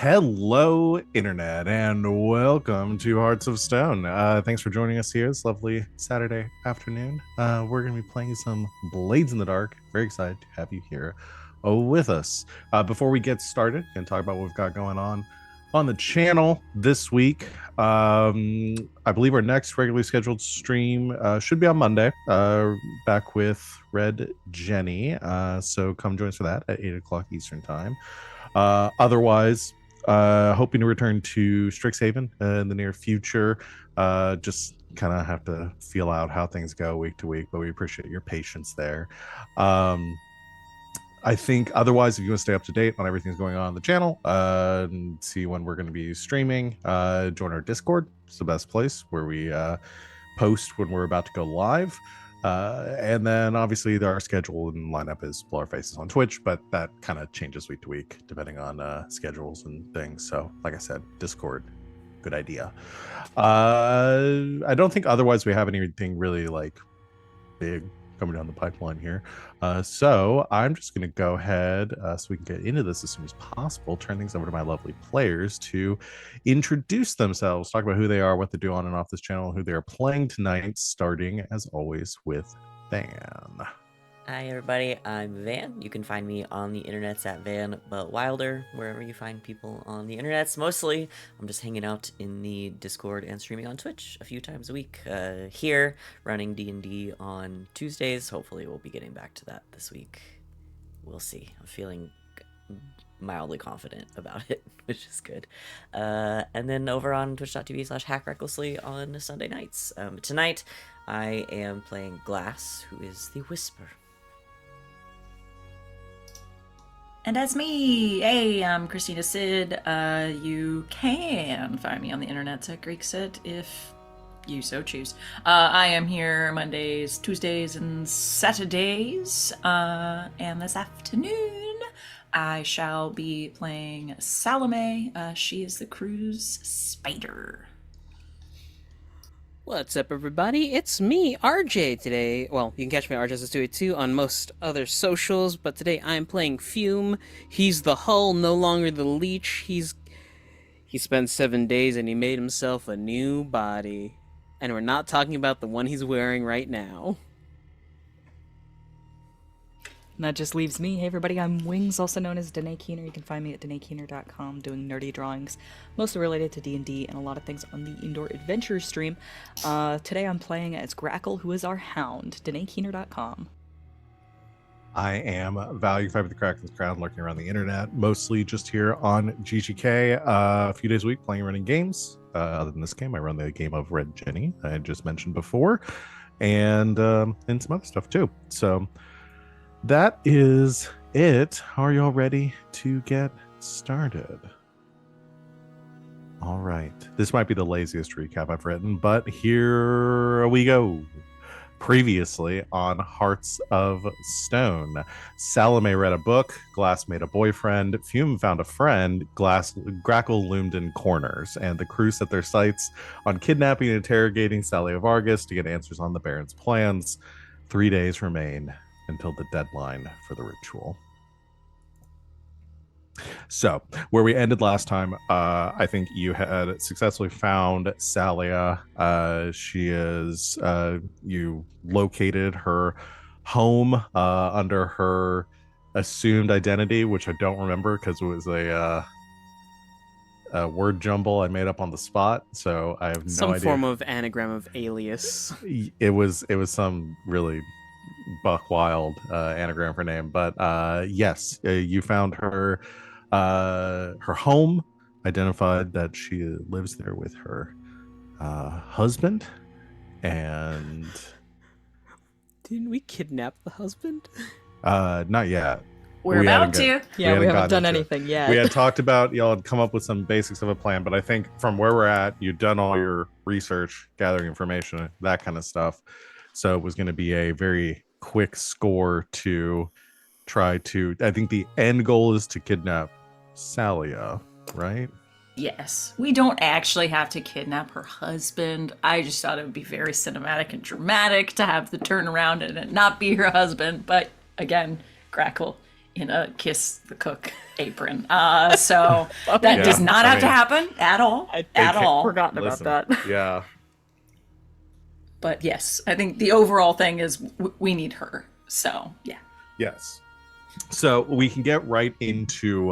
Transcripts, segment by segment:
Hello, Internet, and welcome to Hearts of Stone. Thanks for joining us here this lovely Saturday afternoon. We're going to be playing some Blades in the Dark. Very excited to have you here with us. Before we get started and talk about what we've got going on the channel this week, I believe our next regularly scheduled stream should be on Monday, back with Red Jenny. So come join us for that at 8 o'clock Eastern Time. Otherwise, hoping to return to Strixhaven in the near future. Just kind of have to feel out how things go week to week, but we appreciate your patience there. I think otherwise, if you want to stay up to date on everything that's going on the channel and see when we're going to be streaming, join our Discord. It's the best place where we post when we're about to go live. And then obviously our schedule and lineup is Blow Our Faces on Twitch, but that kind of changes week to week depending on schedules and things. So like I said, Discord, good idea. I don't think otherwise we have anything really like big coming down the pipeline here. So I'm just going to go ahead so we can get into this as soon as possible, turn things over to my lovely players to introduce themselves, talk about who they are, what they do on and off this channel, who they are playing tonight, starting as always with Van. Hi everybody, I'm Van. You can find me on the internets at Van but Wilder, wherever you find people on the internets. Mostly, I'm just hanging out in the Discord and streaming on Twitch a few times a week. Here, running D&D on Tuesdays. Hopefully we'll be getting back to that this week. We'll see. I'm feeling mildly confident about it, which is good. And then over on twitch.tv/hackrecklessly on Sunday nights. Tonight, I am playing Glass, who is the Whisper. And that's me. Hey, I'm Christina Sid. You can find me on the internet at Greek Sid if you so choose. I am here Mondays, Tuesdays, and Saturdays. And this afternoon, I shall be playing Salome. She is the crew's spider. What's up, everybody? It's me, RJ, today. Well, you can catch me at RJ282 on most other socials, but today I'm playing Fume. He's the Hull, no longer the Leech. He spent 7 days and he made himself a new body. And we're not talking about the one he's wearing right now. And that just leaves me. Hey everybody, I'm Wings, also known as Danae Keener. You can find me at DanaeKeener.com doing nerdy drawings, mostly related to D&D and a lot of things on the Indoor Adventure stream. Today I'm playing as Grackle, who is our hound. DanaeKeener.com. I am Val. You can find me at the Kraken's Crown, lurking around the internet, mostly just here on GGK a few days a week playing running games. Other than this game, I run the game of Red Jenny I just mentioned before, and some other stuff too. So that is it. Are y'all ready to get started? All right. This might be the laziest recap I've written, but here we go. Previously on Hearts of Stone, Salome read a book, Glass made a boyfriend, Fume found a friend, Grackle loomed in corners, and the crew set their sights on kidnapping and interrogating Sally Vargas to get answers on the Baron's plans. 3 days remain until the deadline for the ritual. So, where we ended last time, I think you had successfully found Salia. She is, you located her home under her assumed identity, which I don't remember because it was a word jumble I made up on the spot. So I have no idea. Some form of anagram of alias. It was some really buck wild anagram for name, but yes, you found her home, identified that she lives there with her husband, and didn't we kidnap the husband? Not yet. We're about to. Yeah, we haven't done anything yet. We had talked about, y'all had come up with some basics of a plan, but I think from where we're at, you've done all your research, gathering information, that kind of stuff. So it was going to be a very quick score to try to, I think the end goal is to kidnap Salia, right? Yes. We don't actually have to kidnap her husband. I just thought it would be very cinematic and dramatic to have the turnaround and it not be her husband. But again, Grackle in a kiss the cook apron. So that Yeah, does not I have to mean- happen at all. At all. Forgotten Listen, about that. Yeah. But yes, I think the overall thing is we need her. So yeah. Yes. So we can get right into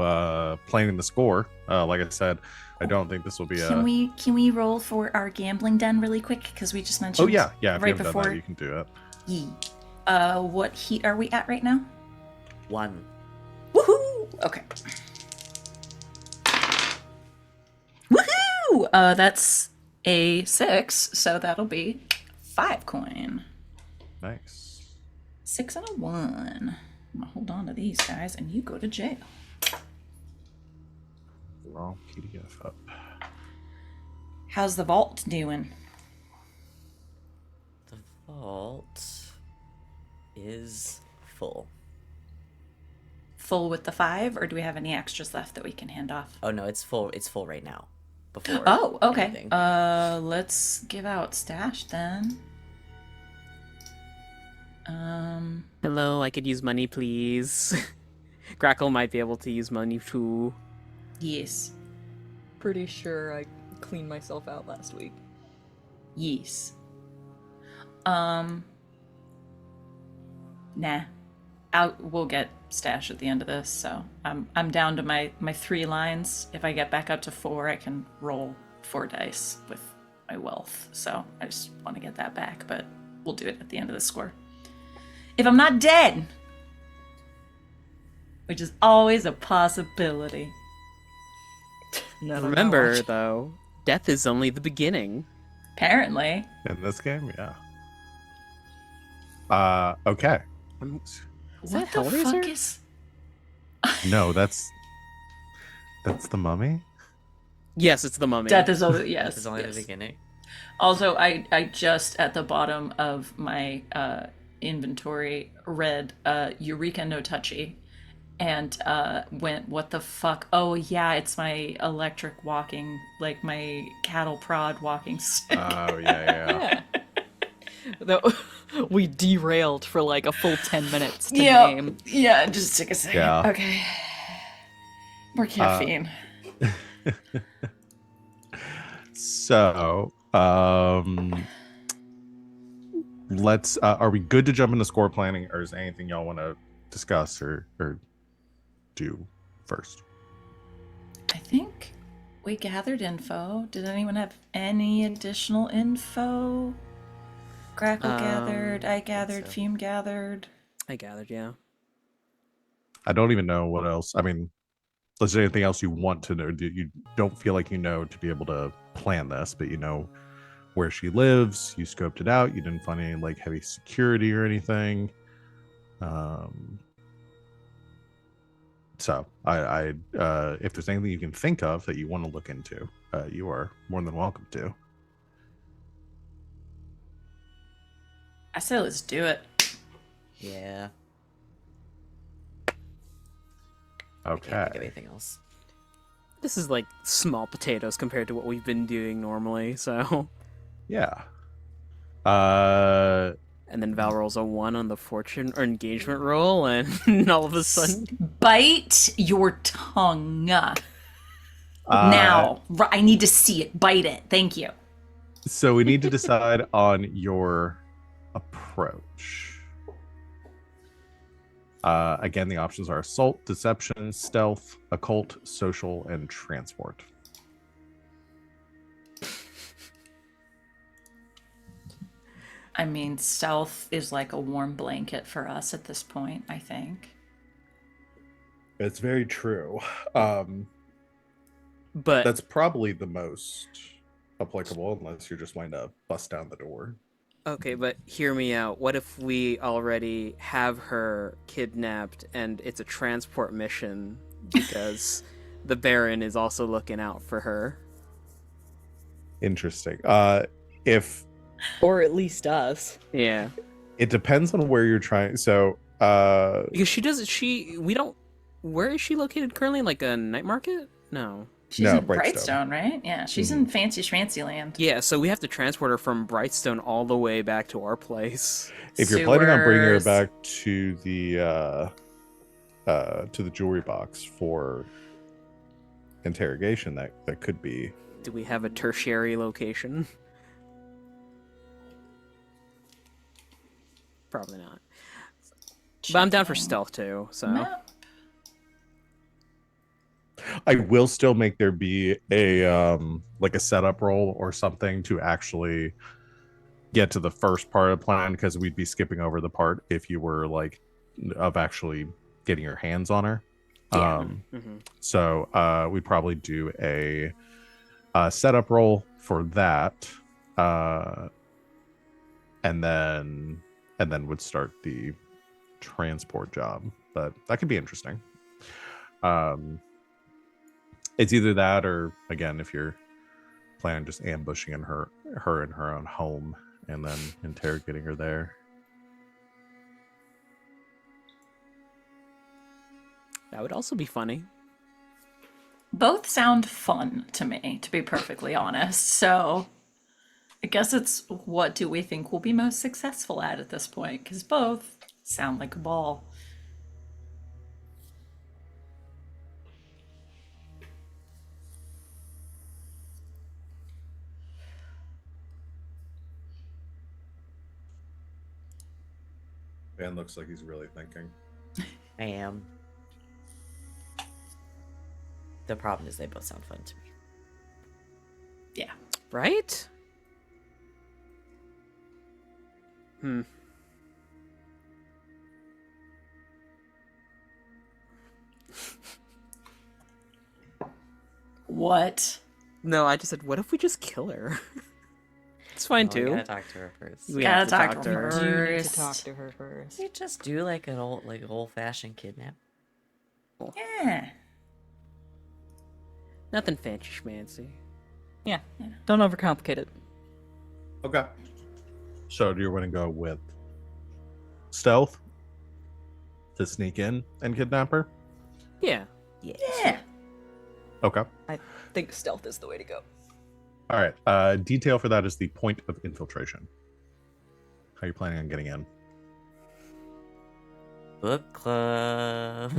planning the score. Like I said, I don't think this will be Can we roll for our gambling den really quick? Because we just mentioned. Oh yeah, yeah. If right you haven't before. done that, you can do it. Yee. What heat are we at right now? 1. Woohoo! Okay. Woohoo! That's a 6, so that'll be 5 coin. Nice. 6 and a 1. I'm gonna hold on to these guys, and you go to jail. Wrong PDF up. How's the vault doing? The vault is full. Full with the 5, or do we have any extras left that we can hand off? Oh no, it's full. It's full right now. Before. Oh, okay. anything. Let's give out stash then. Hello, I could use money, please. Grackle might be able to use money too. Yes. Pretty sure I cleaned myself out last week. Yes. Nah. We'll get stash at the end of this, so I'm down to my 3 lines. If I get back up to 4, I can roll 4 dice with my wealth. So I just want to get that back, but we'll do it at the end of the score. If I'm not dead, which is always a possibility. Never know. Remember, though, death is only the beginning. Apparently. In this game, yeah. Okay. Is that What the fuck Hellraiser? is... No, that's the mummy. Yes, it's the mummy. Death is only... Yes. This is only yes. the beginning. Also, I just at the bottom of my inventory read Eureka No Touchy and went, what the fuck? Oh yeah, it's my electric walking, like my cattle prod walking stick. Oh yeah. Though we derailed for like a full 10 minutes to yeah, name. yeah, just take a second. Yeah. Okay. More caffeine. So, let's. Are we good to jump into score planning, or is there anything y'all want to discuss or do first? I think we gathered info. Did anyone have any additional info? Grackle gathered, I gathered, so. Fume gathered. I gathered, yeah. I don't even know what else. I mean, is there anything else you want to know? You don't feel like you know to be able to plan this, but you know where she lives. You scoped it out. You didn't find any like heavy security or anything. So I if there's anything you can think of that you want to look into, you are more than welcome to. I say let's do it. Yeah. I can't think of Okay. anything else. This is like small potatoes compared to what we've been doing normally, so. Yeah. And then Val rolls a 1 on the fortune or engagement roll, and all of a sudden. Bite your tongue. Now. I need to see it. Bite it. Thank you. So we need to decide on your approach. Again, the options are assault, deception, stealth, occult, social, and transport. I mean, stealth is like a warm blanket for us at this point, I think. It's very true. But That's probably the most applicable, unless you're just wanting to bust down the door. okay, but hear me out. What if we already have her kidnapped and it's a transport mission because the Baron is also looking out for her? Interesting. If Or at least us. Yeah. it depends on where you're trying. So, Because we don't. Where is she located currently? Like a night market? No. She's No, in Brightstone. Brightstone, right? Yeah, she's in fancy schmancy land. Yeah, so we have to transport her from Brightstone all the way back to our place. if you're planning on bringing her Sewers. back to the to the jewelry box for interrogation, that could be. Do we have a tertiary location? Probably not. But I'm down for Checking stealth too, so. map. I will still make there be a like a setup roll or something to actually get to the first part of the plan, because we'd be skipping over the part if you were like of actually getting your hands on her. Yeah. So we'd probably do a setup roll for that, and then would start the transport job. But that could be interesting. It's either that, or again, if you're planning just ambushing her in her own home and then interrogating her there. That would also be funny. Both sound fun to me, to be perfectly honest. So I guess it's what do we think we'll be most successful at this point? Because both sound like a ball. Van looks like he's really thinking. I am. The problem is they both sound fun to me. Yeah. Right? What? No, I just said, what if we just kill her? It's fine Oh, we too. gotta talk to her first. We Gotta have to talk talk to to her. her. Do you need to First. talk to her first? You just do like an old-fashioned kidnap. Yeah. Nothing fancy schmancy. Yeah. Don't overcomplicate it. Okay. So do you want to go with stealth to sneak in and kidnap her? Yeah. Yeah. Okay. I think stealth is the way to go. All right. Detail for that is the point of infiltration. How are you planning on getting in? Book club.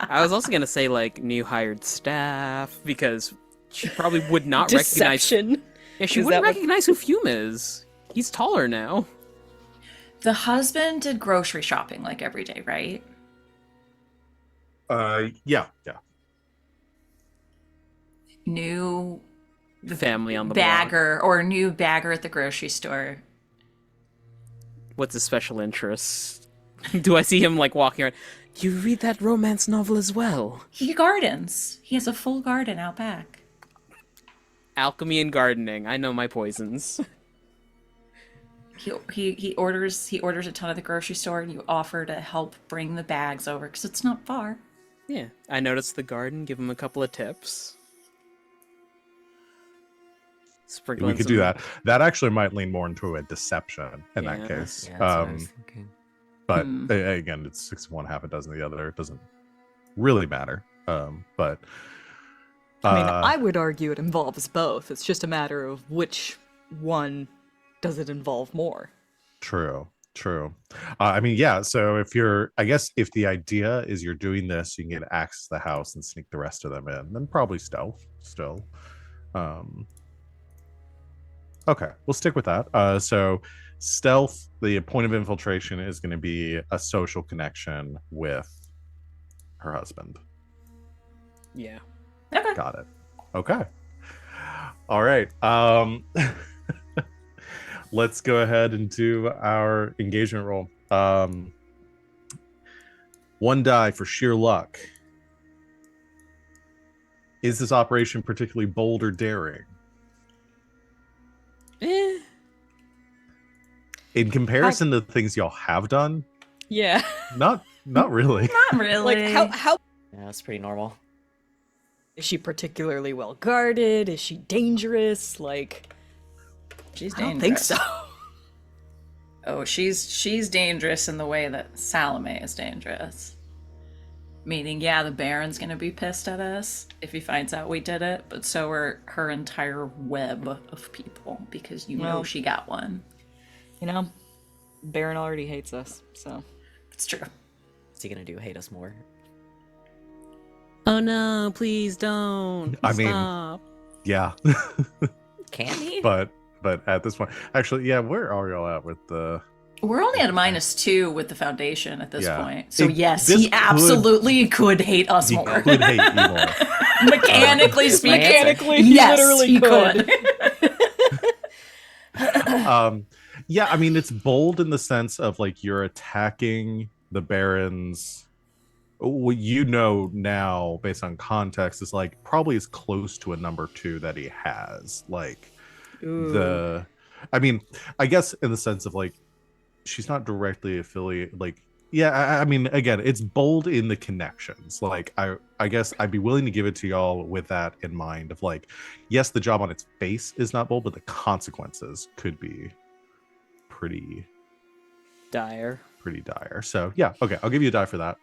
I was also gonna say like new hired staff, because she probably would not recognize. Deception. Yeah, she Is wouldn't that what- recognize who Fume is. He's taller now. The husband did grocery shopping like every day, right? Yeah. New Family on the block. bagger or new bagger at the grocery store. What's his special interest? Do I see him like walking around? You read that romance novel as well? He gardens. He has a full garden out back. Alchemy and gardening. I know my poisons. He orders a ton at the grocery store, and you offer to help bring the bags over because it's not far. Yeah, I noticed the garden. Give him a couple of tips. Sprinkle We in could some- do that. That actually might lean more into a deception in Yeah. that case. Yeah, that's what I was thinking. But again, it's 6 of one, half a dozen of the other. It doesn't really matter. But I mean, I would argue it involves both. It's just a matter of which one does it involve more. True. I mean, yeah. So if the idea is you're doing this, you can get access to the house and sneak the rest of them in, then probably stealth still. Okay, we'll stick with that. So stealth, the point of infiltration is going to be a social connection with her husband. Yeah. Okay. Got it. Okay. All right. Let's go ahead and do our engagement roll. 1 die for sheer luck. Is this operation particularly bold or daring? In comparison to things y'all have done, Yeah. not really. Not really. Like, how Yeah, that's pretty normal. is she particularly well guarded? Is she dangerous? Like, She's I dangerous. don't think so. Oh, she's dangerous in the way that Salome is dangerous. Meaning, yeah, the Baron's gonna be pissed at us if he finds out we did it, but so are her entire web of people, because you know Well- she got one. You know, Baron already hates us, so. It's true. What's he gonna do? Hate us more? Oh no, please don't. I mean- Stop. Yeah. Can he? but at this point, actually, yeah, where are y'all at with the? We're only at a -2 with the foundation at this Yeah. point. So yes, This he absolutely could hate us He more. could hate you more. Mechanically That's my speaking, answer. Mechanically, he yes, literally he could. Yeah, I mean, it's bold in the sense of like you're attacking the Baron's. What you know now, based on context, is like probably as close to a number 2 that he has. Like I mean, I guess in the sense of like she's not directly affiliated. Like, yeah, I mean, again, it's bold in the connections. Like, I guess I'd be willing to give it to y'all with that in mind. Of like, yes, the job on its face is not bold, but the consequences could be pretty Dire. dire. So yeah, okay, I'll give you a die for that.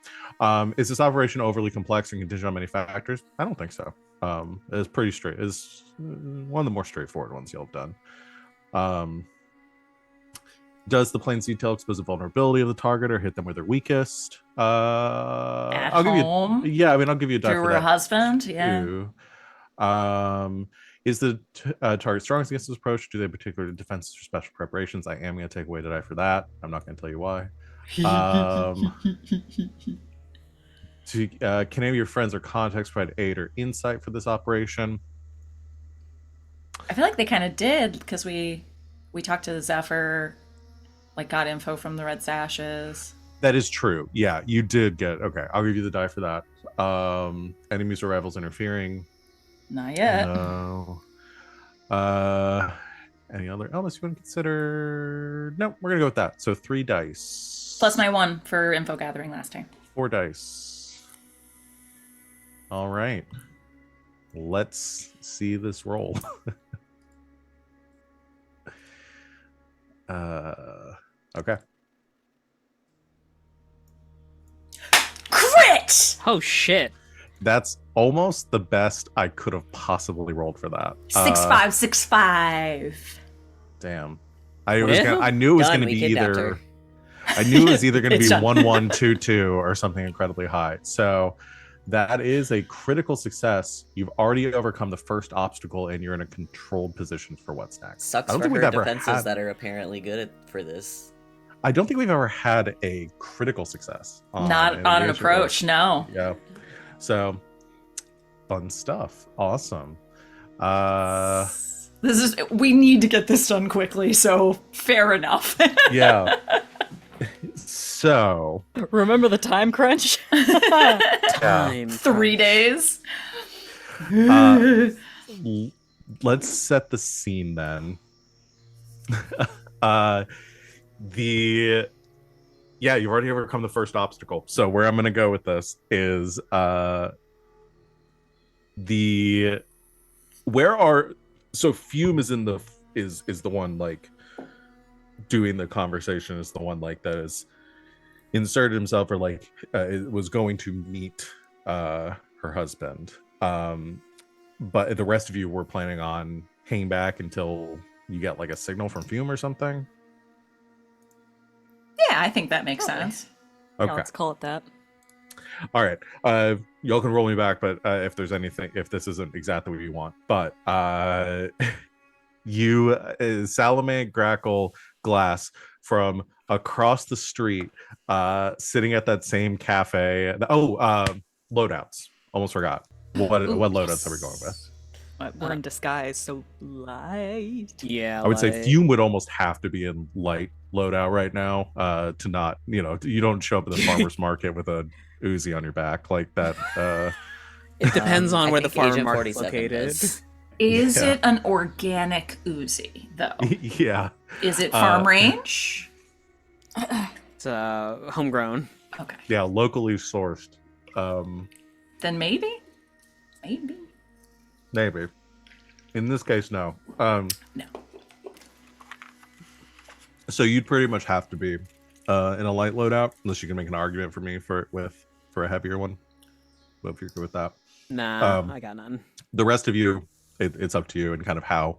Is this operation overly complex and contingent on many factors? I don't think so. It's pretty straight. It's one of the more straightforward ones you'll have done. Does the plane's detail expose the vulnerability of the target or hit them where they're weakest? At I'll home, give you. Yeah, I mean, I'll give you a die through for her that husband. Yeah. too. Is the target strongest against this approach? Do they have particular defenses or special preparations? I am going to take away the die for that. I'm not going to tell you why. Can any of your friends or contacts provide aid or insight for this operation? I feel like they kind of did because we talked to Zephyr, like got info from the Red Sashes. That is true. Yeah, you did get. Okay, I'll give you the die for that. Enemies or rivals interfering? Not yet. No. Any other elements you want to consider? No, we're gonna go with that. So 3 dice. Plus my 1 for info gathering last time. 4 dice. All right. Let's see this roll. Okay. Crit! Oh shit. That's almost the best I could have possibly rolled for that. 6-5, 6-5. Damn. I was Yeah. I knew it was Done, going to we be kidnapped either. her. I knew it was either going to It's be done. 1-1-2-2 or something incredibly high. So that is a critical success. You've already overcome the first obstacle, and you're in a controlled position for what's next. Sucks I don't for think we've her ever defenses had. that are apparently good for this. I don't think we've ever had a critical success. Not on an approach, no. Yeah. So fun stuff. Awesome. We need to get this done quickly, so fair enough. Yeah. So Remember the time crunch? Time. 3 days. let's set the scene then. You've already overcome the first obstacle. So where I'm gonna go with this is Fume is is the one like doing the conversation, is the one like that is inserted himself or like was going to meet her husband, but the rest of you were planning on hanging back until you get like a signal from Fume or something. Yeah, I think that makes sense. Okay. Yeah, let's call it that. All right. Y'all can roll me back, but if there's anything, if this isn't exactly what you want, but you, Salome, Grackle, Glass from across the street, sitting at that same cafe. Loadouts. Almost forgot. What loadouts are we going with? We're in disguise, so light. Yeah. I would say like- Fume would almost have to be in light loadout right now, to not, you don't show up at the farmer's market with a Uzi on your back like that. It depends on I where the think farmer Agent market's 47 located. does. Is Yeah. it an organic Uzi, though? Yeah. Is it farm range? It's homegrown. Okay. Yeah, locally sourced. Then maybe? Maybe. Maybe. In this case, no. No. So you'd pretty much have to be in a light loadout, unless you can make an argument for me for a heavier one. But if you're good with that, Nah, I got none. the rest of you, it's up to you and kind of how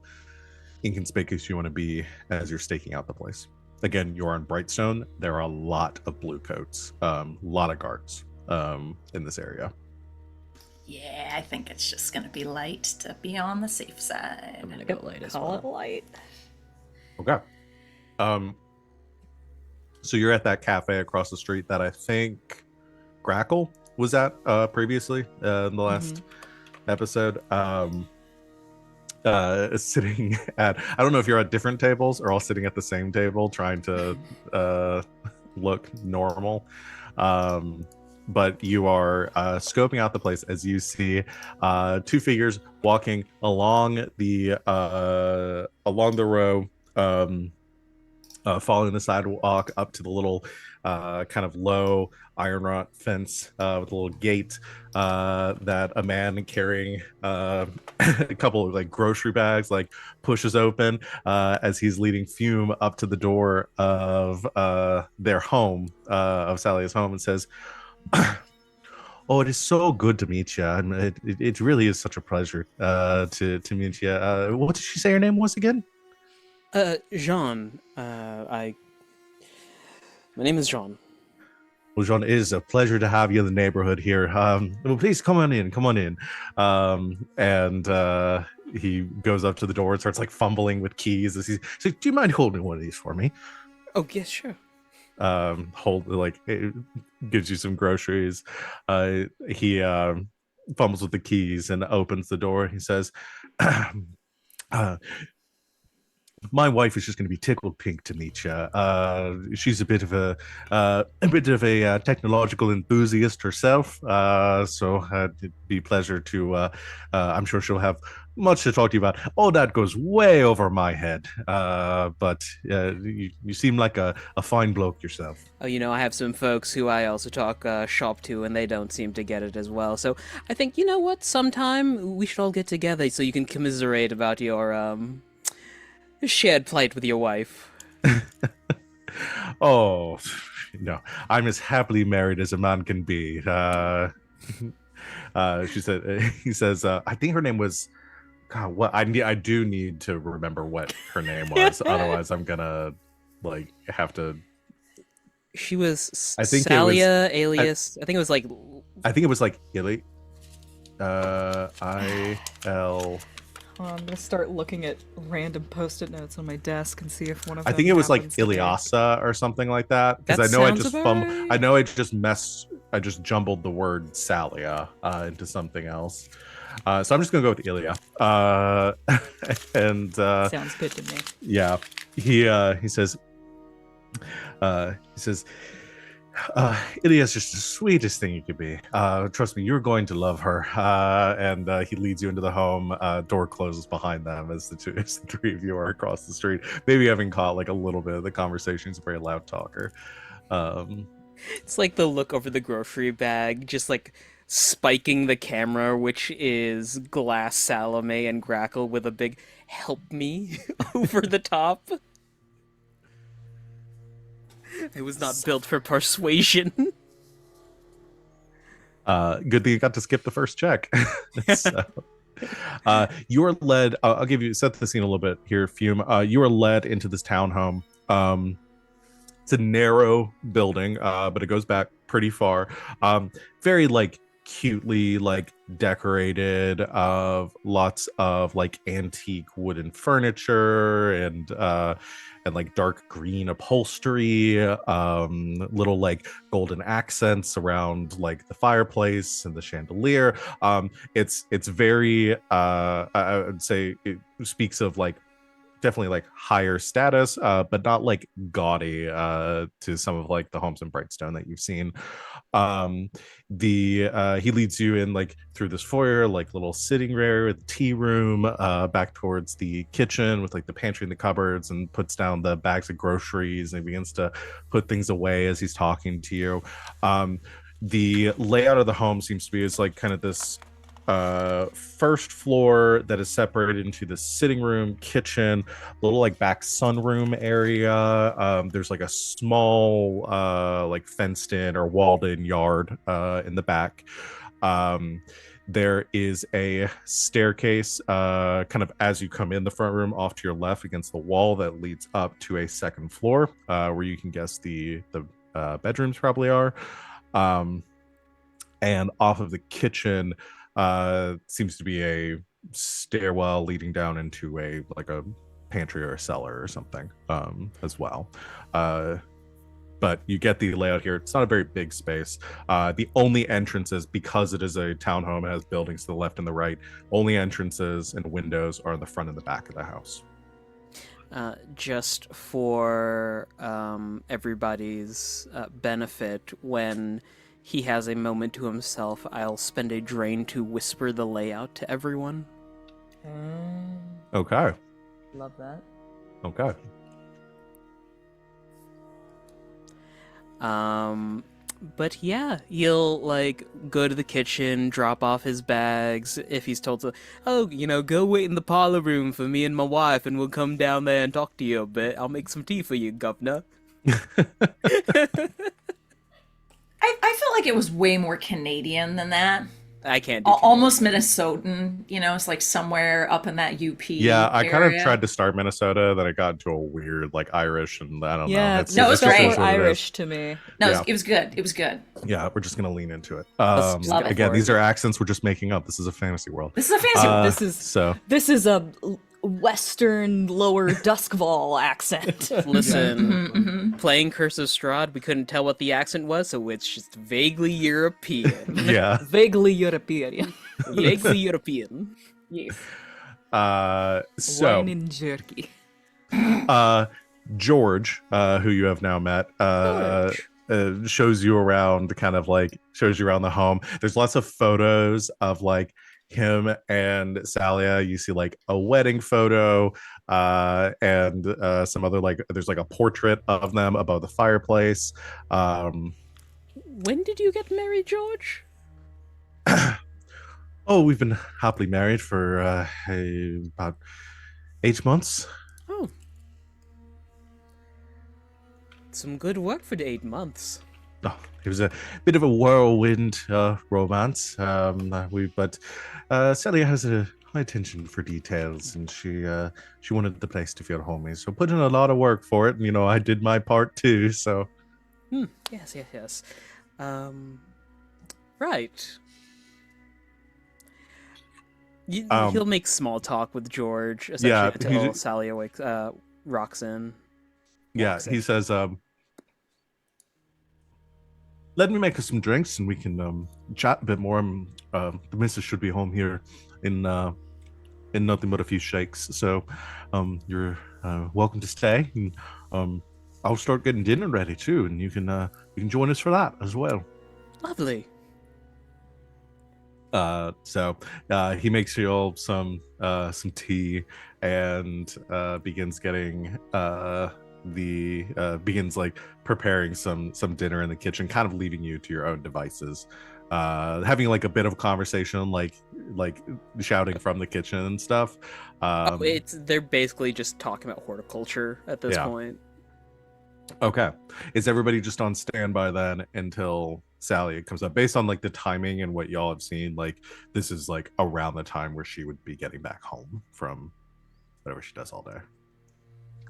inconspicuous you want to be as you're staking out the place. again, you're on Brightstone. There are a lot of blue coats, a lot of guards in this area. Yeah, I think it's just gonna be light to be on the safe side. I'm gonna go light as Call it well. light. Okay. So you're at that cafe across the street that I think Grackle was at previously in the last episode. Sitting at, I don't know if you're at different tables or all sitting at the same table trying to look normal. But you are scoping out the place as you see two figures walking along the row, following the sidewalk up to the little kind of low iron rod fence with a little gate that a man carrying a couple of like grocery bags like pushes open as he's leading Fume up to the door of their home, of Sally's home, and says, "Oh, it is so good to meet you. And it really is such a pleasure to meet you. What did she say her name was again?" Jean. My name is Jean. Well, Jean, it is a pleasure to have you in the neighborhood here. Well, please come on in. And he goes up to the door and starts like fumbling with keys. As he's like, "Do you mind holding one of these for me?" Oh, yes, sure. It gives you some groceries. He fumbles with the keys and opens the door. He says, "My wife is just going to be tickled pink to meet you. She's a bit of a technological enthusiast herself, so it'd be a pleasure to. I'm sure she'll have much to talk to you about. All that goes way over my head, but you seem like a fine bloke yourself." Oh, I have some folks who I also talk shop to, and they don't seem to get it as well. So I think, you know what, sometime we should all get together so you can commiserate about your shared plight with your wife. Oh, no, I'm as happily married as a man can be. She said. He says, "I think her name was. God, what I do need to remember what her name was. Otherwise, I'm gonna have to." She was I think Salia, alias. I think it was like. I think it was like Illy. IL. I'm gonna start looking at random post-it notes on my desk and see if one of I them think it was like happens to be- Ilyasa or something like that. Because That I know I sounds just about right. I know I just jumbled the word Salia into something else. So I'm just gonna go with Ilya. And Sounds good to me. yeah, he says, Ilya's just the sweetest thing you could be. Trust me, you're going to love her. And he leads you into the home. Door closes behind them as the three of you are across the street. Maybe having caught like a little bit of the conversation. He's a very loud talker. It's like the look over the grocery bag, just like spiking the camera, which is Glass, Salome, and Grackle with a big "help me" over the top. It was not built for persuasion. Good thing you got to skip the first check. So, you are led. I'll give you set the scene a little bit here, Fume. You are led into this townhome. It's a narrow building, but it goes back pretty far. Very like cutely like decorated, of lots of like antique wooden furniture and like dark green upholstery, little like golden accents around like the fireplace and the chandelier. It's very I would say it speaks of like definitely like higher status, but not like gaudy to some of like the homes in Brightstone that you've seen. He leads you in like through this foyer, like little sitting area, the tea room, back towards the kitchen with like the pantry and the cupboards, and puts down the bags of groceries and begins to put things away as he's talking to you. The layout of the home seems to be is like kind of this first floor that is separated into the sitting room, kitchen, little like back sunroom area. There's like a small like fenced in or walled in yard in the back. There is a staircase kind of as you come in the front room off to your left against the wall that leads up to a second floor where you can guess the bedrooms probably are. And off of the kitchen seems to be a stairwell leading down into a pantry or a cellar or something as well. But you get the layout here. It's not a very big space. The only entrances, because it is a townhome, it has buildings to the left and the right, only entrances and windows are in the front and the back of the house. Just for everybody's benefit, when he has a moment to himself, I'll spend a drain to whisper the layout to everyone. Okay. Love that. Okay. But yeah, he'll go to the kitchen, drop off his bags if he's told to, go wait in the parlor room for me and my wife and we'll come down there and talk to you a bit. I'll make some tea for you, governor. I felt like it was way more Canadian than that. I can't do almost Minnesotan, it's like somewhere up in that UP. Yeah, I kind of area. tried to start Minnesota, then it got into a weird Irish, and I don't know. Yeah, It's no, it was just great. what it Irish is. to me. No, Yeah. it was good. It was good. Yeah, we're just gonna lean into it. Let's just go Again, for these it. are accents we're just making up. This is a fantasy world. This is a fancy one. This is a Western Lower Duskval accent. Listen, playing Curse of Strahd, we couldn't tell what the accent was, so it's just vaguely European. Yeah. Vaguely European. Vaguely European. Yes. So Wine and jerky. George, who you have now met, shows you around the home. There's lots of photos of him and Salia. You see a wedding photo and some other there's a portrait of them above the fireplace. When did you get married, George? Oh, we've been happily married for about 8 months. Oh. Some good work for the 8 months. Oh, it was a bit of a whirlwind romance. But Celia has a high attention for details, and she wanted the place to feel homey. So put in a lot of work for it, and I did my part too. So. Yes. Right. He'll make small talk with George, essentially, until Sally rocks in. Yeah, he says, let me make us some drinks and we can chat a bit more. The missus should be home here in nothing but a few shakes. So you're welcome to stay. And I'll start getting dinner ready too, and you can join us for that as well. Lovely. So he makes you all some tea and begins getting preparing some dinner in the kitchen, kind of leaving you to your own devices, having a bit of a conversation, like shouting from the kitchen and stuff. They're basically just talking about horticulture at this point. Okay, is everybody just on standby then until Sally comes up? Based on the timing and what y'all have seen, this is around the time where she would be getting back home from whatever she does all day.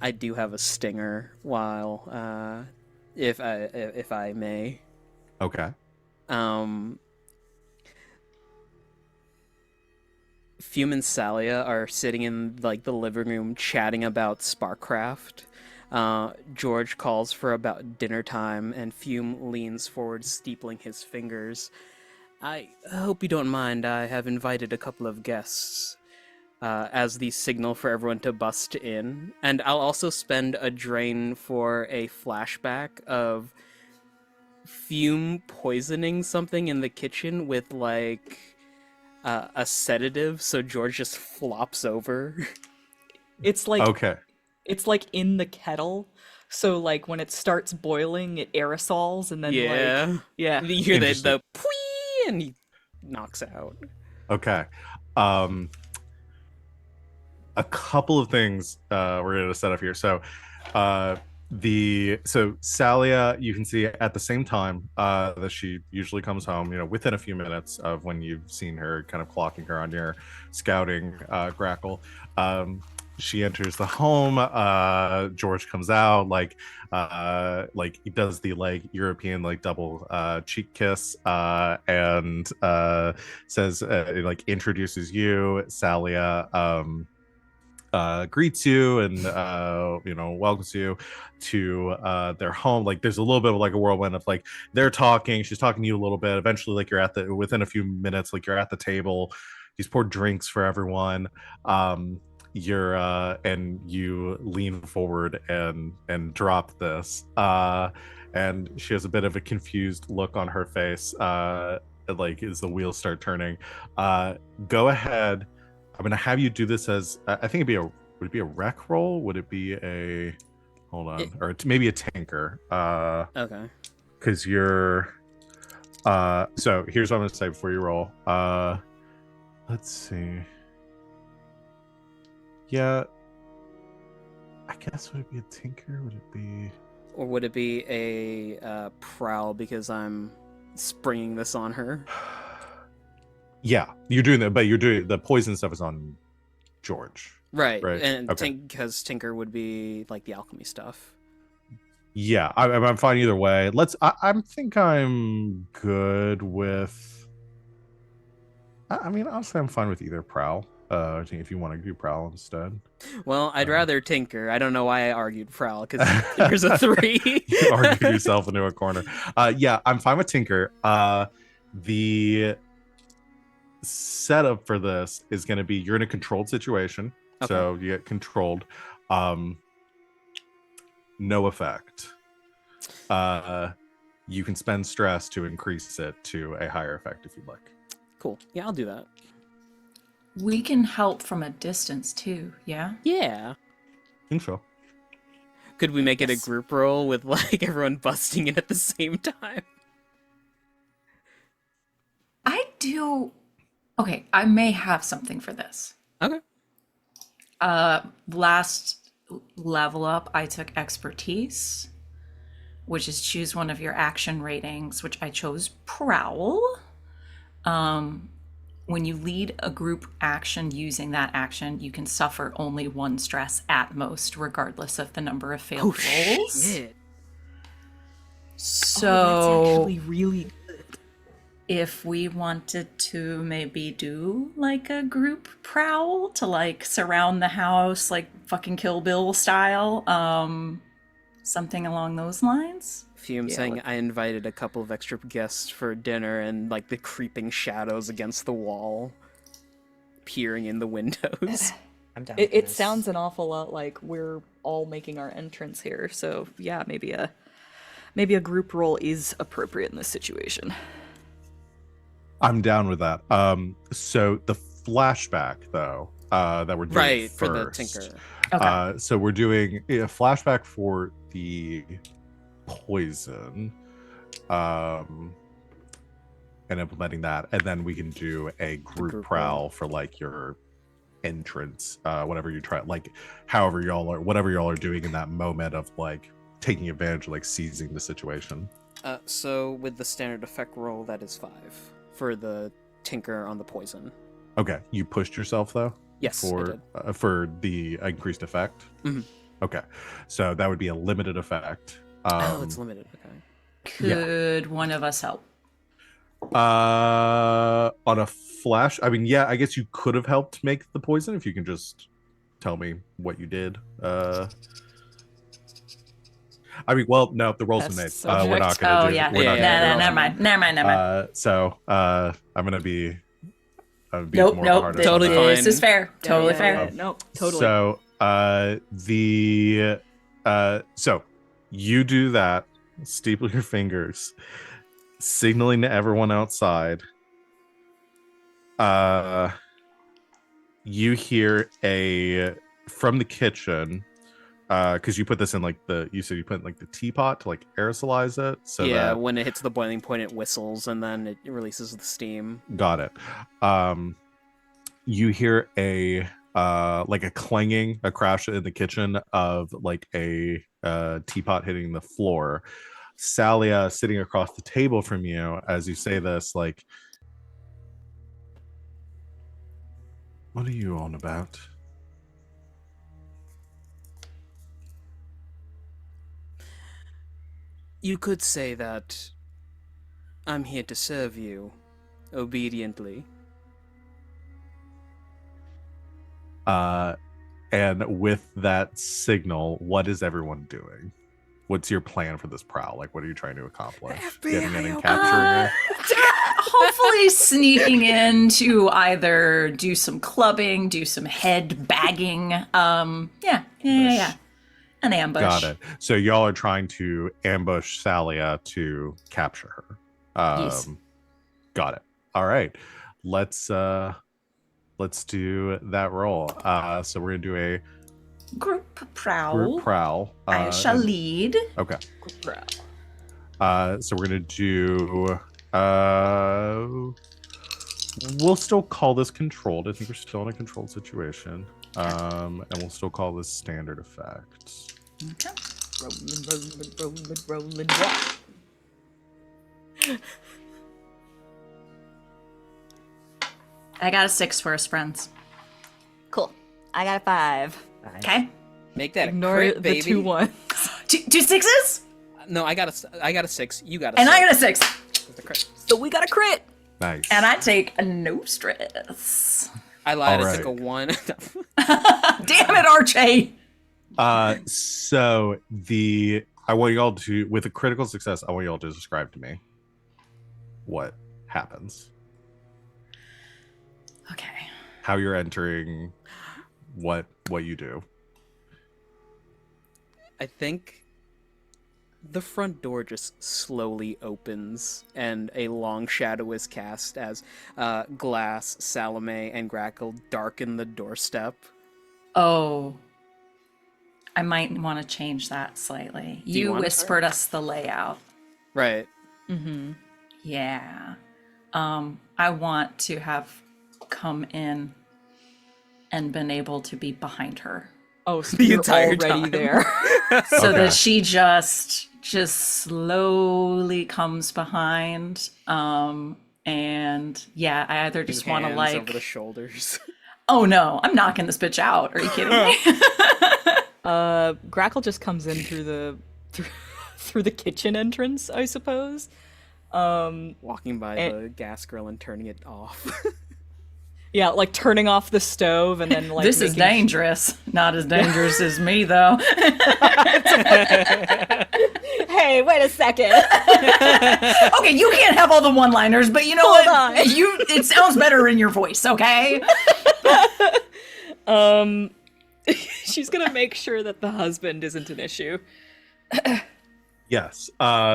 I do have a stinger while if I may. Okay. Fume and Salia are sitting in the living room chatting about Sparkcraft. George calls for about dinner time, and Fume leans forward, steepling his fingers. I hope you don't mind, I have invited a couple of guests, as the signal for everyone to bust in. And I'll also spend a drain for a flashback of Fume poisoning something in the kitchen with, a sedative, so George just flops over. It's okay. It's in the kettle, so when it starts boiling, it aerosols, and then You hear the pwee, and he knocks out. Okay. A couple of things we're gonna set up here. So So Salia, you can see at the same time that she usually comes home, within a few minutes of when you've seen her, kind of clocking her on your scouting Grackle. She enters the home. George comes out, like he does the European double cheek kiss, and says, introduces you, Salia. Greets you and welcomes you to their home. There's a little bit of a whirlwind of they're talking, she's talking to you a little bit. Eventually, you're within a few minutes, you're at the table. He's poured drinks for everyone. You're and you lean forward and drop this, and she has a bit of a confused look on her face, as the wheels start turning. Go ahead. I'm gonna have you do this as I think would it be a rec roll? Would it be a or maybe a tinker? Okay. Because you're so here's what I'm gonna say before you roll. Let's see. Yeah, I guess would it be a tinker? Would it be, or would it be a prowl because I'm springing this on her? Yeah, you're doing that, but you're doing the poison stuff is on George. Right. And Okay. because Tinker would be the alchemy stuff. Yeah, I'm fine either way. I think I'm good with. I mean, honestly, I'm fine with either prowl. I think if you want to do prowl instead. Well, I'd rather Tinker. I don't know why I argued prowl because Tinker's a 3. You argued yourself into a corner. Yeah, I'm fine with Tinker. The setup for this is going to be you're in a controlled situation, so you get controlled. No effect. You can spend stress to increase it to a higher effect if you'd like. Cool. Yeah, I'll do that. We can help from a distance too, yeah? Yeah. I think so. Could we make it a Yes. group roll with everyone busting in at the same time? I do. Okay, I may have something for this. Okay. Last level up, I took expertise, which is choose one of your action ratings, which I chose prowl. When you lead a group action using that action, you can suffer only one stress at most, regardless of the number of failed rolls. Shit. So that's actually really good. if we wanted to maybe do a group prowl to surround the house fucking Kill Bill style, something along those lines. Fume saying I invited a couple of extra guests for dinner and the creeping shadows against the wall peering in the windows. I'm down. It for this. sounds an awful lot like we're all making our entrance here. So yeah, maybe a group roll is appropriate in this situation. I'm down with that. So the flashback though, that we're doing Right, first, for the Tinker. Okay. So we're doing a flashback for the poison, and implementing that, and then we can do a group prowl for your entrance, whatever you try, however whatever y'all are doing in that moment of taking advantage of seizing the situation. So with the standard effect roll, that is 5 for the Tinker on the poison. Okay, you pushed yourself though. Yes, I for did. For the increased effect. Mhm. Okay, so that would be a limited effect. It's limited. Okay. Could one of us help? On a flash, I mean, yeah, I guess you could have helped make the poison if you can just tell me what you did. I mean, well, no, the rolls been made. That's We're not subject. gonna Oh do. yeah. We're not Yeah, gonna do Never mind. Never mind. So I'm gonna be. Nope. more of a hard This, Totally this fine. is fair. Totally Yeah, fair. yeah, nope, totally. So so you do that, steeple your fingers, signaling to everyone outside. You hear from the kitchen, because you put this in you said you put in the teapot to aerosolize it. So yeah, that, when it hits the boiling point, it whistles and then it releases the steam. got it. You hear a clanging, a crash in the kitchen of a teapot hitting the floor. Salia sitting across the table from you as you say this, like, what are you on about? You could say that I'm here to serve you obediently. And with that signal, what is everyone doing? What's your plan for this prowl? Like, what are you trying to accomplish? Getting in and capturing her? Hopefully sneaking in to either do some clubbing, do some head bagging. Yeah. An ambush. Got it. So y'all are trying to ambush Salia to capture her. Yes. Got it. All right. Let's do that roll. So we're gonna do a Group prowl. group prowl. I shall lead. Okay. Group prowl. So we're gonna do we'll still call this controlled. I think we're still in a controlled situation. And we'll still call this standard effects. Okay. Rolling. I got a 6 for us, friends. Cool. I got a 5. Okay. Make that Ignore a crit, the baby. 2 1s. Two sixes? No, I got a 6. You got a And 6. I got a 6. That's a crit. So we got a crit. Nice. And I take no stress. I lied. All I took a right. 1. Damn it, Archie. So I want y'all to, with a critical success, I want y'all to describe to me what happens, Okay. how you're entering, what you do. I think the front door just slowly opens and a long shadow is cast as Glass, Salome, and Grackle darken the doorstep. Oh. I might want to change that slightly. you You wanna whispered us the layout. Right. Mm-hmm. Yeah. I want to have come in and been able to be behind her. Oh, so The you're entire already time. there. So Okay. that she just slowly comes behind. And yeah, I either just want to Hands over the like, shoulders. oh no, I'm knocking this bitch out. Are you kidding me? Grackle just comes in through the kitchen entrance, I suppose. Walking by And- the gas grill and turning it off. Yeah, like turning off the stove and then like This is making dangerous. Not as dangerous as me though. Hey, wait a second. Okay, you can't have all the one-liners, but you know Hold what? on. It sounds better in your voice, okay? She's gonna make sure that the husband isn't an issue. Yes.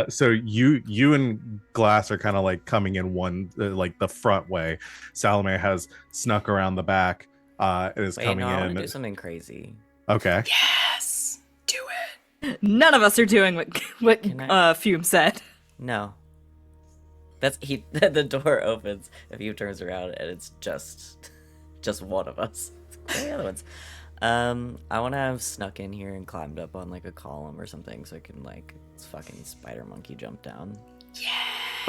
So you and Glass are kind of like coming in one, like the front way. Salome has snuck around the back and is Wait, coming no, I want in. to do something crazy. Okay. Yes. Do it. None of us are doing what Can I- Fume said. No. That's the door opens, if he turns around, and it's just one of us. Where are the other ones? I want to have snuck in here and climbed up on like a column or something so I can like fucking spider monkey jump down.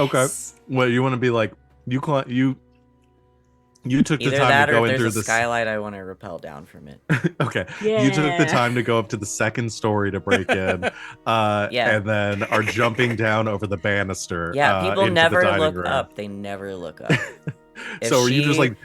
Okay. Well, you want to be like you took the Either time that to or go if in through there's a the skylight, I want to rappel down from it. Okay. You took the Yeah. time to go up to the second story to break in, Yeah. and then are jumping down over the banister. Yeah, people into the never dining look room. up. They never look up. If So are you just she- like,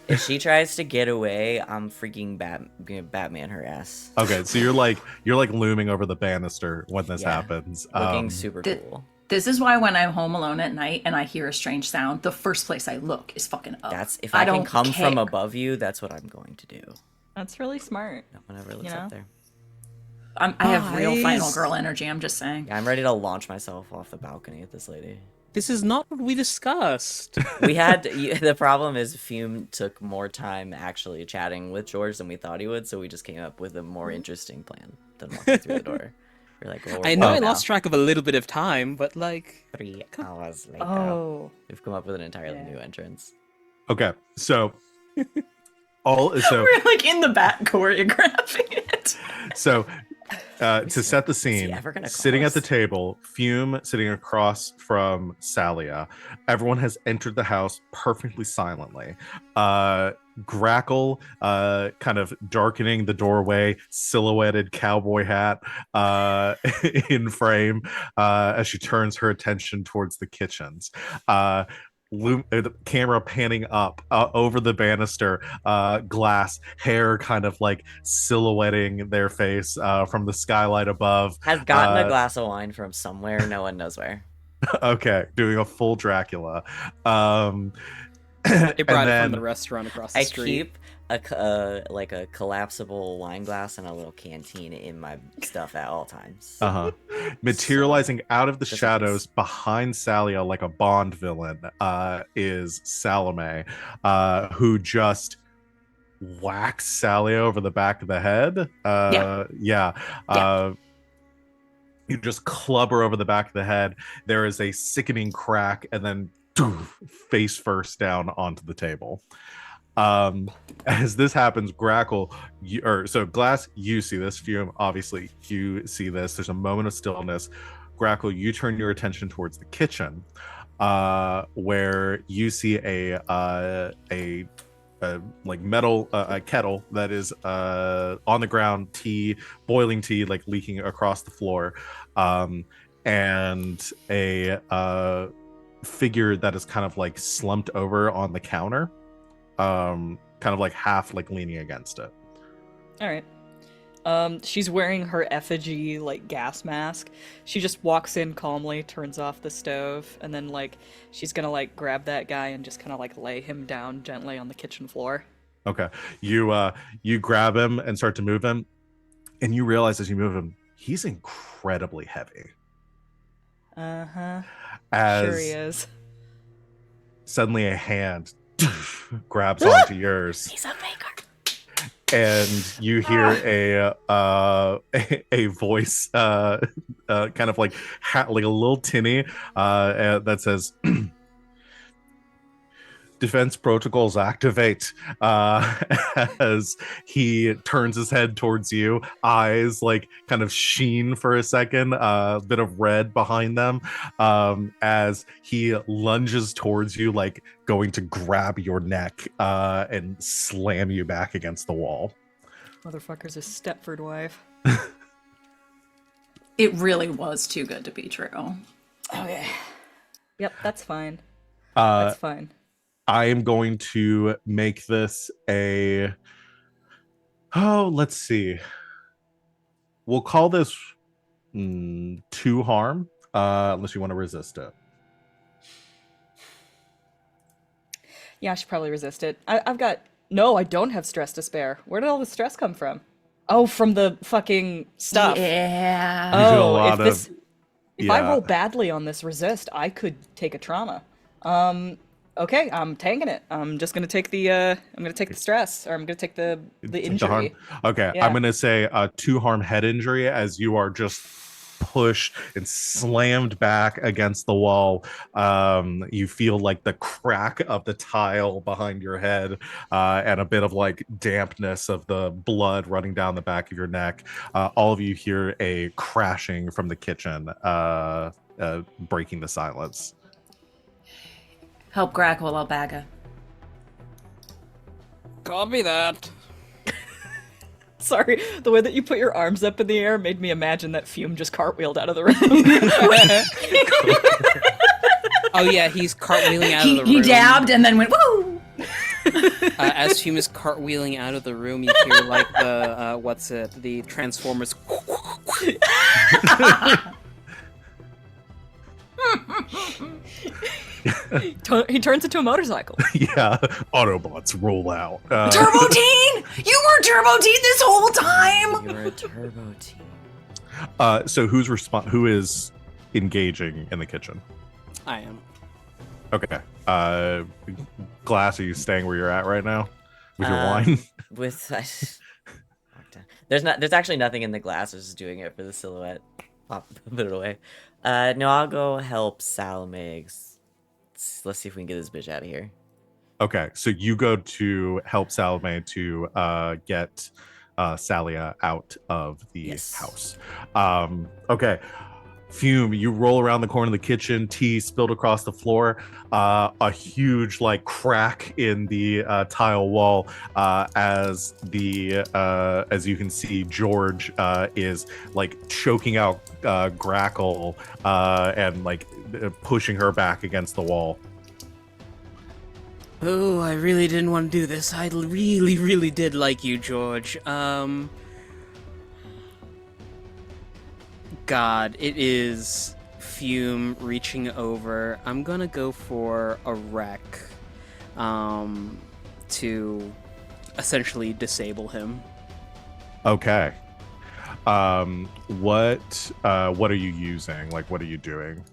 If she tries to get away, I'm freaking Batman her ass. okay? So you're like looming over the banister when this Yeah. happens. Looking super the- cool. This is why when I'm home alone at night and I hear a strange sound, the first place I look is fucking up. That's if I can don't come from care. above you, that's what I'm going to do. That's really smart. No one ever looks You know? up there. I have real final Guys. girl energy. I'm just saying. Yeah, I'm ready to launch myself off the balcony at this lady. This is not what we discussed. We had the problem is Fume took more time actually chatting with George than we thought he would, so we just came up with a more interesting plan than walking through the door. We're like, well, we're I know I now. lost track of a little bit of time, but like 3 hours later. Oh. We've come up with an entirely Yeah. new entrance. okay, so so We're like in the back choreographing it. so To set the Is he scene, ever gonna call sitting at the us? table, Fume sitting across from Salia. Everyone has entered the house perfectly silently. Grackle, kind of darkening the doorway, silhouetted cowboy hat in frame as she turns her attention towards the kitchens. The camera panning up over the banister, glass hair kind of like silhouetting their face from the skylight above. Has gotten a glass of wine from somewhere, no one knows where. Okay, doing a full Dracula. They brought and it from the then restaurant across the I street. keep like a collapsible wine glass and a little canteen in my stuff at all times. materializing out of the just in shadows case. behind Salia like a Bond villain is Salome, who just whacks Salia over the back of the head. Yeah. You just club her over the back of the head. There is a sickening crack, and then face first down onto the table. As this happens, Grackle, so Glass, you see this. Fume, obviously, you see this. There's a moment of stillness. Grackle, you turn your attention towards the kitchen, where you see a like metal a kettle that is on the ground, boiling tea like leaking across the floor, and a figure that is kind of like slumped over on the counter, kind of like half like leaning against it. All right. She's wearing her effigy like gas mask. She just walks in calmly, turns off the stove, and then like she's gonna like grab that guy and just kind of like lay him down gently on the kitchen floor. Okay, you grab him and start to move him, and you realize as you move him, he's incredibly heavy. Uh-huh. As Sure he is. suddenly a hand grabs onto yours. He's a baker. And you hear a voice, kind of like like a little tinny, that says, "Defense protocols activate." As he turns his head towards you, eyes like kind of sheen for a second, a bit of red behind them, as he lunges towards you, like going to grab your neck and slam you back against the wall. Motherfucker's a Stepford wife. It really was too good to be true. Okay. Yep, that's fine. Uh, That's fine. I am going to make this let's see. We'll call this 2 harm, unless you want to resist it. Yeah, I should probably resist it. I've got... No, I don't have stress to spare. Where did all the stress come from? Oh, from the fucking stuff. Yeah. You did a Oh, lot if I yeah. roll badly on this resist, I could take a trauma. Okay, I'm tanking it. I'm just gonna take the stress, or I'm gonna take the Take the harm. injury. Okay, Yeah. I'm gonna say 2 harm head injury as you are just pushed and slammed back against the wall. You feel like the crack of the tile behind your head, and a bit of like dampness of the blood running down the back of your neck. All of you hear a crashing from the kitchen, breaking the silence. Help Grackle, I'll bag her. Copy that. Sorry, the way that you put your arms up in the air made me imagine that Fume just cartwheeled out of the room. Oh yeah, he's cartwheeling out of the room. He dabbed and then went, woo! As Fume is cartwheeling out of the room, you hear like the the Transformers. He turns into a motorcycle. Yeah, Autobots roll out. Turbo Teen! You were Turbo Teen this whole time! You're a turbo team. So who is engaging in the kitchen? I am. Okay. Glass, are you staying where you're at right now with your Um, wine? With there's actually nothing in the glass. I was just doing it for the silhouette. Pop, put it away. No, I'll go help Salome. Let's see if we can get this bitch out of here. Okay, so you go to help Salome to get Salia out of the Yes. house. Okay. Fume, you roll around the corner of the kitchen, tea spilled across the floor, a huge like crack in the tile wall as you can see George is like choking out Grackle and like pushing her back against the wall. Oh, I really didn't want to do this. I really, really did like you, George. God, it is Fume reaching over. I'm gonna go for a wreck, to essentially disable him. Okay. What are you using? Like, what are you doing?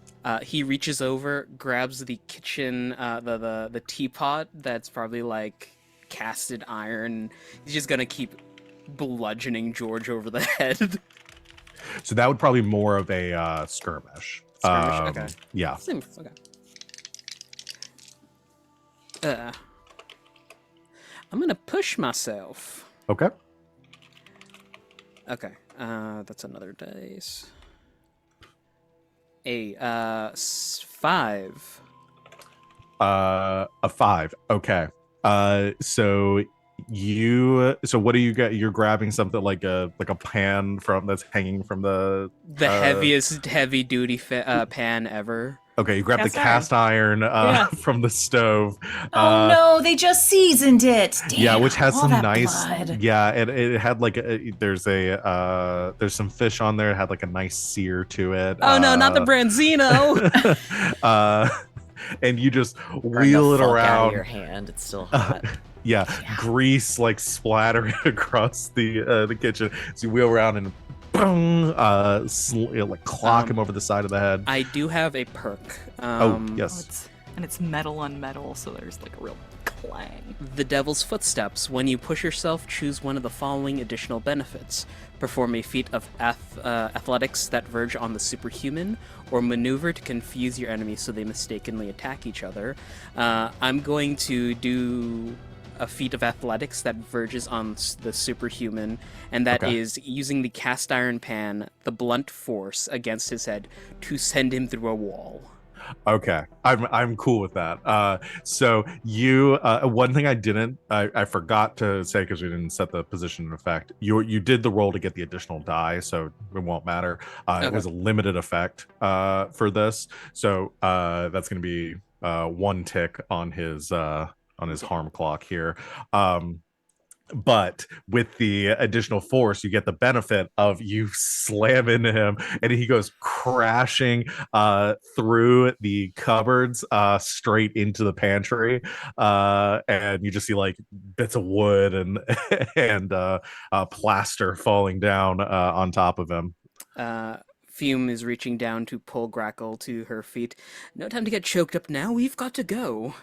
He reaches over, grabs the kitchen, the teapot that's probably like casted iron. He's just gonna keep bludgeoning George over the head. So that would probably be more of a skirmish. Skirmish, okay. Yeah. Okay. I'm gonna push myself. Okay. Okay. That's another dice. 5. A 5. Okay. So what do you get? You're grabbing something like a pan from that's hanging from the heaviest heavy duty pan ever. Okay, you grab Cast the cast iron Yeah. from the stove. Oh no, they just seasoned it. Damn, Yeah, which has all some that nice. blood. Yeah, it had like there's some fish on there. It had like a nice sear to it. Oh no, not the Branzino! And you just Burn wheel the it fuck out of around. your hand. It's still hot. Yeah, grease like splattering across the kitchen. So you wheel around and boom, like clock him over the side of the head. I do have a perk. Yes. It's metal on metal, so there's like a real clang. The Devil's Footsteps. When you push yourself, choose one of the following additional benefits. Perform a feat of athletics that verge on the superhuman, or maneuver to confuse your enemies so they mistakenly attack each other. I'm going to do a feat of athletics that verges on the superhuman, and that is using the cast iron pan, the blunt force against his head to send him through a wall. Okay, I'm cool with that. So you, one thing I forgot to say because we didn't set the position in effect. You did the roll to get the additional die, so it won't matter. It was a limited effect for this, so that's going to be 1 tick on his harm clock here. But with the additional force, you get the benefit of you slam into him, and he goes crashing through the cupboards straight into the pantry, and you just see like bits of wood and and plaster falling down on top of him. Fume is reaching down to pull Grackle to her feet. No time to get choked up now. We've got to go.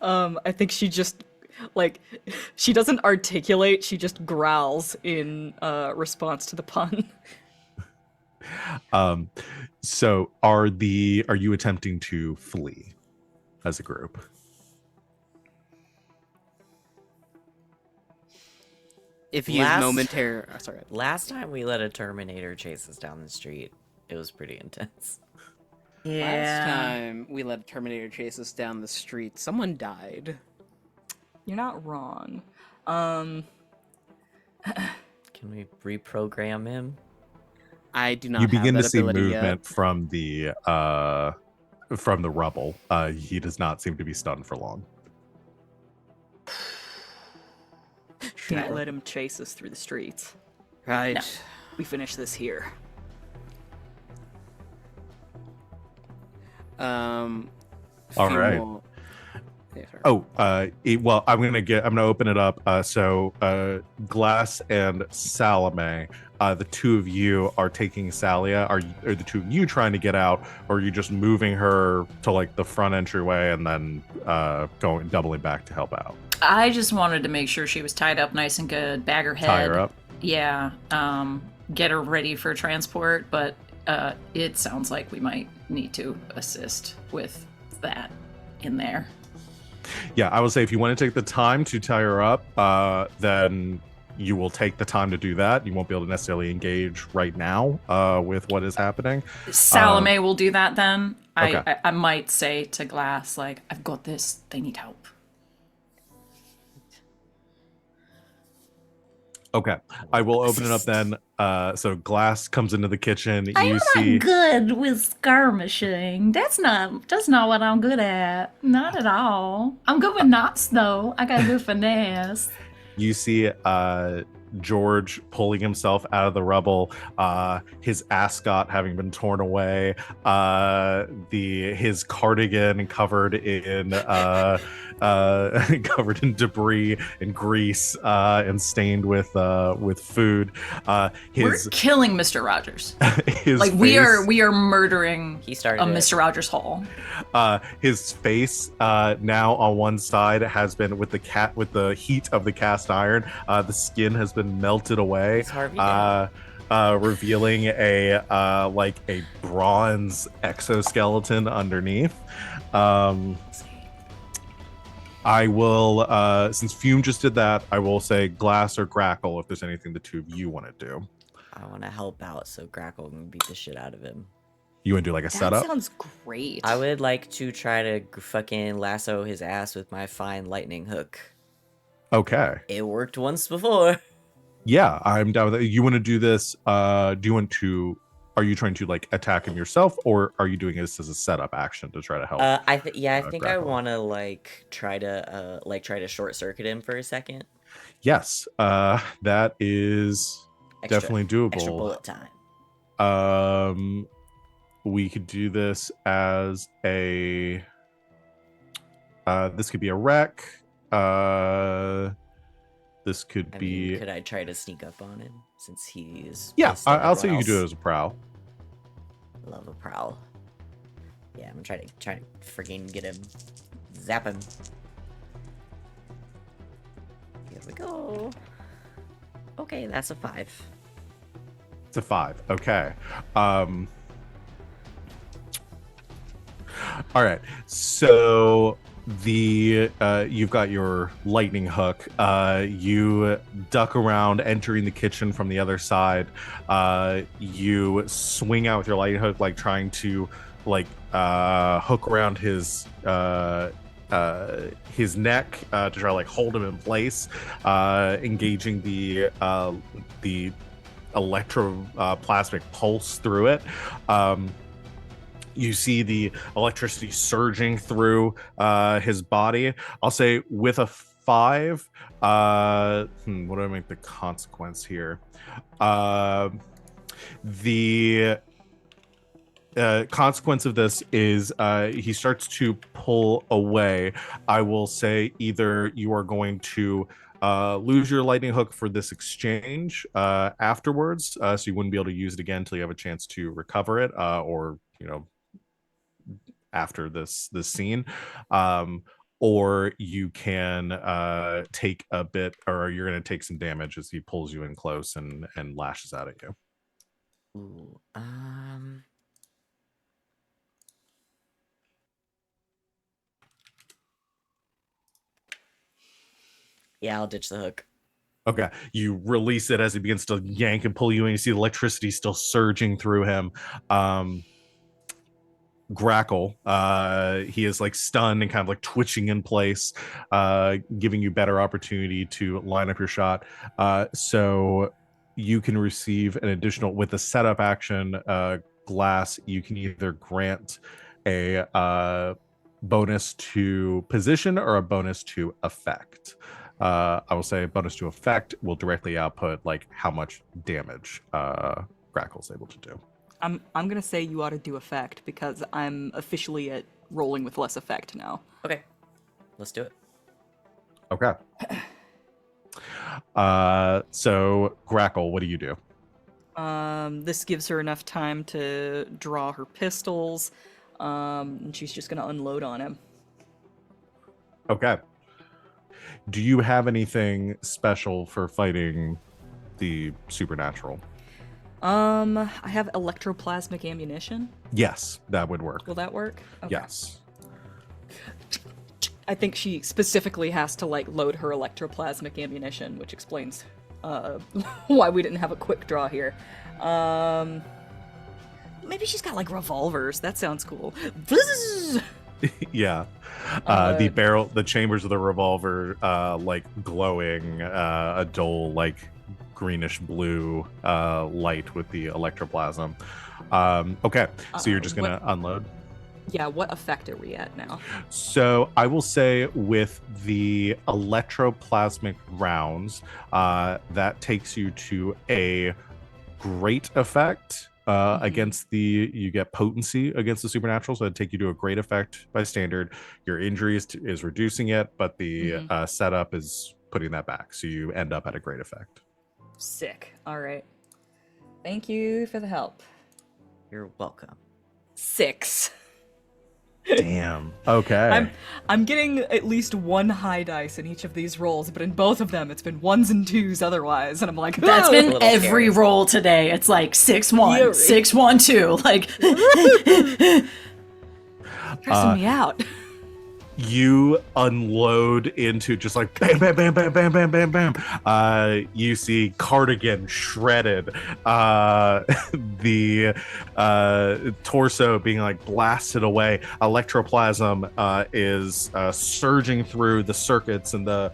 I think she just, like, she doesn't articulate, she just growls in response to the pun. So are you attempting to flee as a group? If you use momentary... sorry. Last time we let a Terminator chase us down the street, it was pretty intense. Yeah. Last time we let a Terminator chase us down the street, someone died. You're not wrong. Can we reprogram him? I do not You have begin that to see ability movement yet. from the rubble. He does not seem to be stunned for long. Can't let him chase us through the streets. Right. No. We finish this here. All Fume right. will- Yeah, sorry. Well, I'm gonna open it up. So Glass and Salome, the two of you are taking Salia. Are the two of you trying to get out, or are you just moving her to like the front entryway and then doubling back to help out? I just wanted to make sure she was tied up nice and good, bag her head. Tie her up. Yeah, get her ready for transport, but it sounds like we might need to assist with that in there. Yeah, I will say if you want to take the time to tie her up, then you will take the time to do that. You won't be able to necessarily engage right now with what is happening. Salome will do that then. Okay. I might say to Glass, like, I've got this. They need help. Okay, I will open it up then. So Glass comes into the kitchen. You I'm see, not good with skirmishing. That's not what I'm good at. Not at all. I'm good with knots though. I got good finesse. you see George pulling himself out of the rubble, his ascot having been torn away, his cardigan covered in covered in debris and grease and stained with food. We're His killing Mr. Rogers. his Like we are murdering He started a it. Mr. Rogers Hall. His face now on one side has been with the heat of the cast iron. The skin has been melted away, It's Harvey Dent. revealing a like a bronze exoskeleton underneath. I will, since Fume just did that, I will say Glass or Grackle if there's anything the two of you want to do. I want to help out so Grackle can beat the shit out of him. You want to do like a That setup? sounds great. I would like to try to fucking lasso his ass with my fine lightning hook. Okay. It worked once before. Yeah, I'm down with it. You want to do this? Do you want to? Are you trying to like attack him yourself, or are you doing this as a setup action to try to help? I think I Grackle. want to try to short circuit him for a second. Yes, that is definitely doable. Extra bullet time. We could do this as a. This could be a wreck. This could I be. mean, could I try to sneak up on him since he's Yeah, pissed at I'll say you everyone could do it else? as a prowl. Love a prowl. Yeah, I'm gonna try to freaking get him, zap him. Here we go. Okay, that's a 5. It's a 5. Okay. All right. So you've got your lightning hook. You duck around, entering the kitchen from the other side. You swing out with your lightning hook, like trying to hook around his neck to try to like hold him in place, engaging the electroplasmic pulse through it. You see the electricity surging through his body. I'll say with a 5. What do I make the consequence here? The consequence of this is he starts to pull away. I will say either you are going to lose your lightning hook for this exchange afterwards, so you wouldn't be able to use it again until you have a chance to recover it, or after this scene, or you can take a bit, or you're going to take some damage as he pulls you in close and lashes out at you. Ooh, yeah, I'll ditch the hook. Okay, you release it as he begins to yank and pull you in. You see the electricity still surging through him. Grackle, he is like stunned and kind of like twitching in place, giving you better opportunity to line up your shot. So you can receive an additional, with the setup action, Glass, you can either grant a bonus to position or a bonus to effect. I will say a bonus to effect will directly output like how much damage Grackle's able to do. I'm gonna say you ought to do effect because I'm officially at rolling with less effect now. Okay, let's do it. Okay. So Grackle, what do you do? This gives her enough time to draw her pistols, and she's just gonna unload on him. Okay. Do you have anything special for fighting the supernatural? I have electroplasmic ammunition. Yes, that would work. Will that work? Okay. Yes. I think she specifically has to like load her electroplasmic ammunition, which explains why we didn't have a quick draw here. Maybe she's got like revolvers. That sounds cool. Yeah. Uh, The chambers of the revolver, like glowing a dull, like greenish blue light with the electroplasm. Okay, so you're just gonna unload. Yeah, what effect are we at now? So I will say with the electroplasmic rounds, that takes you to a great effect. Against you get potency against the supernatural, so it'd take you to a great effect by standard. Your injury is reducing it, but the setup is putting that back, so you end up at a great effect. Sick. All right. Thank you for the help. You're welcome. 6. Damn. Okay. I'm getting at least 1 high dice in each of these rolls, but in both of them it's been 1s and 2s otherwise, and I'm like, That's "Ugh." been little every scary. roll today. It's like 6-1, Yeah, right. 6-1-2. Like, Stressing me out. You unload into just like bam, bam, bam, bam, bam, bam, bam, bam. You see Cardigan shredded. The torso being like blasted away. Electroplasm is surging through the circuits and the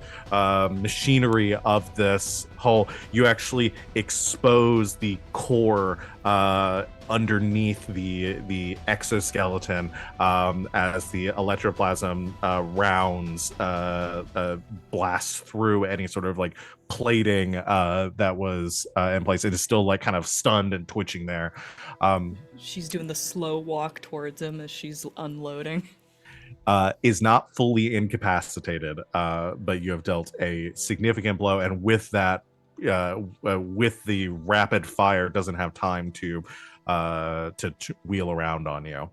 machinery of this hull. You actually expose the core underneath the exoskeleton as the electroplasm rounds blast through any sort of like plating that was in place. It is still like kind of stunned and twitching there. She's doing the slow walk towards him as she's unloading. Is not fully incapacitated, but you have dealt a significant blow, and with that, with the rapid fire, doesn't have time to wheel around on you.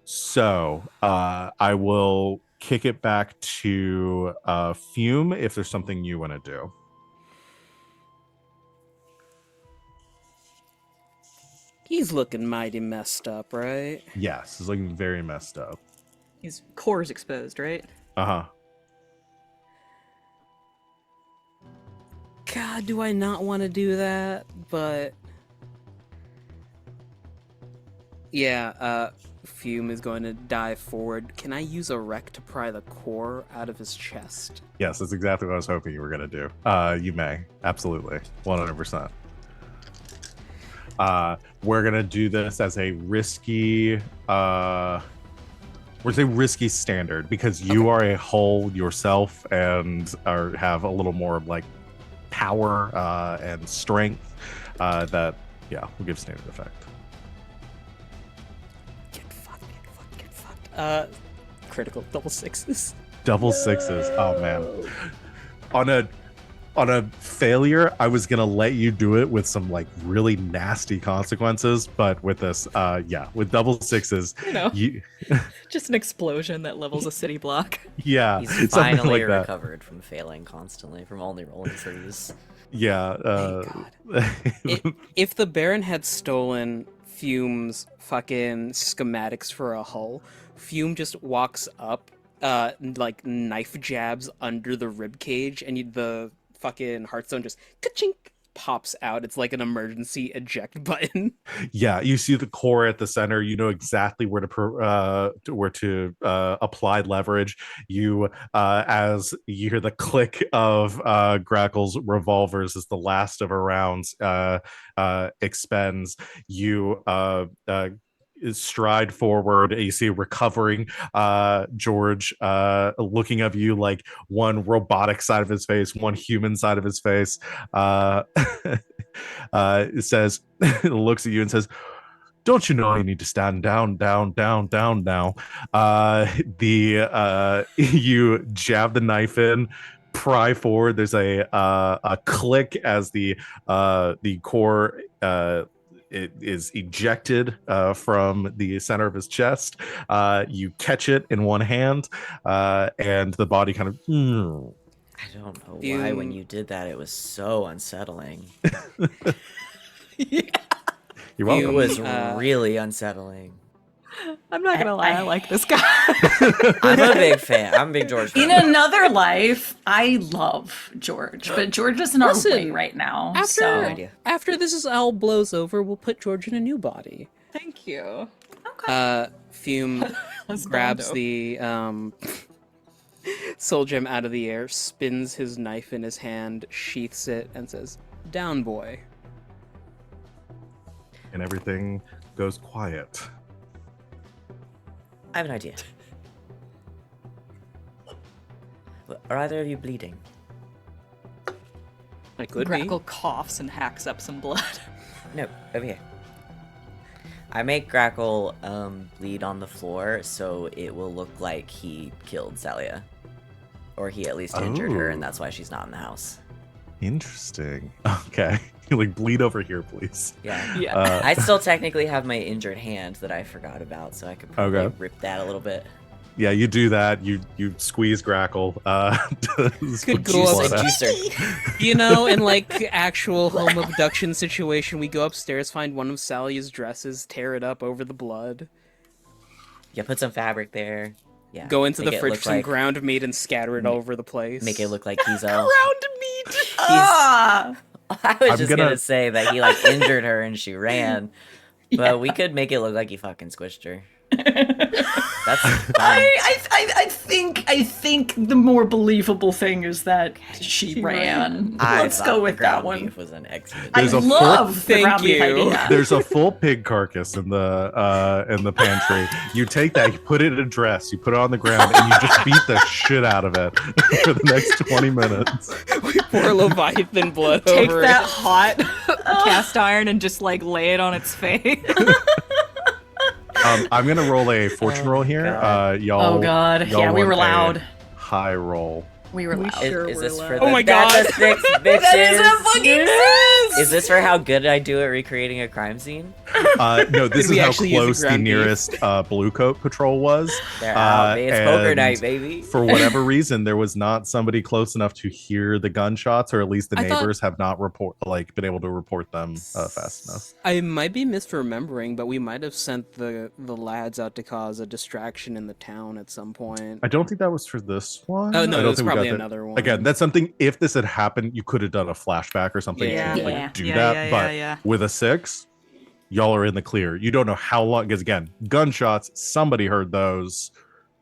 So I will kick it back to Fume if there's something you want to do. He's looking mighty messed up, right? Yes, it's looking very messed up. His core's exposed, right? Uh-huh. God, do I not want to do that? But yeah, Fume is going to dive forward. Can I use a wreck to pry the core out of his chest? Yes, that's exactly what I was hoping you were going to do. You may. Absolutely. 100%. We're going to do this as a risky... we're saying risky standard because you are a hull yourself and have a little more like power and strength that, yeah, will give standard effect. Get fucked. Critical double sixes. Double sixes. Oh man. On a failure, I was gonna let you do it with some like really nasty consequences, but with this, with double sixes, You know, you, just an explosion that levels a city block. yeah, He's something finally like that. recovered from failing constantly, from only rolling 3s. Yeah. If the Baron had stolen Fume's fucking schematics for a hull, Fume just walks up, like knife jabs under the rib cage, and the fucking Hearthstone just ka-chink pops out. It's like an emergency eject button. Yeah, you see the core at the center. You know exactly where to apply leverage. You, as you hear the click of Grackle's revolvers as the last of her rounds expends, you stride forward. You see recovering George looking at you like one robotic side of his face, one human side of his face. It says, looks at you and says, "Don't you know you need to stand down now?" You jab the knife in, pry forward. There's a click as the core it is ejected from the center of his chest. You catch it in one hand, and the body kind of. I don't know why when you did that it was so unsettling. You're It welcome. was really unsettling. I'm not gonna lie, I like this guy. I'm a big fan. I'm a big George In fan. another life, I love George, but George is in our Listen, way right now. After so idea. after this is all blows over, we'll put George in a new body. Thank you. Fume Let's grabs Dondo. the soul gem out of the air, spins his knife in his hand, sheaths it, and says, "Down, boy." And everything goes quiet. I have an idea. Are either of you bleeding? I could Grackle coughs and hacks up some blood. No, over here. I make Grackle bleed on the floor so it will look like he killed Celia. Or he at least injured her, and Oh. that's why she's not in the house. Interesting. Okay. Like, bleed over here, please. Yeah. Yeah. I still technically have my injured hand that I forgot about, so I could probably Okay. rip that a little bit. Yeah, you do that. You squeeze Grackle. To Good squeeze go up blood Juice out. like juicer. You know, in like actual home abduction situation, we go upstairs, find one of Salia's dresses, tear it up over the blood, Yeah, put some fabric there. Yeah. go into make the it fridge look with some like- ground meat and scatter it all over the place. Make it look like he's a. Ground meat! Ah! I was I'm just gonna- gonna say that he like injured her and she ran, but we could make it look like he fucking squished her. That's fine. I think the more believable thing is that she She ran. ran. Let's thought go the with that ground one. beef was an excellent. I There's a love the Thank ground beef you. idea. There's a full pig carcass in the pantry. You take that, you put it in a dress, you put it on the ground, and you just beat the shit out of it for the next 20 minutes. We pour Leviathan blood Take over that it. hot cast iron and just like lay it on its face. I'm gonna roll a fortune roll here. God. Y'all. Oh god, y'all yeah, we want were a loud. High roll. We were loud. Sure Is we're this for allowed. the Oh my God. statistics, bitches? That is a fucking Is this for how good I do at recreating a crime scene? No, this Did we is how actually use a close the ground beef? nearest blue coat patrol was. They're out, baby. It's poker and night, baby. For whatever reason, there was not somebody close enough to hear the gunshots, or at least the I thought- neighbors have not been able to report them fast enough. I might be misremembering, but we might have sent the lads out to cause a distraction in the town at some point. I don't think that was for this one. Oh I no, don't it was think we got probably that. another one. Again, that's something. If this had happened, you could have done a flashback or something Yeah. to like Yeah. do that. But with a 6, y'all are in the clear. You don't know how long. Because again, gunshots. Somebody heard those.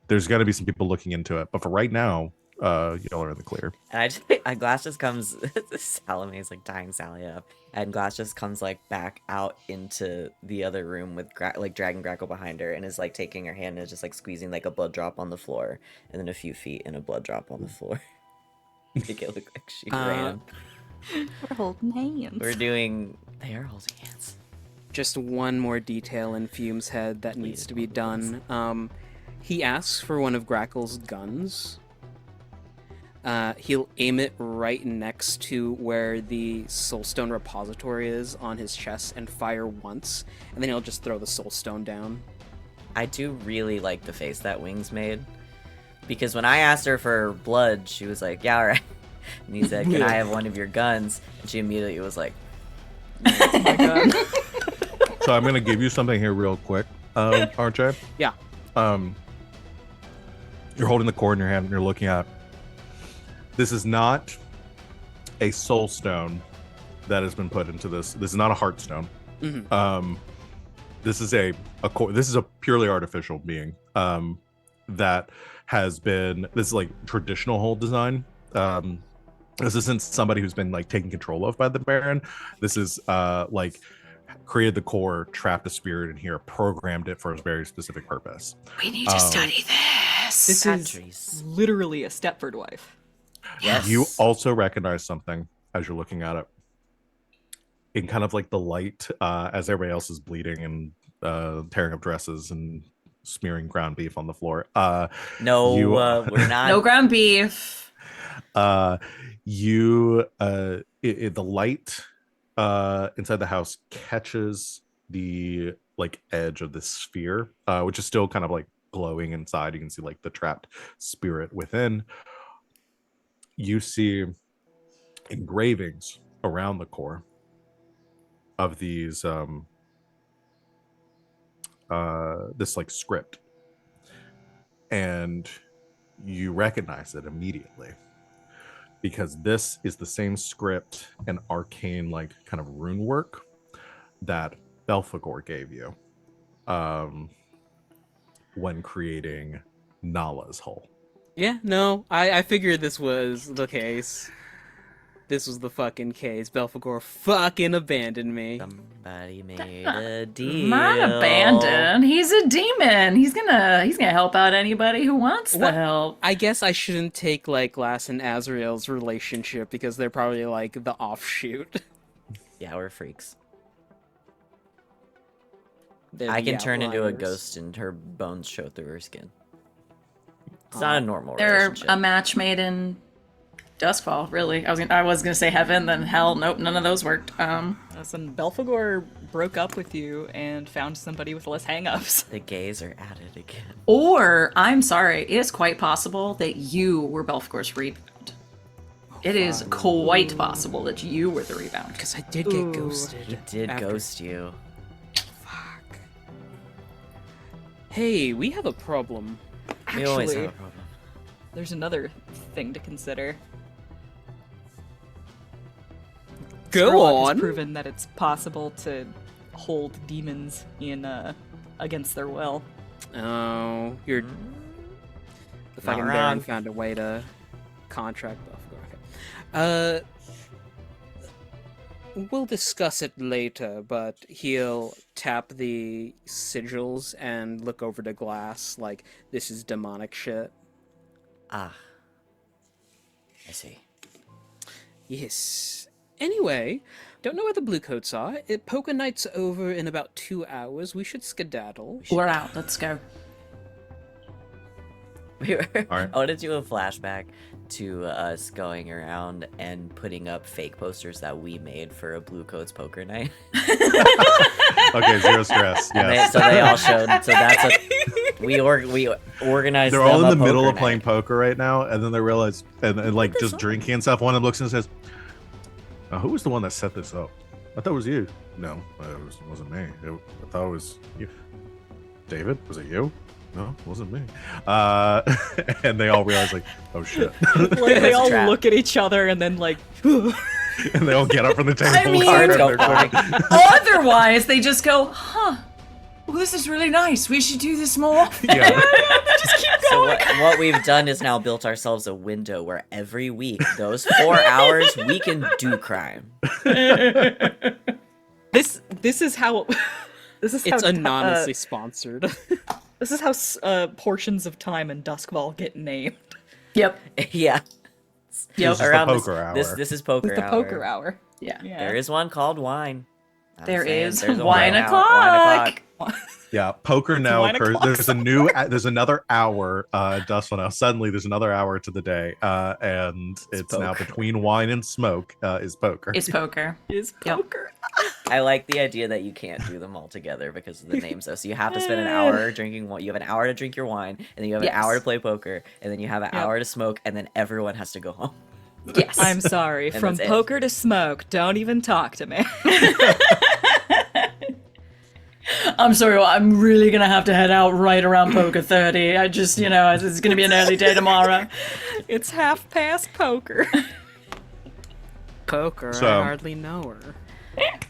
There's gonna be some people looking into it. But for right now, y'all are in the clear. And Glass just comes. Salome is like tying Sally up, and Glass just comes like back out into the other room with like dragging Grackle behind her, and is like taking her hand and is just like squeezing like a blood drop on the floor, and then a few feet and a blood drop on the floor. Make it look like she ran. We're holding hands. We're doing. They are holding hands. Just one more detail in Fume's head that needs to be done. He asks for one of Grackle's guns. He'll aim it right next to where the soulstone repository is on his chest and fire once, and then he'll just throw the soulstone down. I do really like the face that Wings made, because when I asked her for blood, she was like, "Yeah, all right." And he said, "Can I have one of your guns?" And she immediately was like, Oh my god. So I'm gonna give you something here real quick, RJ. Yeah. You're holding the cord in your hand and you're looking at. This is not a soul stone that has been put into this. This is not a heart stone. Mhm. This is a core. This is a purely artificial being. That has been. This is like traditional hold design. This isn't somebody who's been like taken control of by the Baron. This is like created the core, trapped a spirit in here, programmed it for a very specific purpose. We need to study this. This "Patrice." is literally a Stepford wife. Yes. You also recognize something as you're looking at it. In kind of like the light, as everybody else is bleeding and tearing up dresses and smearing ground beef on the floor. No, You- we're not. No ground beef. The light inside the house catches the like edge of the sphere, which is still kind of like glowing inside. You can see like the trapped spirit within. You see engravings around the core of these this like script, and you recognize it immediately because this is the same script and arcane like kind of rune work that Belphegor gave you when creating Nala's hull. Yeah, no, I figured this was the case. This was the fucking case. Belphegor fucking abandoned me. Somebody made a deal. Not abandoned. He's a demon. He's gonna help out anybody who wants the help. I guess I shouldn't take like Glass and Azrael's relationship because they're probably like the offshoot. Yeah, we're freaks. They're I the can turn into a outliers. ghost and her bones show through her skin. It's not a normal They're relationship. a match made in Duskfall, really. I was gonna say heaven, then hell. Nope, none of those worked. Listen, Belphegor broke up with you and found somebody with less hangups. The gays are at it again. Or I'm sorry, it is quite possible that you were Belphegor's rebound. It is quite possible that you were the rebound. Because I did get ghosted. He did after- ghost you. Fuck. Hey, we have a problem. We always have Actually, a problem. there's another thing to consider. Go Spurlock on. has proven that it's possible to hold demons in against their will. Oh, you're the fucking Not Baron wrong. found a way to contract Belphegor. Okay. We'll discuss it later, but he'll tap the sigils and look over the glass like this is demonic shit. Ah. I see. Yes. Anyway, don't know where the blue coats are. Poker night's over in about 2 hours. We should skedaddle. We're out. Let's go. We were, Alright. I want to do a flashback to us going around and putting up fake posters that we made for a Blue Coats poker night. Okay, zero stress. And Yes. so they all showed. So that's what we organized. They're all them in the a middle poker of playing night. poker right now, and then they realize, and like just drinking and stuff. One of them looks and says, "Who was the one that set this up? I thought it was you." No, wasn't me. I thought it was you. David, was it you? No, it wasn't me. And they all realize, like, oh shit, Like they It's a all trap. look at each other and then like, and they all get up from the table. I mean- Cards go They're flying. Otherwise, they just go, huh? Well, this is really nice. We should do this more often. Yeah. So what we've done is now built ourselves a window where every week, those 4 hours, we can do crime. this is how this is It's how anonymously sponsored. this is how portions of time in Duskfall get named Yep. Yeah. Yep. This is the Around poker this, hour. this is poker with the hour. poker hour. Yeah. Yeah. There is one called wine. I'm There saying, is there's a wine hour, o'clock. Wine o'clock. Yeah, poker now wine occurs. o'clock. There's another hour. Dustful now. Suddenly, there's another hour to the day, and it's now poker. between wine and smoke is poker. It's poker. Is Yep. poker. I like the idea that you can't do them all together because of the names, though. So you have to spend an hour drinking wine. You have an hour to drink your wine, and then you have an Yes. hour to play poker, and then you have an Yep. hour to smoke, and then everyone has to go home. Yes. I'm sorry. And From that's it. poker to smoke, don't even talk to me. I'm sorry. Well, I'm really gonna have to head out right around poker 30. I just, it's gonna be an early day tomorrow. It's half past poker. Poker, So- I hardly know her.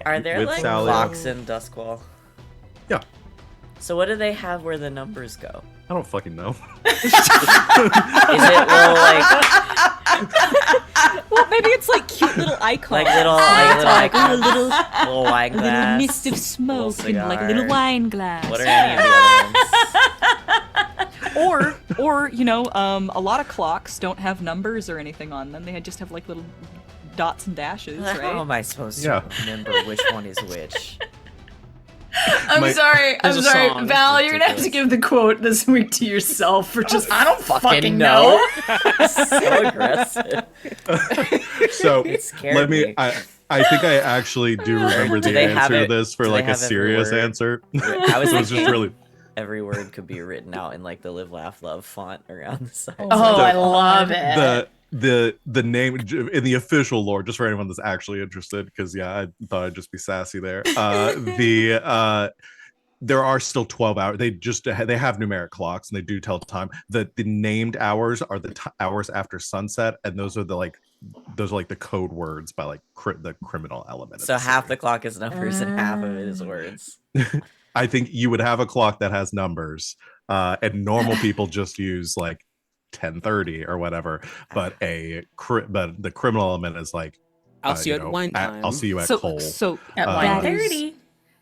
Are there With like Sally. clocks in Duskwall? Yeah, So what do they have where the numbers go? I don't fucking know. Is it little Well, maybe it's like cute little icons. like little like a icons, little little wine little glass, mist of smoke and like a cigar? little wine glass. What are any of the other ones? or a lot of clocks don't have numbers or anything on them. They just have like little dots and dashes, How right? am I supposed to Yeah. remember which one is which? I'm My- sorry. There's I'm a sorry. song. Val, you're gonna have to Ridiculous. give the quote this week to yourself for just. I don't fucking know. know. So aggressive. So It scared let me. me. I think I actually do remember Do the they have answer to it- this for do they like a have every serious word? answer. I was So it's just thinking really. every word could be written out in like the live, laugh, love font around the side. Oh, I love it. The name in the official lore, just for anyone that's actually interested, because yeah, I thought I'd just be sassy there. there are still 12 hours. They have numeric clocks and they do tell time. The named hours are the hours after sunset, and those are like the code words by like the criminal element. So half the clock is numbers and half of it is words. I think you would have a clock that has numbers, and normal people just use like 10:30 or whatever. But the criminal element is like, I'll see you at wine time. I'll see you at Cole. So At that 1:30.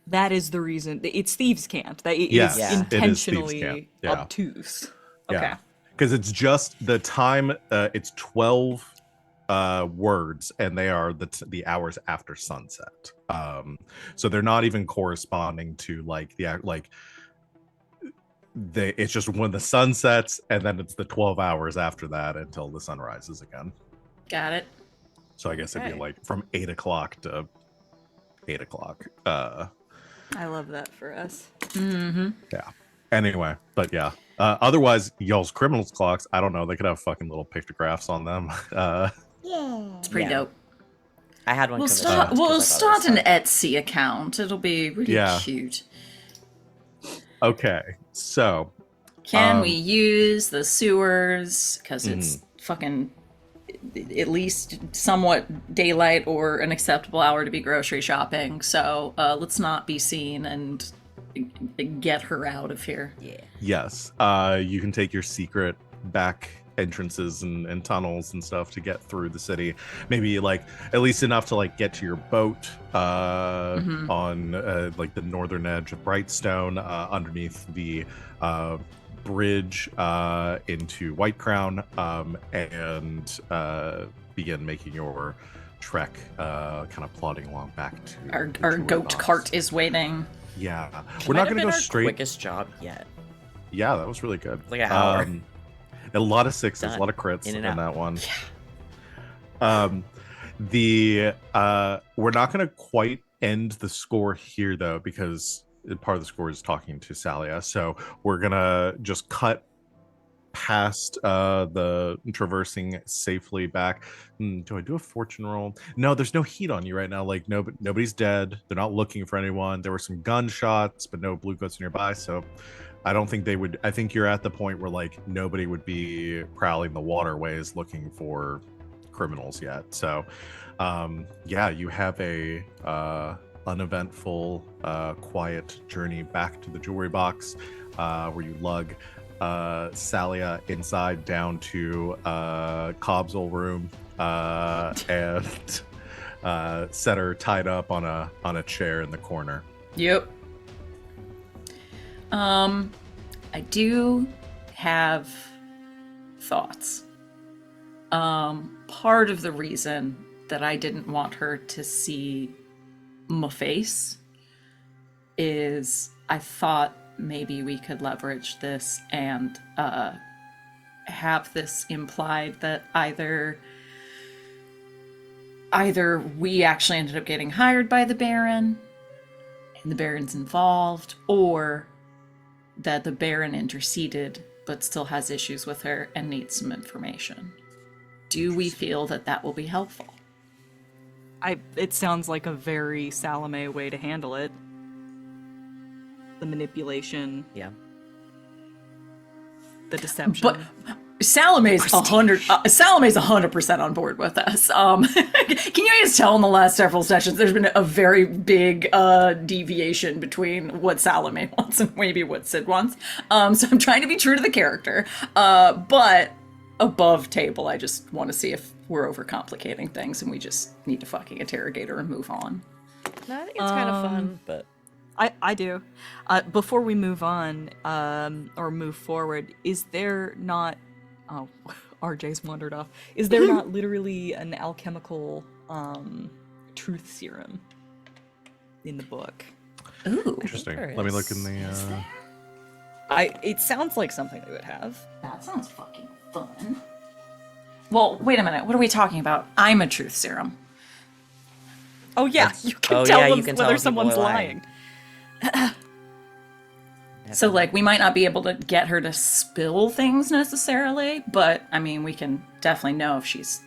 that is the reason. It's thieves' cant. That it Yes, is it is intentionally thieves' cant. Yeah. obtuse. Okay. Yeah, because it's just the time. It's 12 words, and they are the hours after sunset. So they're not even corresponding to like it's just when the sun sets, and then it's the 12 hours after that until the sun rises again. Got it. So I guess it'd be Okay. like from 8 o'clock to 8 o'clock. I love that for us. Mm-hmm. Yeah. Anyway, but yeah. Otherwise, y'all's criminals clocks, I don't know. They could have fucking little pictographs on them. It's pretty Yeah. dope. I had one. We'll commissioned start. because I We'll thought it start was an Etsy account. It'll be really Yeah. cute. Okay. So, Can we use the sewers? Because it's Mm-hmm. fucking at least somewhat daylight or an acceptable hour to be grocery shopping. So let's not be seen and get her out of here. Yeah. yes, you can take your secret back entrances and tunnels and stuff to get through the city. Maybe like at least enough to like get to your boat on like the northern edge of Brightstone, underneath the bridge into White Crown, and begin making your trek, kind of plodding along back to Our the goat box. cart is waiting. Yeah, Might we're not have going to been go our straight. Quickest job yet. Yeah, that was really good. Like an hour. A lot of sixes, Done. a lot of crits In in, and out. that one. We're not going to quite end the score here though, because part of the score is talking to Salia. So we're gonna just cut past the traversing safely back. Do I do a fortune roll? No, there's no heat on you right now. Like nobody's dead. They're not looking for anyone. There were some gunshots, but no blue coats nearby. So I don't think they would. I think you're at the point where like nobody would be prowling the waterways looking for criminals yet. So yeah, you have a uneventful, quiet journey back to the jewelry box, where you lug Salia inside down to Cobb's old room, and set her tied up on a chair in the corner. Yep. I do have thoughts. Part of the reason that I didn't want her to see my face is I thought maybe we could leverage this and have this implied that either we actually ended up getting hired by the Baron and the Baron's involved, or that the Baron interceded but still has issues with her and needs some information. Do we feel that that will be helpful? It sounds like a very Salome way to handle it. The manipulation, Yeah. the deception. But Salome's 100% on board with us. Can you guys tell in the last several sessions there's been a very big deviation between what Salome wants and maybe what Sid wants. So I'm trying to be true to the character. But above table, I just want to see if we're overcomplicating things and we just need to fucking interrogate her and move on. No, I think it's kind of fun, but I do. Before we move on, or move forward, is there not... Oh, RJ's wandered off. Is there not literally an alchemical truth serum in the book? Ooh, Interesting. there Let me is. look in the. It sounds like something they would have. that sounds fucking fun. Well, wait a minute. What are we talking about? I'm a truth serum. Oh yeah, That's- you can oh, tell yeah, them you can tell whether when people someone's are lying. lying. So, like, we might not be able to get her to spill things necessarily, but, I mean, we can definitely know if she's...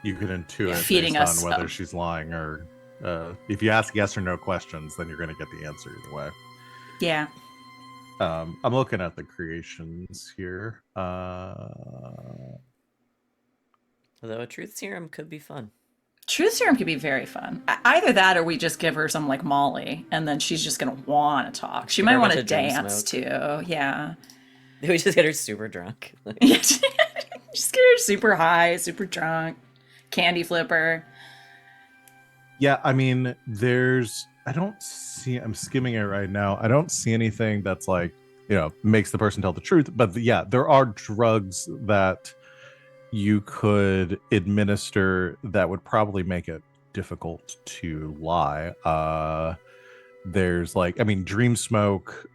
You can intuit Feeding based us, on whether she's lying or if you ask yes or no questions, then you're going to get the answer either way. Yeah. I'm looking at the creations here. Although a truth serum could be fun. Truth serum could be very fun. Either that or we just give her some like Molly and then she's just going to want to talk. She Give might her a want bunch to of dream dance smoke. too. Yeah. We just get her super drunk. Just get her super high, super drunk, candy flipper. Yeah, I mean, I'm skimming it right now. I don't see anything that's like, makes the person tell the truth. But yeah, there are drugs that you could administer that would probably make it difficult to lie. There's like, I mean, dream smoke,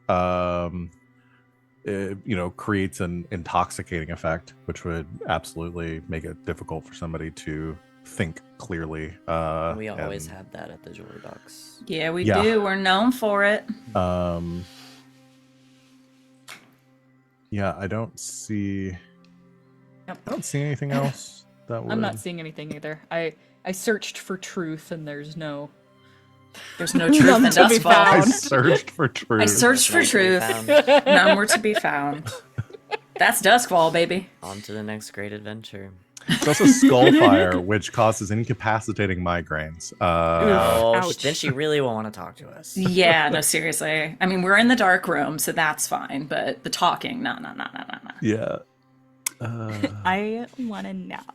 creates an intoxicating effect, which would absolutely make it difficult for somebody to think clearly. And we always have that at the jewelry box. Yeah, we Yeah. do. We're known for it. Yeah, I don't see Yep. I don't see anything else that would. I'm not seeing anything either. I searched for truth and there's no. There's no truth in None to be Dustfall. I found. searched for truth. I searched for None to be truth. found. None were to be found. That's Duskfall, baby. On to the next great adventure. It's also Skullfire, which causes incapacitating migraines. Oh, Ouch. then she really won't want to talk to us. Yeah, no, seriously. I mean, we're in the dark room, so that's fine. But the talking, no. Yeah. I want a nap.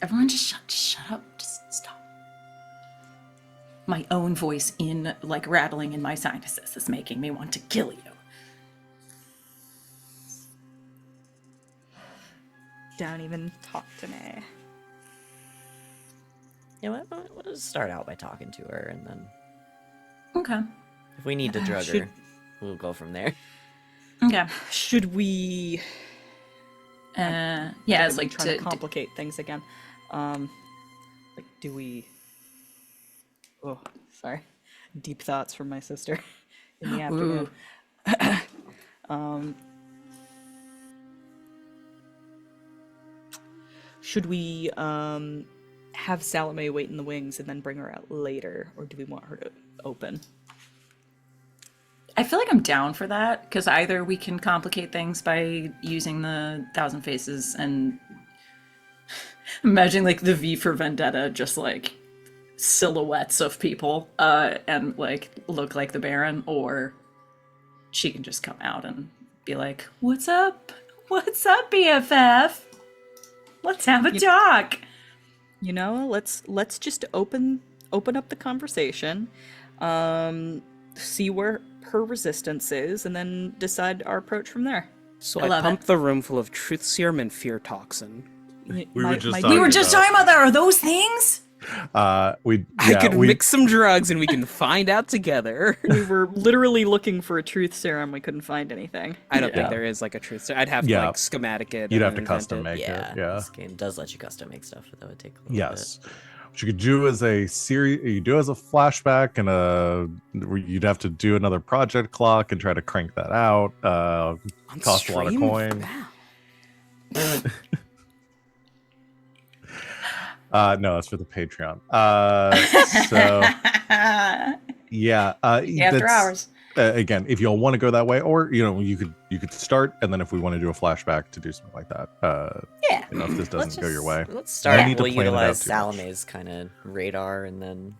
Everyone just shut up. Just stop. My own voice like rattling in my sinuses is making me want to kill you. Don't even talk to me. You know what? We'll just start out by talking to her, and then Okay. if we need to drug Should- her, we'll go from there. Okay. Should we? Yeah, I'm it's like trying to complicate things again. Like, do we? Oh, sorry. Deep thoughts from my sister in the afternoon. Should we have Salome wait in the wings and then bring her out later, or do we want her to open? I feel like I'm down for that because either we can complicate things by using the Thousand Faces and imagine like the V for Vendetta, just like silhouettes of people and like look like the Baron, or she can just come out and be like, "What's up? What's up, BFF? Let's have a talk." You know, let's just open up the conversation, see where her resistance is, and then decide our approach from there. So I I, love pumped it. the room full of truth serum and fear toxin. We were just We were just talking about that. Are those things? I could mix some drugs and we can find out together. We were literally looking for a truth serum. We couldn't find anything. I don't Yeah. think there is like a truth serum. I'd have to Yeah. like schematic it. You'd and have to invent custom it. make Yeah, it. Yeah. this game does let you custom make stuff, but that would take a little Yes. What you could do as a series, you do as a flashback, and you'd have to do another project clock and try to crank that out. On Cost a lot of stream? coin. Wow. No, it's for the Patreon. So yeah, After that's- hours. Again, if y'all want to go that way, or you could start, and then if we want to do a flashback to do something like that, Yeah. if this doesn't go your way, Let's start. No need to We'll plan it out utilize too much. Salome's kind of radar, and then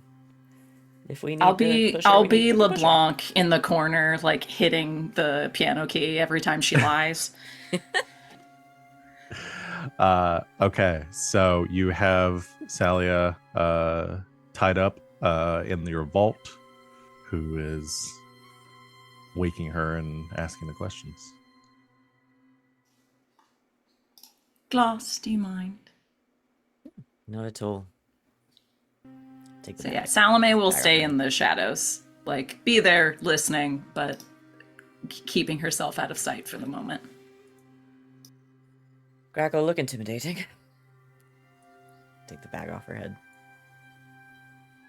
if we need I'll to be push her, I'll we be need to push her. LeBlanc in the corner, like hitting the piano key every time she lies. Okay, so you have Salia tied up in your vault, who is waking her and asking the questions. Gloss, do you mind? Not at all. Take the So yeah, bag. Salome will Bag stay off. in the shadows, like be there listening, but keeping herself out of sight for the moment. Grackle, look intimidating. Take the bag off her head.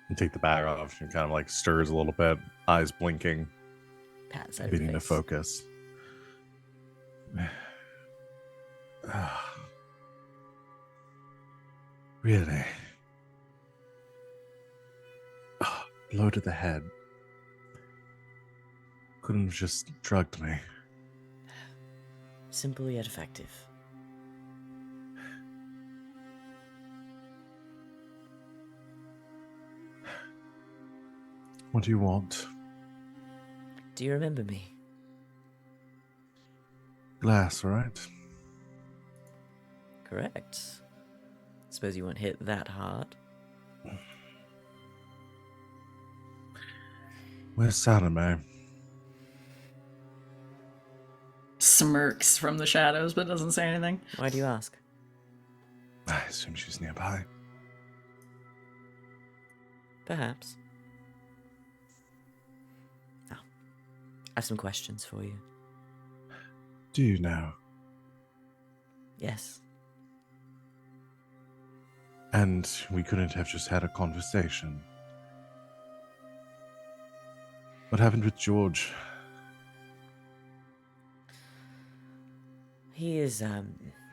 You take the bag off. She kind of like stirs a little bit, eyes blinking, Pat inside her beginning to face. focus. Really? Blow to the head. Couldn't have just drugged me. Simple yet effective. What do you want? Do you remember me? Glass, right? Correct. Suppose you weren't hit that hard. Where's Salome? Smirks from the shadows, but doesn't say anything. Why do you ask? I assume she's nearby. Perhaps. Oh, I have some questions for you. Do you know? Yes. And we couldn't have just had a conversation. What happened with George? He is,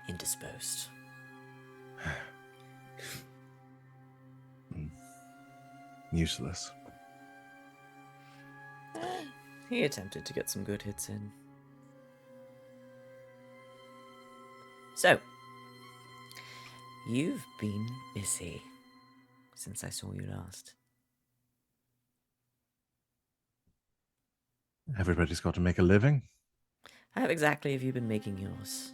indisposed. Useless. He attempted to get some good hits in. So, you've been busy since I saw you last. Everybody's got to make a living. How exactly have you been making yours?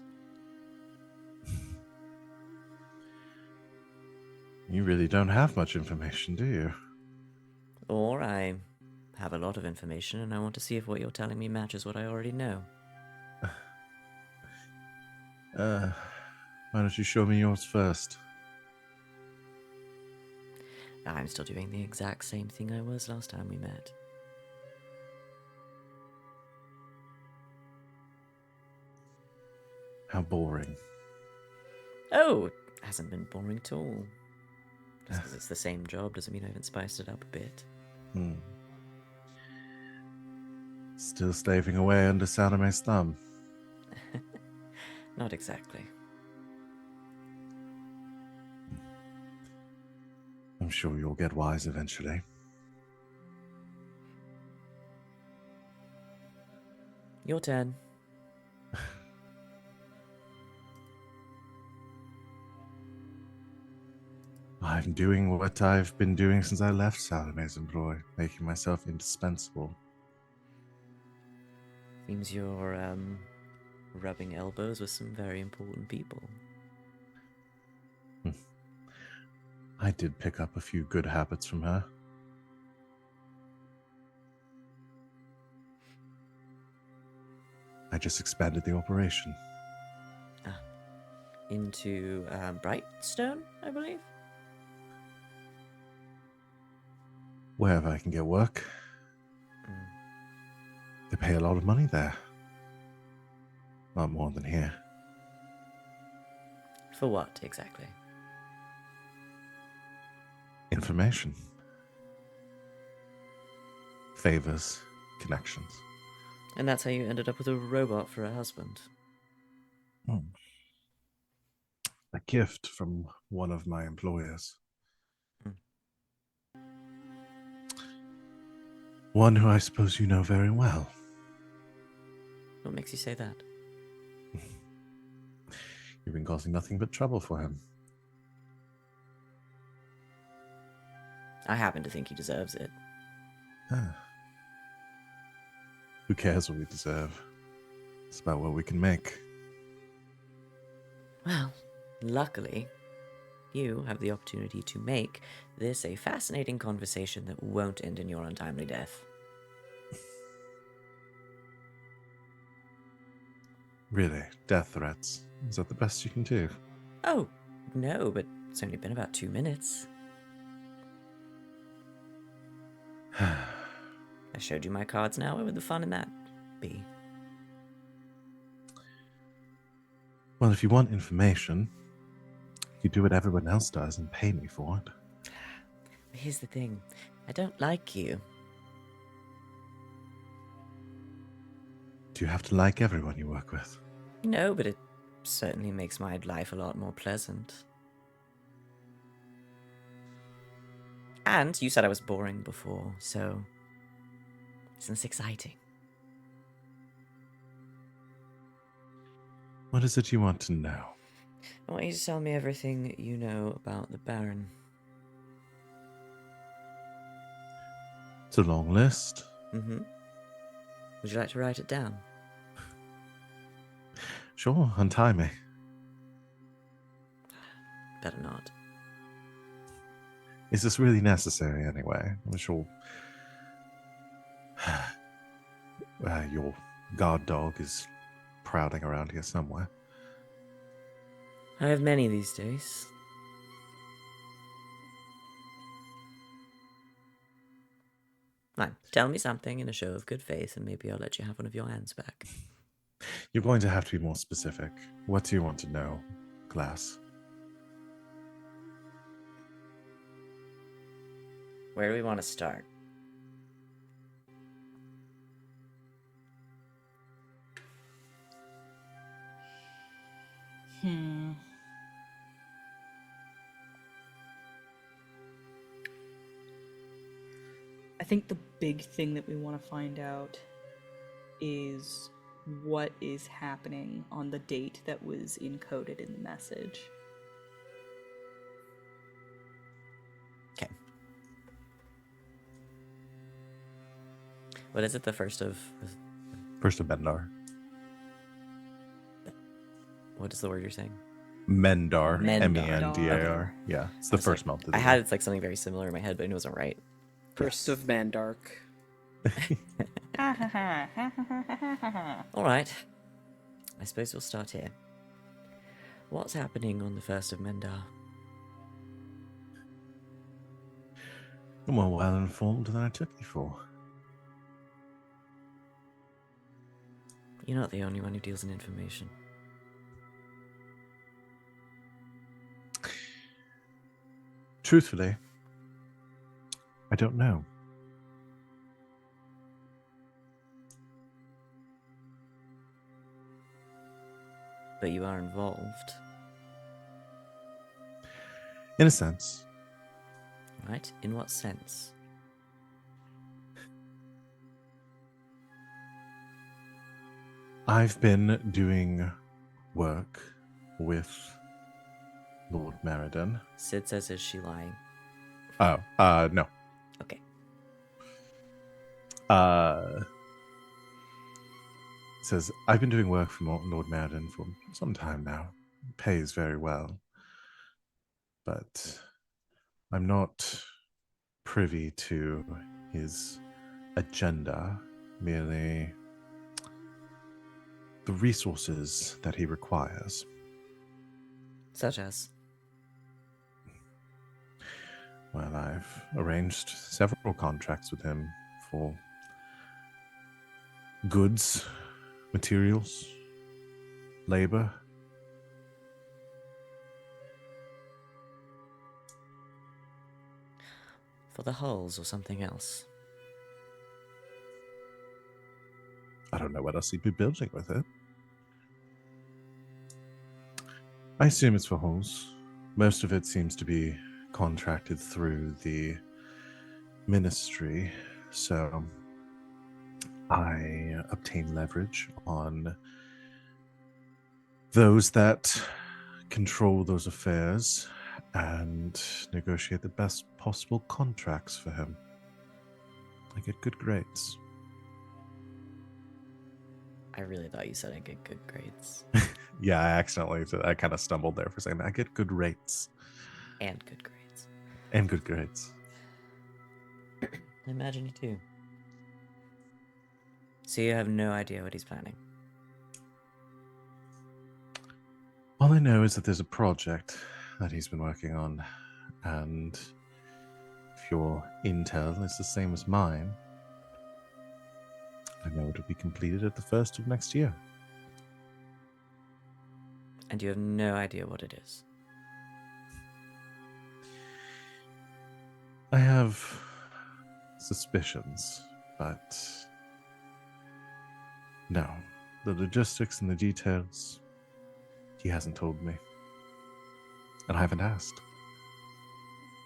You really don't have much information, do you? Or I have a lot of information and I want to see if what you're telling me matches what I already know. Why don't you show me yours first? I'm still doing the exact same thing I was last time we met. How boring. Oh, hasn't been boring at all. Just because it's the same job doesn't mean I haven't spiced it up a bit. Still slaving away under Salome's thumb. Not exactly. I'm sure you'll get wise eventually. Your turn. I'm doing what I've been doing since I left Salome's employ, making myself indispensable. Seems you're, rubbing elbows with some very important people. I did pick up a few good habits from her. I just expanded the operation. Into, Brightstone, I believe? Wherever I can get work. They pay a lot of money there. A lot more than here. For what, exactly? Information. Favors. Connections. And that's how you ended up with a robot for a husband. A gift from one of my employers. One who I suppose you know very well. What makes you say that? You've been causing nothing but trouble for him. I happen to think he deserves it. Who cares what we deserve? It's about what we can make. Well, luckily, you have the opportunity to make this a fascinating conversation that won't end in your untimely death. Really? Death threats? Is that the best you can do? Oh, no, but it's only been about 2 minutes. I showed you my cards now. Where would the fun in that be? Well, if you want information, you do what everyone else does and pay me for it. Here's the thing. I don't like you. Do you have to like everyone you work with? No, but it certainly makes my life a lot more pleasant. And you said I was boring before, so isn't this exciting? What is it you want to know? I want you to tell me everything you know about the Baron. It's a long list. Mm-hmm. Would you like to write it down? Sure, untie me. Better not. Is this really necessary anyway? I'm sure your guard dog is prowling around here somewhere. I have many these days. Fine. Tell me something in a show of good faith, and maybe I'll let you have one of your hands back. You're going to have to be more specific. What do you want to know, Glass? Where do we want to start? I think the big thing that we want to find out is what is happening on the date that was encoded in the message. Okay. What is it? The first of... First of Mendar. What is the word you're saying? Mendar. Mendar. M-E-N-D-A-R. Yeah, it's the was first like- month of I the had year. it's like something very similar in my head, but it wasn't right. First of Mandark. All right. I suppose we'll start here. What's happening on the 1st of Mendar? You're more well informed than I took you for. You're not the only one who deals in information. Truthfully, I don't know. But you are involved, In a sense, right? In what sense? I've been doing work with Lord Meriden. Sid says, is she lying? Oh, no. Okay. Says, I've been doing work for Lord Meriden for some time now. Pays very well. But I'm not privy to his agenda, merely the resources that he requires. Such as? Well, I've arranged several contracts with him for goods, materials, labor. For the hulls or something else? I don't know what else he'd be building with it. I assume it's for hulls. Most of it seems to be contracted through the ministry, so I obtain leverage on those that control those affairs and negotiate the best possible contracts for him. I get good grades. I really thought you said I get good grades. Yeah, I kind of stumbled there for a second. I get good rates And good grades. and good grades. I imagine you do. So you have no idea what he's planning? All I know is that there's a project that he's been working on, and if your intel is the same as mine, I know it'll be completed at the first of next year. And you have no idea what it is? I have suspicions, but no, the logistics and the details, he hasn't told me. And I haven't asked.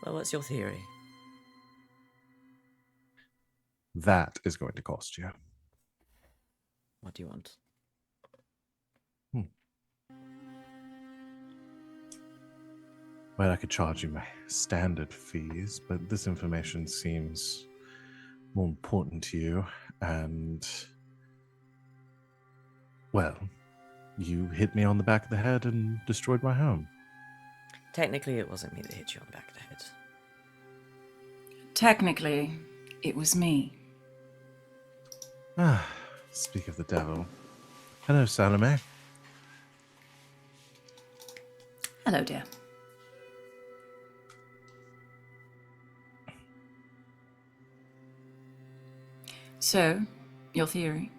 Well, what's your theory? That is going to cost you. What do you want? Well, I could charge you my standard fees, but this information seems more important to you, and, well, you hit me on the back of the head and destroyed my home. Technically, it wasn't me that hit you on the back of the head. Technically, it was me. Ah, speak of the devil. Hello, Salome. Hello, dear. So, your theory?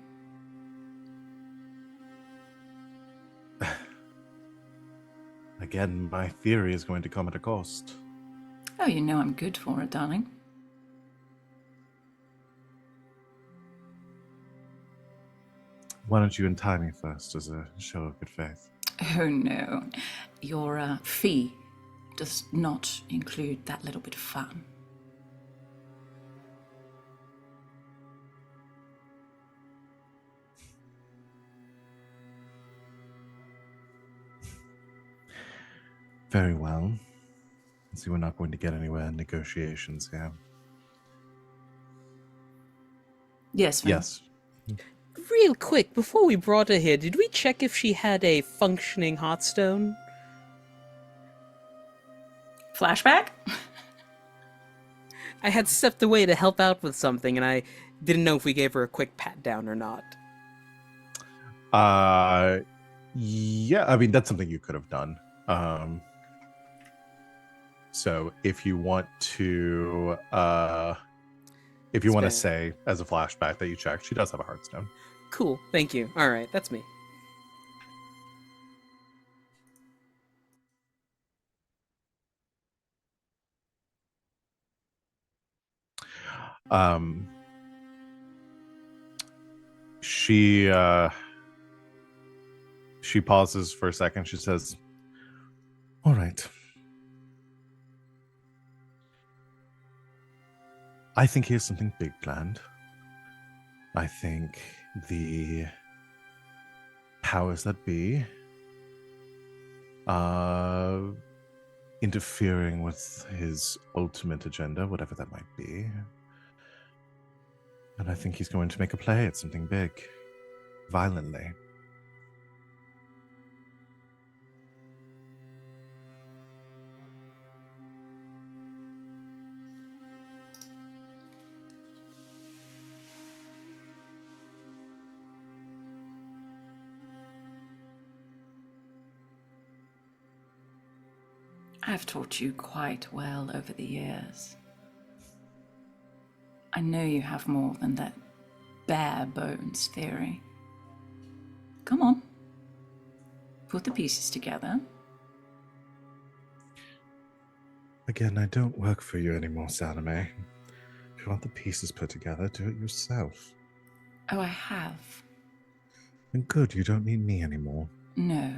Again, my theory is going to come at a cost. Oh, you know I'm good for it, darling. Why don't you untie me first as a show of good faith? Oh, no. Your fee does not include that little bit of fun. Very well. See, we're not going to get anywhere in negotiations here. Yes, ma'am. Yes. Real quick, before we brought her here, did we check if she had a functioning hotstone? Flashback? I had stepped away to help out with something, and I didn't know if we gave her a quick pat down or not. Yeah, I mean, that's something you could have done. So if you want to, say as a flashback that you checked, she does have a heartstone. Cool, thank you. Alright, that's me. She pauses for a second. She says, all right. I think he has something big planned. I think the powers that be are interfering with his ultimate agenda, whatever that might be. And I think he's going to make a play at something big, violently. I've taught you quite well over the years. I know you have more than that bare bones theory. Come on. Put the pieces together. Again, I don't work for you anymore, Salome. If you want the pieces put together, do it yourself. Oh, I have. And good, you don't need me anymore. No.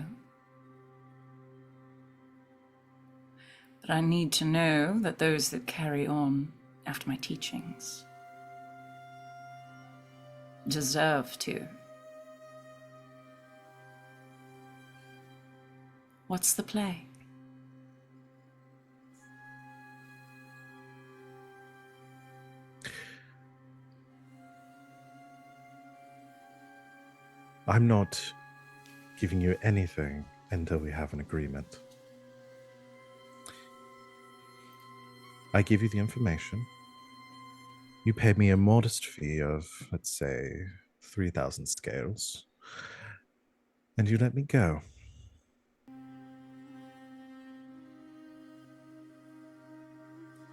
But I need to know that those that carry on after my teachings deserve to. What's the play? I'm not giving you anything until we have an agreement. I give you the information. You pay me a modest fee of, let's say, 3,000 scales. And you let me go.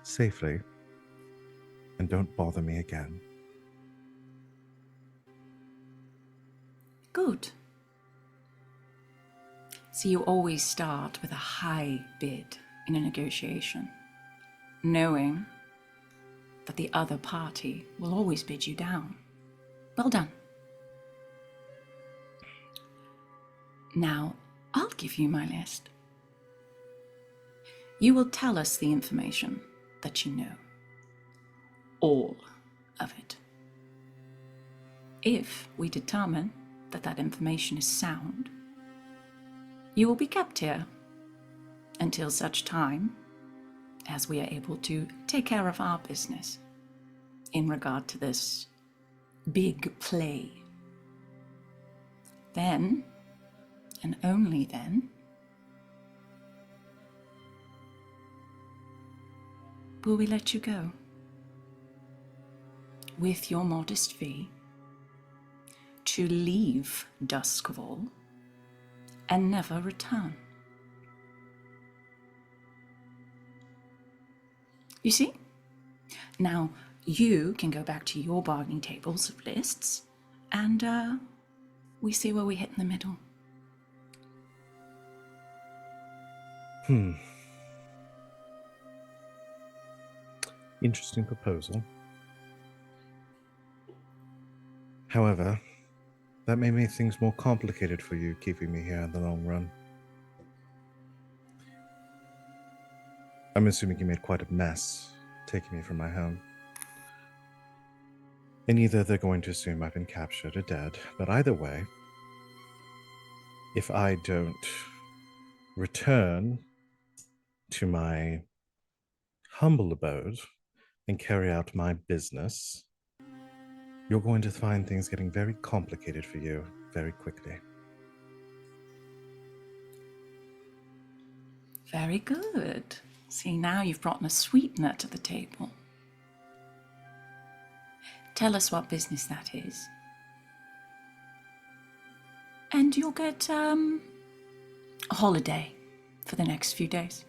Safely. And don't bother me again. Good. So you always start with a high bid in a negotiation, knowing that the other party will always bid you down. Well done. Now, I'll give you my list. You will tell us the information that you know. All of it. If we determine that that information is sound, you will be kept here until such time as we are able to take care of our business in regard to this big play. Then, and only then, will we let you go with your modest fee to leave Duskfall and never return. You see? Now, you can go back to your bargaining tables of lists, and we see where we hit in the middle. Interesting proposal. However, that may make things more complicated for you, keeping me here in the long run. I'm assuming you made quite a mess taking me from my home. And either they're going to assume I've been captured or dead, but either way, if I don't return to my humble abode and carry out my business, you're going to find things getting very complicated for you very quickly. Very good. See, now you've brought a sweetener to the table. Tell us what business that is. And you'll get a holiday for the next few days.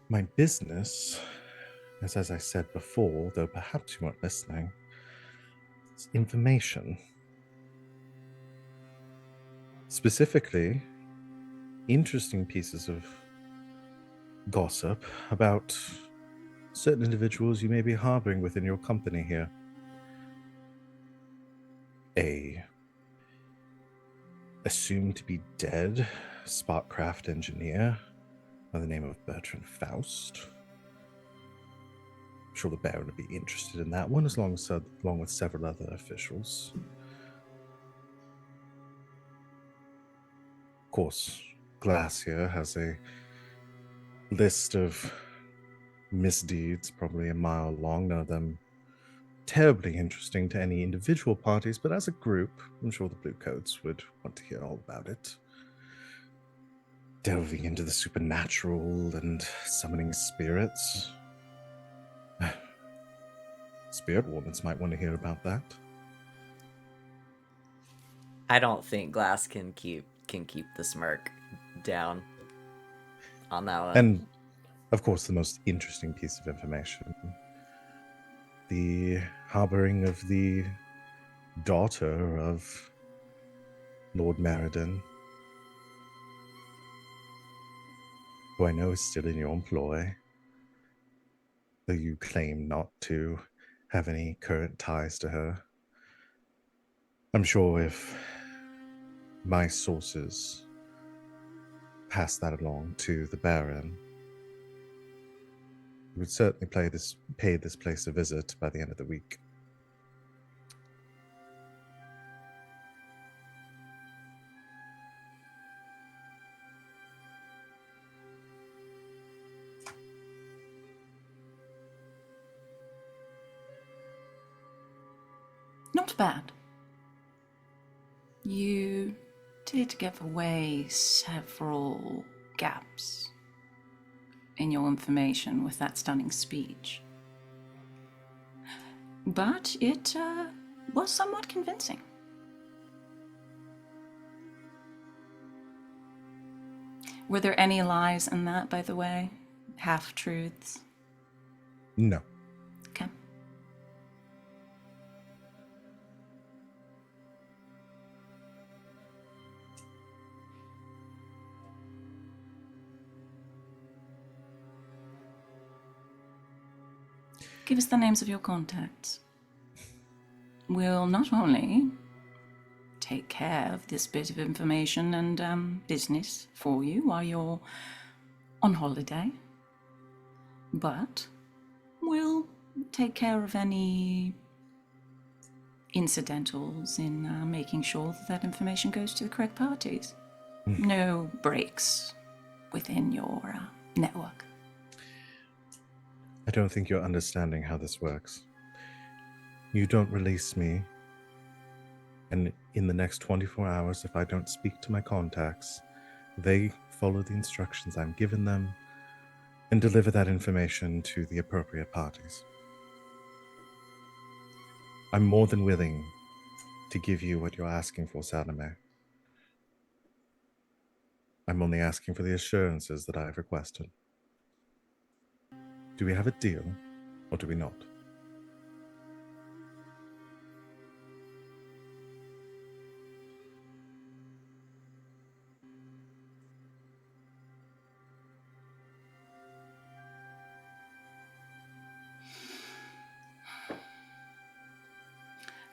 My business, as I said before, though perhaps you weren't listening, is information. Specifically, interesting pieces of gossip about certain individuals you may be harboring within your company here. A assumed to be dead Spotcraft engineer by the name of Bertrand Faust. I'm sure the Baron would be interested in that one, along with several other officials. Of course, Glacier has a list of misdeeds, probably a mile long, none of them terribly interesting to any individual parties, but as a group, I'm sure the Blue Coats would want to hear all about it. Delving into the supernatural and summoning spirits. Spirit Wardens might want to hear about that. I don't think Glass can keep the smirk down on that one. And, of course, the most interesting piece of information. The harboring of the daughter of Lord Meriden, who I know is still in your employ, though you claim not to have any current ties to her. I'm sure if my sources pass that along to the Baron, we would certainly pay this place a visit by the end of the week. Not bad. You did give away several gaps in your information with that stunning speech. But it was somewhat convincing. Were there any lies in that, by the way? Half-truths? No. Okay. Give us the names of your contacts. We'll not only take care of this bit of information and business for you while you're on holiday, but we'll take care of any incidentals in making sure that information goes to the correct parties. Mm. No breaks within your network. I don't think you're understanding how this works. You don't release me, and in the next 24 hours, if I don't speak to my contacts, they follow the instructions I'm giving them and deliver that information to the appropriate parties. I'm more than willing to give you what you're asking for, Salome. I'm only asking for the assurances that I've requested. Do we have a deal, or do we not?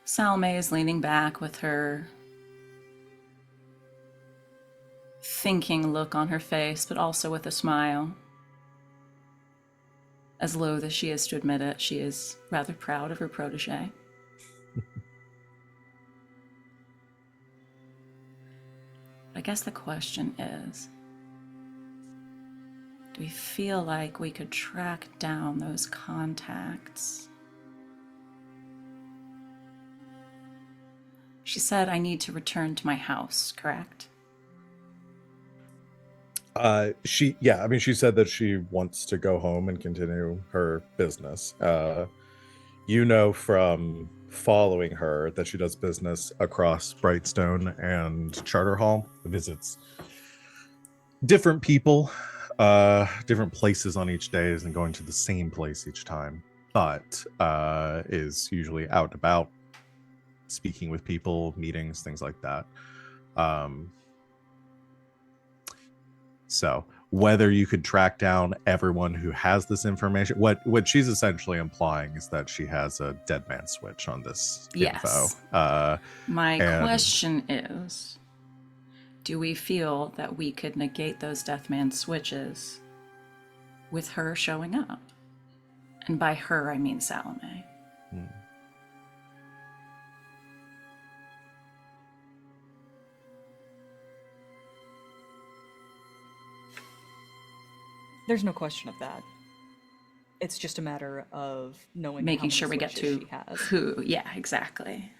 Salome is leaning back with her thinking look on her face, but also with a smile. As loath as she is to admit it, she is rather proud of her protege. I guess the question is, do we feel like we could track down those contacts? She said I need to return to my house, correct? She said that she wants to go home and continue her business. You know from following her that she does business across Brightstone and Charter Hall, visits different people, different places on each day, isn't going to the same place each time, but is usually out and about, speaking with people, meetings, things like that. So whether you could track down everyone who has this information, what she's essentially implying is that she has a dead man switch on this Yes. info. My question is, do we feel that we could negate those death man switches with her showing up? And by her, I mean Salome. There's no question of that. It's just a matter of knowing Making how many sure we get switches to she has. who. Yeah, exactly.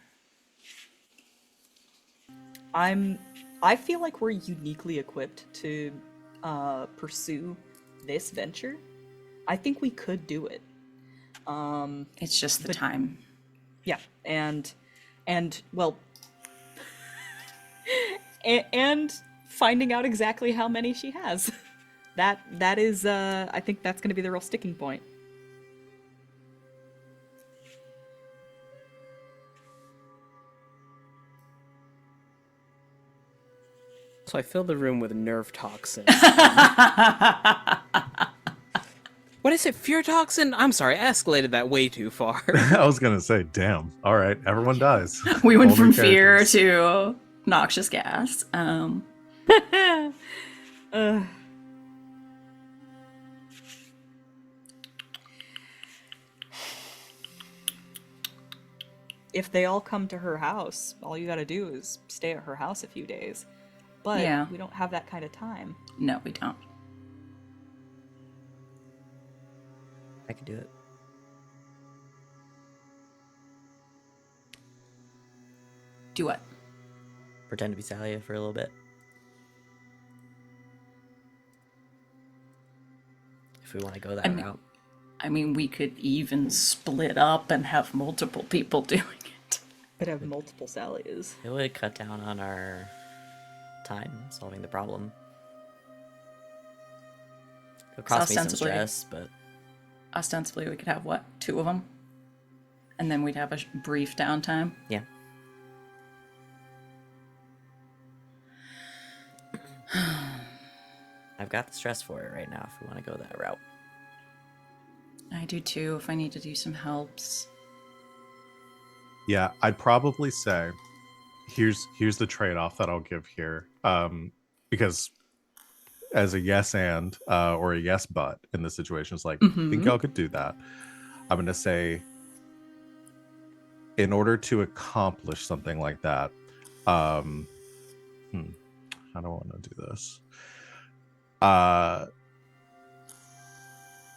I feel like we're uniquely equipped to pursue this venture. I think we could do it. It's just the time. Yeah, and well, and finding out exactly how many she has. That is, I think that's going to be the real sticking point. So I filled the room with nerve toxin. What is it? Fear toxin? I'm sorry, I escalated that way too far. I was gonna say, damn. All right, everyone dies. We went All from new fear characters. to noxious gas. If they all come to her house, all you gotta do is stay at her house a few days. But Yeah. we don't have that kind of time. No, we don't. I could do it. Do what? Pretend to be Salia for a little bit. If we want to go that route. I mean, we could even split up and have multiple people doing it. Could have multiple Salias. It would cut down on our time solving the problem. It'll cost me some ostensibly- stress, but Ostensibly, we could have, what, 2 of them? And then we'd have a brief downtime. yeah. I've got the stress for it right now if we want to go that route. I do too, if I need to do some helps. Yeah, I'd probably say here's the trade-off that I'll give here. Because as a yes and or a yes but in this situation, it's like, I think y'all could do that. I'm gonna say in order to accomplish something like that, how do I want to do this?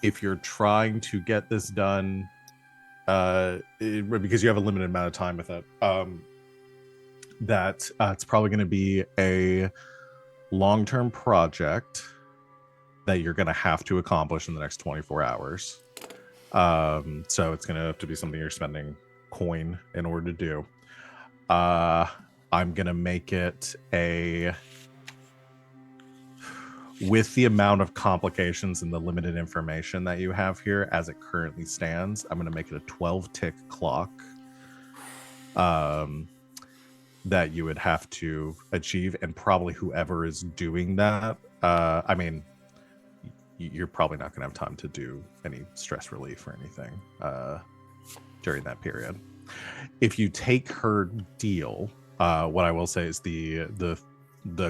If you're trying to get this done, because you have a limited amount of time with it, that it's probably going to be a long-term project that you're going to have to accomplish in the next 24 hours. So it's going to have to be something you're spending coin in order to do. I'm going to make it with the amount of complications and the limited information that you have here as it currently stands, I'm going to make it a 12-tick clock that you would have to achieve, and probably whoever is doing that, I mean, you're probably not going to have time to do any stress relief or anything during that period. If you take her deal, what I will say is the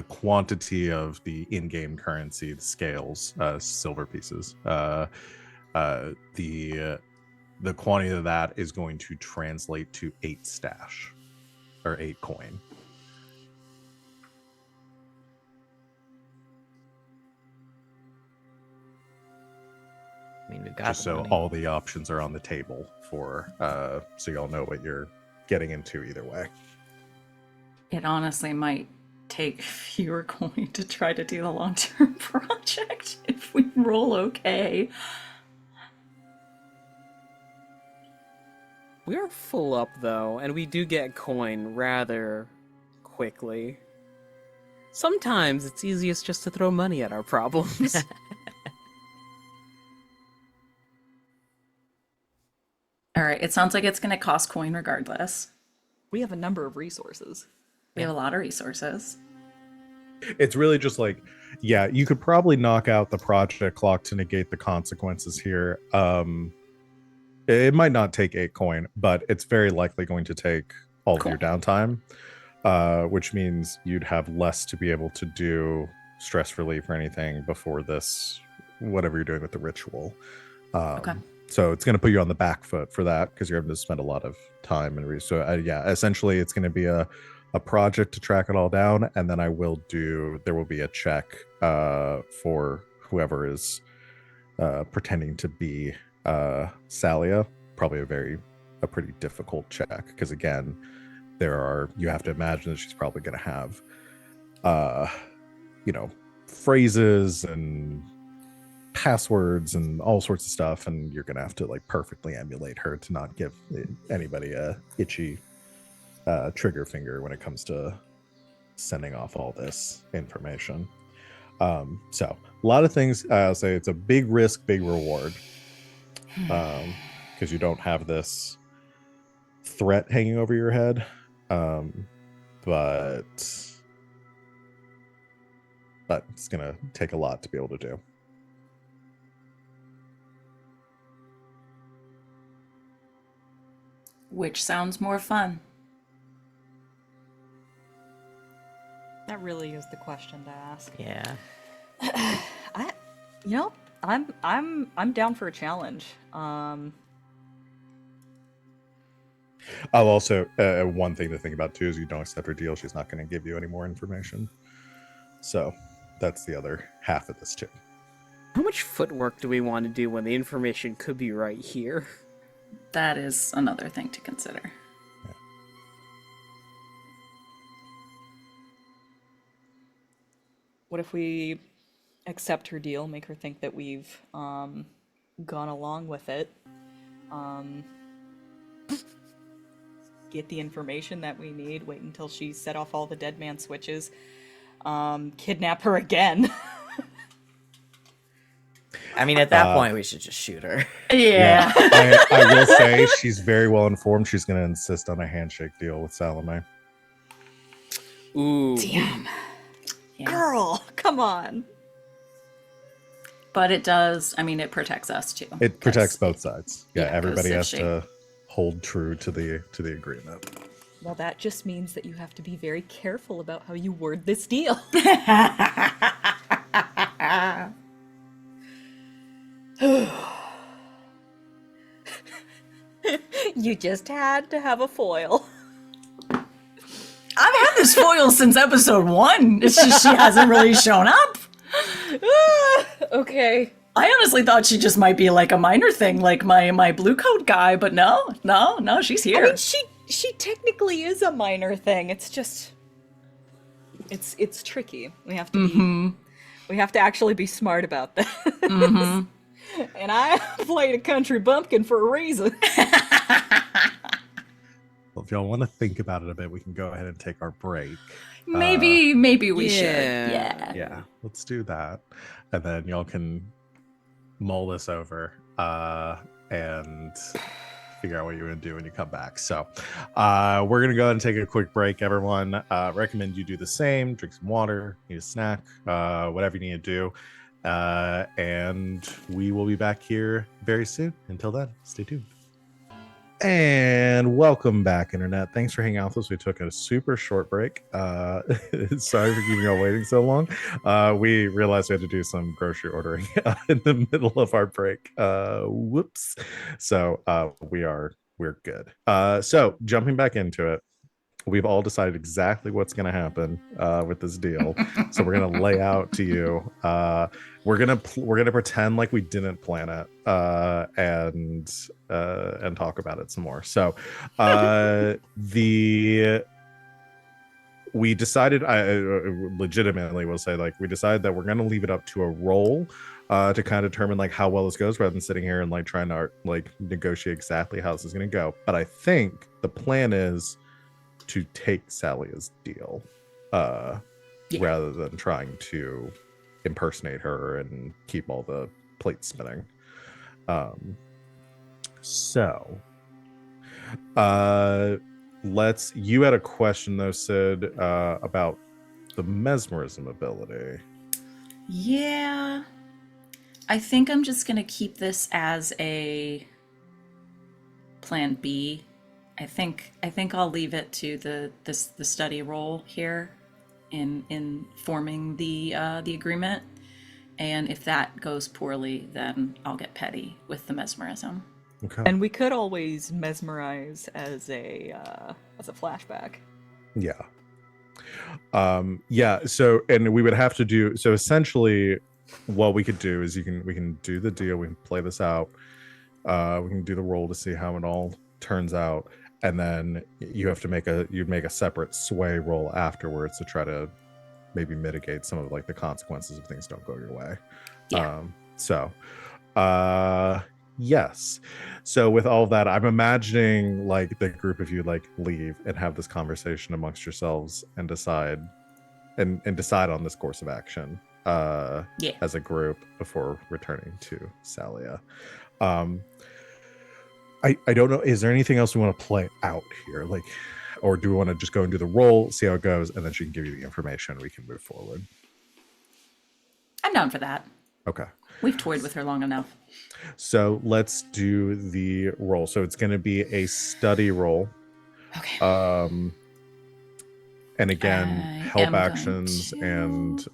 quantity of the in-game currency, the scales, silver pieces, the quantity of that is going to translate to 8 stash or 8 coin. I mean, we've got Just the so money. all the options are on the table for so y'all know what you're getting into either way. It honestly might take fewer coin to try to do the long-term project if we roll okay. We are full up though, and we do get coin rather quickly. Sometimes it's easiest just to throw money at our problems. All right, it sounds like it's going to cost coin regardless. We have a number of resources. We have a lot of resources. It's really just like, yeah, you could probably knock out the project clock to negate the consequences here. It might not take 8 coin, but it's very likely going to take all of your downtime, which means you'd have less to be able to do stress relief or anything before this, whatever you're doing with the ritual. Okay. So it's going to put you on the back foot for that because you're having to spend a lot of time and so yeah, essentially it's going to be a project to track it all down, and then there will be a check for whoever is pretending to be Salia. Probably a pretty difficult check because again, you have to imagine that she's probably going to have phrases and passwords and all sorts of stuff, and you're gonna have to like perfectly emulate her to not give anybody a itchy trigger finger when it comes to sending off all this information. So a lot of things. I'll say it's a big risk, big reward, because you don't have this threat hanging over your head, but it's gonna take a lot to be able to do. Which sounds more fun? That really is the question to ask. Yeah. I'm down for a challenge. I'll also one thing to think about too is you don't accept her deal, she's not going to give you any more information. So that's the other half of this too. How much footwork do we want to do when the information could be right here? That is another thing to consider. Yeah. What if we accept her deal, make her think that we've gone along with it, get the information that we need, wait until she set off all the dead man switches, kidnap her again. I mean, at that point, we should just shoot her. Yeah. I will say she's very well informed. She's going to insist on a handshake deal with Salome. Ooh. Damn. Yeah. Girl, come on. But it does, I mean, it protects us too. It protects both sides. Yeah, Yeah, everybody has she- to hold true to the agreement. Well, that just means that you have to be very careful about how you word this deal. You just had to have a foil. I've had this foil since episode 1. It's just she hasn't really shown up. Okay. I honestly thought she just might be like a minor thing, like my blue coat guy, but no, she's here. I mean, she technically is a minor thing. It's just, it's tricky. We have to be, we have to actually be smart about this. And I played a country bumpkin for a reason. Well, if y'all want to think about it a bit, we can go ahead and take our break. Maybe we should. yeah. Yeah, let's do that. And then y'all can mull this over and figure out what you're going to do when you come back. So we're going to go ahead and take a quick break, everyone. Recommend you do the same. Drink some water, eat a snack, whatever you need to do. And we will be back here very soon. Until then, stay tuned. And welcome back, Internet. Thanks for hanging out with us. We took a super short break. Sorry for keeping y'all waiting so long. We realized we had to do some grocery ordering in the middle of our break. Whoops. So we're good. So jumping back into it, we've all decided exactly what's going to happen with this deal. So we're going to lay out to you. We're gonna pretend like we didn't plan it and talk about it some more. So we decided, I legitimately will say, like, we decided that we're gonna leave it up to a roll to kind of determine like how well this goes, rather than sitting here and like trying to like negotiate exactly how this is gonna go. But I think the plan is to take Salia's deal rather than trying to impersonate her and keep all the plates spinning. You had a question though, Sid, about the mesmerism ability. Yeah. I think I'm just gonna keep this as a plan B. I think I'll leave it to the study role here in forming the agreement, and if that goes poorly, then I'll get petty with the mesmerism. Okay. And we could always mesmerize as a flashback. Yeah. So, and we would have to do, so essentially what we could do is we can do the deal, we can play this out, we can do the roll to see how it all turns out, and then you have to make a separate sway roll afterwards to try to maybe mitigate some of like the consequences if things don't go your way. Yes. So with all of that, I'm imagining like the group of you like leave and have this conversation amongst yourselves and decide on this course of action as a group before returning to Salia. I don't know, is there anything else we want to play out here? Like, or do we want to just go and do the roll, see how it goes, and then she can give you the information, we can move forward? I'm down for that. Okay. We've toyed with her long enough. So let's do the roll. So it's going to be a study roll. Okay. And again, help actions and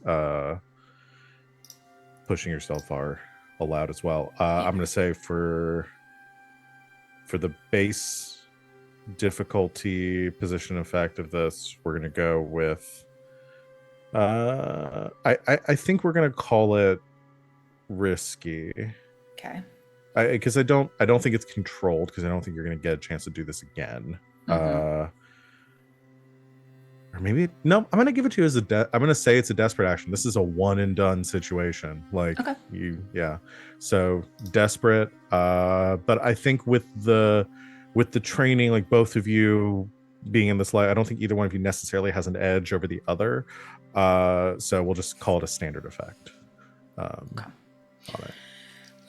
pushing yourself are allowed as well. I'm going to say for the base difficulty position effect of this, we're going to go with I think we're going to call it risky. Okay. Because I don't think it's controlled, because I don't think you're going to get a chance to do this again. Or maybe no, I'm going to give it to you as I'm going to say it's a desperate action. This is a one and done situation. Like so desperate. But I think with the training, like both of you being in this light, I don't think either one of you necessarily has an edge over the other. So we'll just call it a standard effect. On it.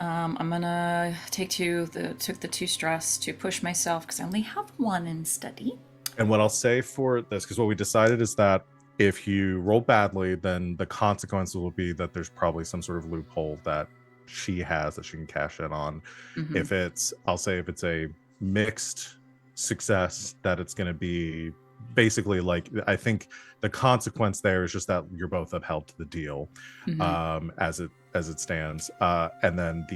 I'm gonna took the 2 stress to push myself because I only have 1 in study. And what I'll say for this, because what we decided is that if you roll badly, then the consequences will be that there's probably some sort of loophole that she has that she can cash in on. If it's a mixed success, that it's going to be basically like, I think the consequence there is just that you're both upheld to the deal as it stands, and then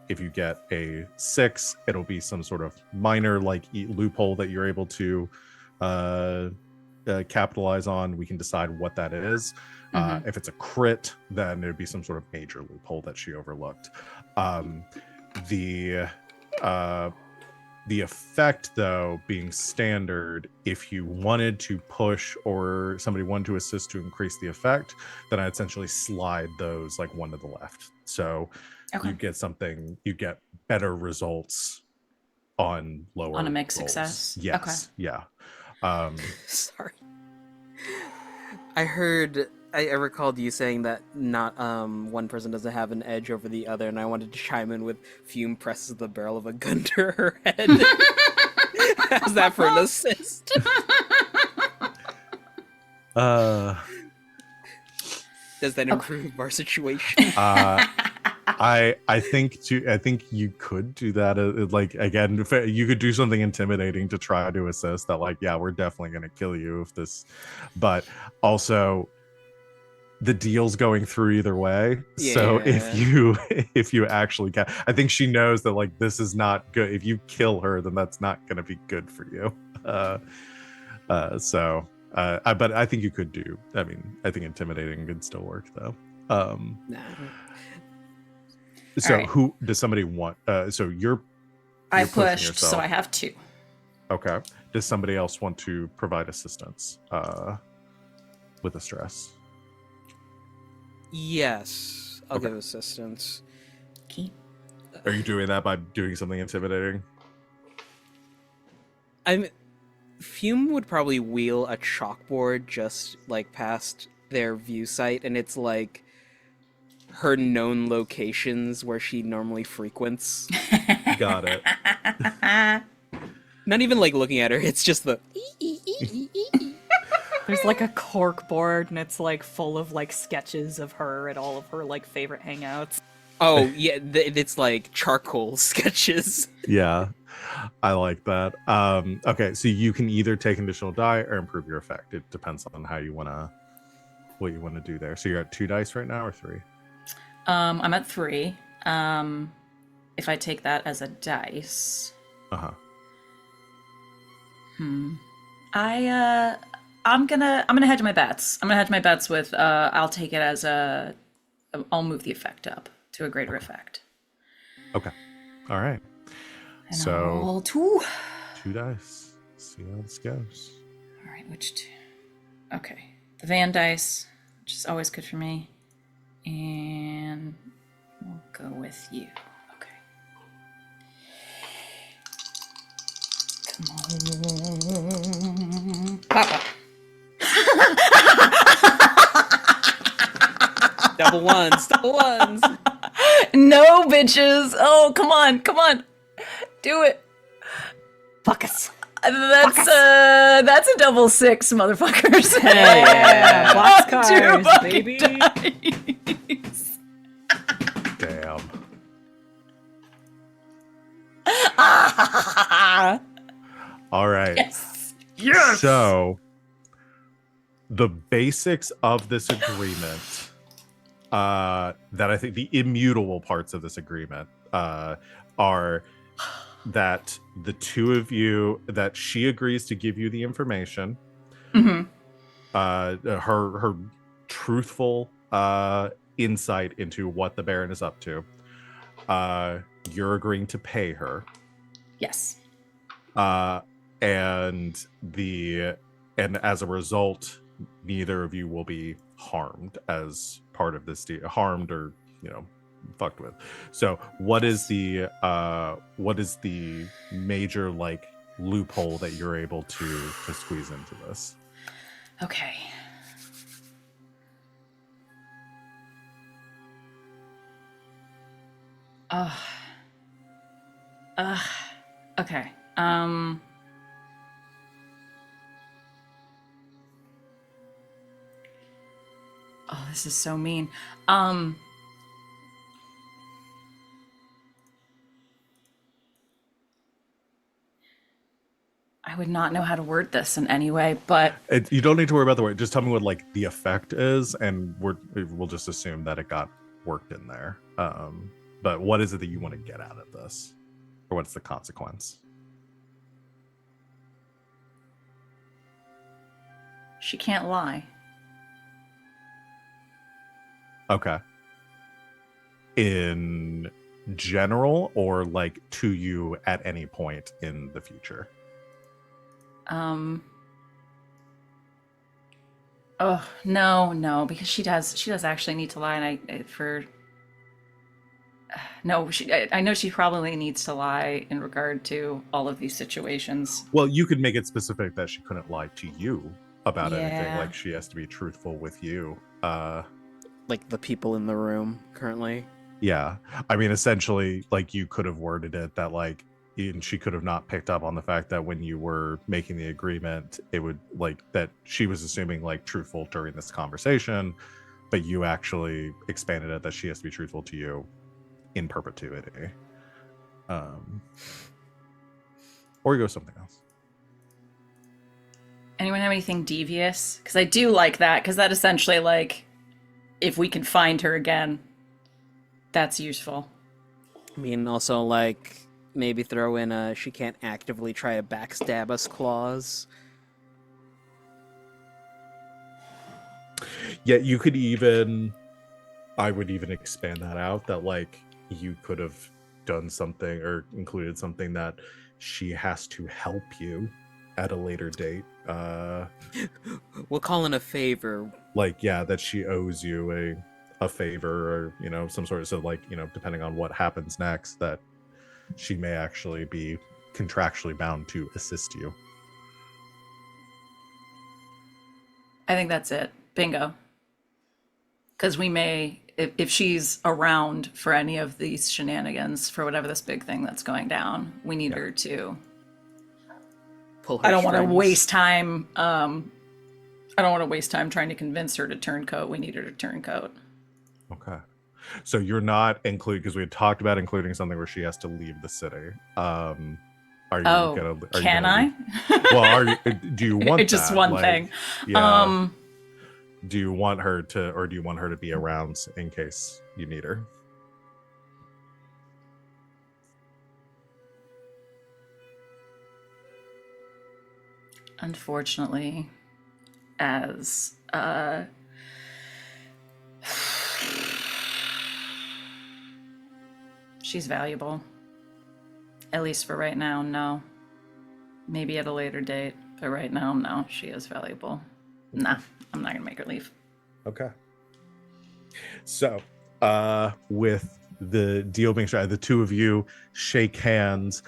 If you get a 6, it'll be some sort of minor like loophole that you're able to capitalize on. We can decide what that is. If it's a crit, then it'd be some sort of major loophole that she overlooked. The effect, though, being standard, if you wanted to push or somebody wanted to assist to increase the effect, then I essentially slide those like one to the left. So you get better results on lower On a mixed rolls. success? Yes. Okay. Yeah. Sorry. I recalled you saying that not one person doesn't have an edge over the other, and I wanted to chime in with Fume presses the barrel of a gun to her head. How's that for an assist? Does that improve our situation? I think you could do that. Like again, you could do something intimidating to try to assist that. Like, yeah, we're definitely gonna kill you if this. But also, the deal's going through either way. Yeah. So if you actually can, I think she knows that like this is not good. If you kill her, then that's not gonna be good for you. But I think you could do. I mean, I think intimidating could still work though. Nah. So right. Who does somebody want? So you're I pushing pushed, yourself. so I have 2. Okay. Does somebody else want to provide assistance with a stress? Yes, I'll Okay. give assistance. Key. Are you doing that by doing something intimidating? Fume would probably wheel a chalkboard just like past their view site, and it's like her known locations where she normally frequents. Got it. Not even like looking at her, it's just the There's like a cork board, and it's like full of like sketches of her at all of her like favorite hangouts. oh yeah, it's like charcoal sketches. Yeah, I like that. Okay, so you can either take an additional die or improve your effect. It depends on what you want to do there. So you're at 2 dice right now or 3? I'm at 3. If I take that as a dice, I'm gonna hedge my bets. I'm gonna hedge my bets with I'll take it as I'll move the effect up to a greater effect. Okay. All right. And So I'll roll 2. 2 dice. See how this goes. All right, which 2? Okay, the Van dice, which is always good for me, and we'll go with you. Okay. Come on, Papa. Double ones. No, bitches. Oh, come on. Do it. Fuckus. That's a double 6, motherfuckers. Yeah, boxcars, 2 fucking baby. dice. Damn. All right. Yes. So the basics of this agreement, that I think the immutable parts of this agreement are that the 2 of you, that she agrees to give you the information, her truthful insight into what the Baron is up to. You're agreeing to pay her. Yes. And as a result, neither of you will be harmed as part of this deal, harmed or fucked with. So what is the major like loophole that you're able to squeeze into this? Okay. Okay. Oh, this is so mean. I would not know how to word this in any way, but You don't need to worry about the word. Just tell me what like the effect is, and we'll just assume that it got worked in there. But what is it that you want to get out of this? Or what's the consequence? She can't lie. Okay. In general, or like to you at any point in the future? Oh, no, because she does actually need to lie, and I know she probably needs to lie in regard to all of these situations. Well, you could make it specific that she couldn't lie to you about anything. Yeah. Like she has to be truthful with you. Like the people in the room currently. Yeah. I mean, essentially, like you could have worded it that like, and she could have not picked up on the fact that when you were making the agreement, it would like that she was assuming like truthful during this conversation, but you actually expanded it that she has to be truthful to you in perpetuity. Or you go something else. Anyone have anything devious? Because I do like that, because that essentially, like, if we can find her again, that's useful. I mean, also, like, maybe throw in a she can't actively try to backstab us clause. Yeah, you could even, I would even expand that out, that like you could have done something or included something that she has to help you at a later date. We'll call in a favor. Like, yeah, that she owes you a favor, or, you know, some sort of, so like, you know, depending on what happens next, that she may actually be contractually bound to assist you. I think that's it. Bingo. Because we may, if she's around for any of these shenanigans, for whatever this big thing that's going down, we need her to. Pull her I don't want to strings. waste time. I don't want to waste time trying to convince her to turncoat. We need her to turncoat. Okay. So you're not including, because we had talked about including something where she has to leave the city. Are you gonna? Are Can you gonna I? Well, are you? Do you want Just that? one Like, thing. Yeah. Do you want her to, or do you want her to be around in case you need her? Unfortunately, as she's valuable. At least for right now, no. Maybe at a later date, but right now, no. She is valuable. Nah, I'm not gonna make her leave. Okay. So, with the deal being struck, the two of you shake hands.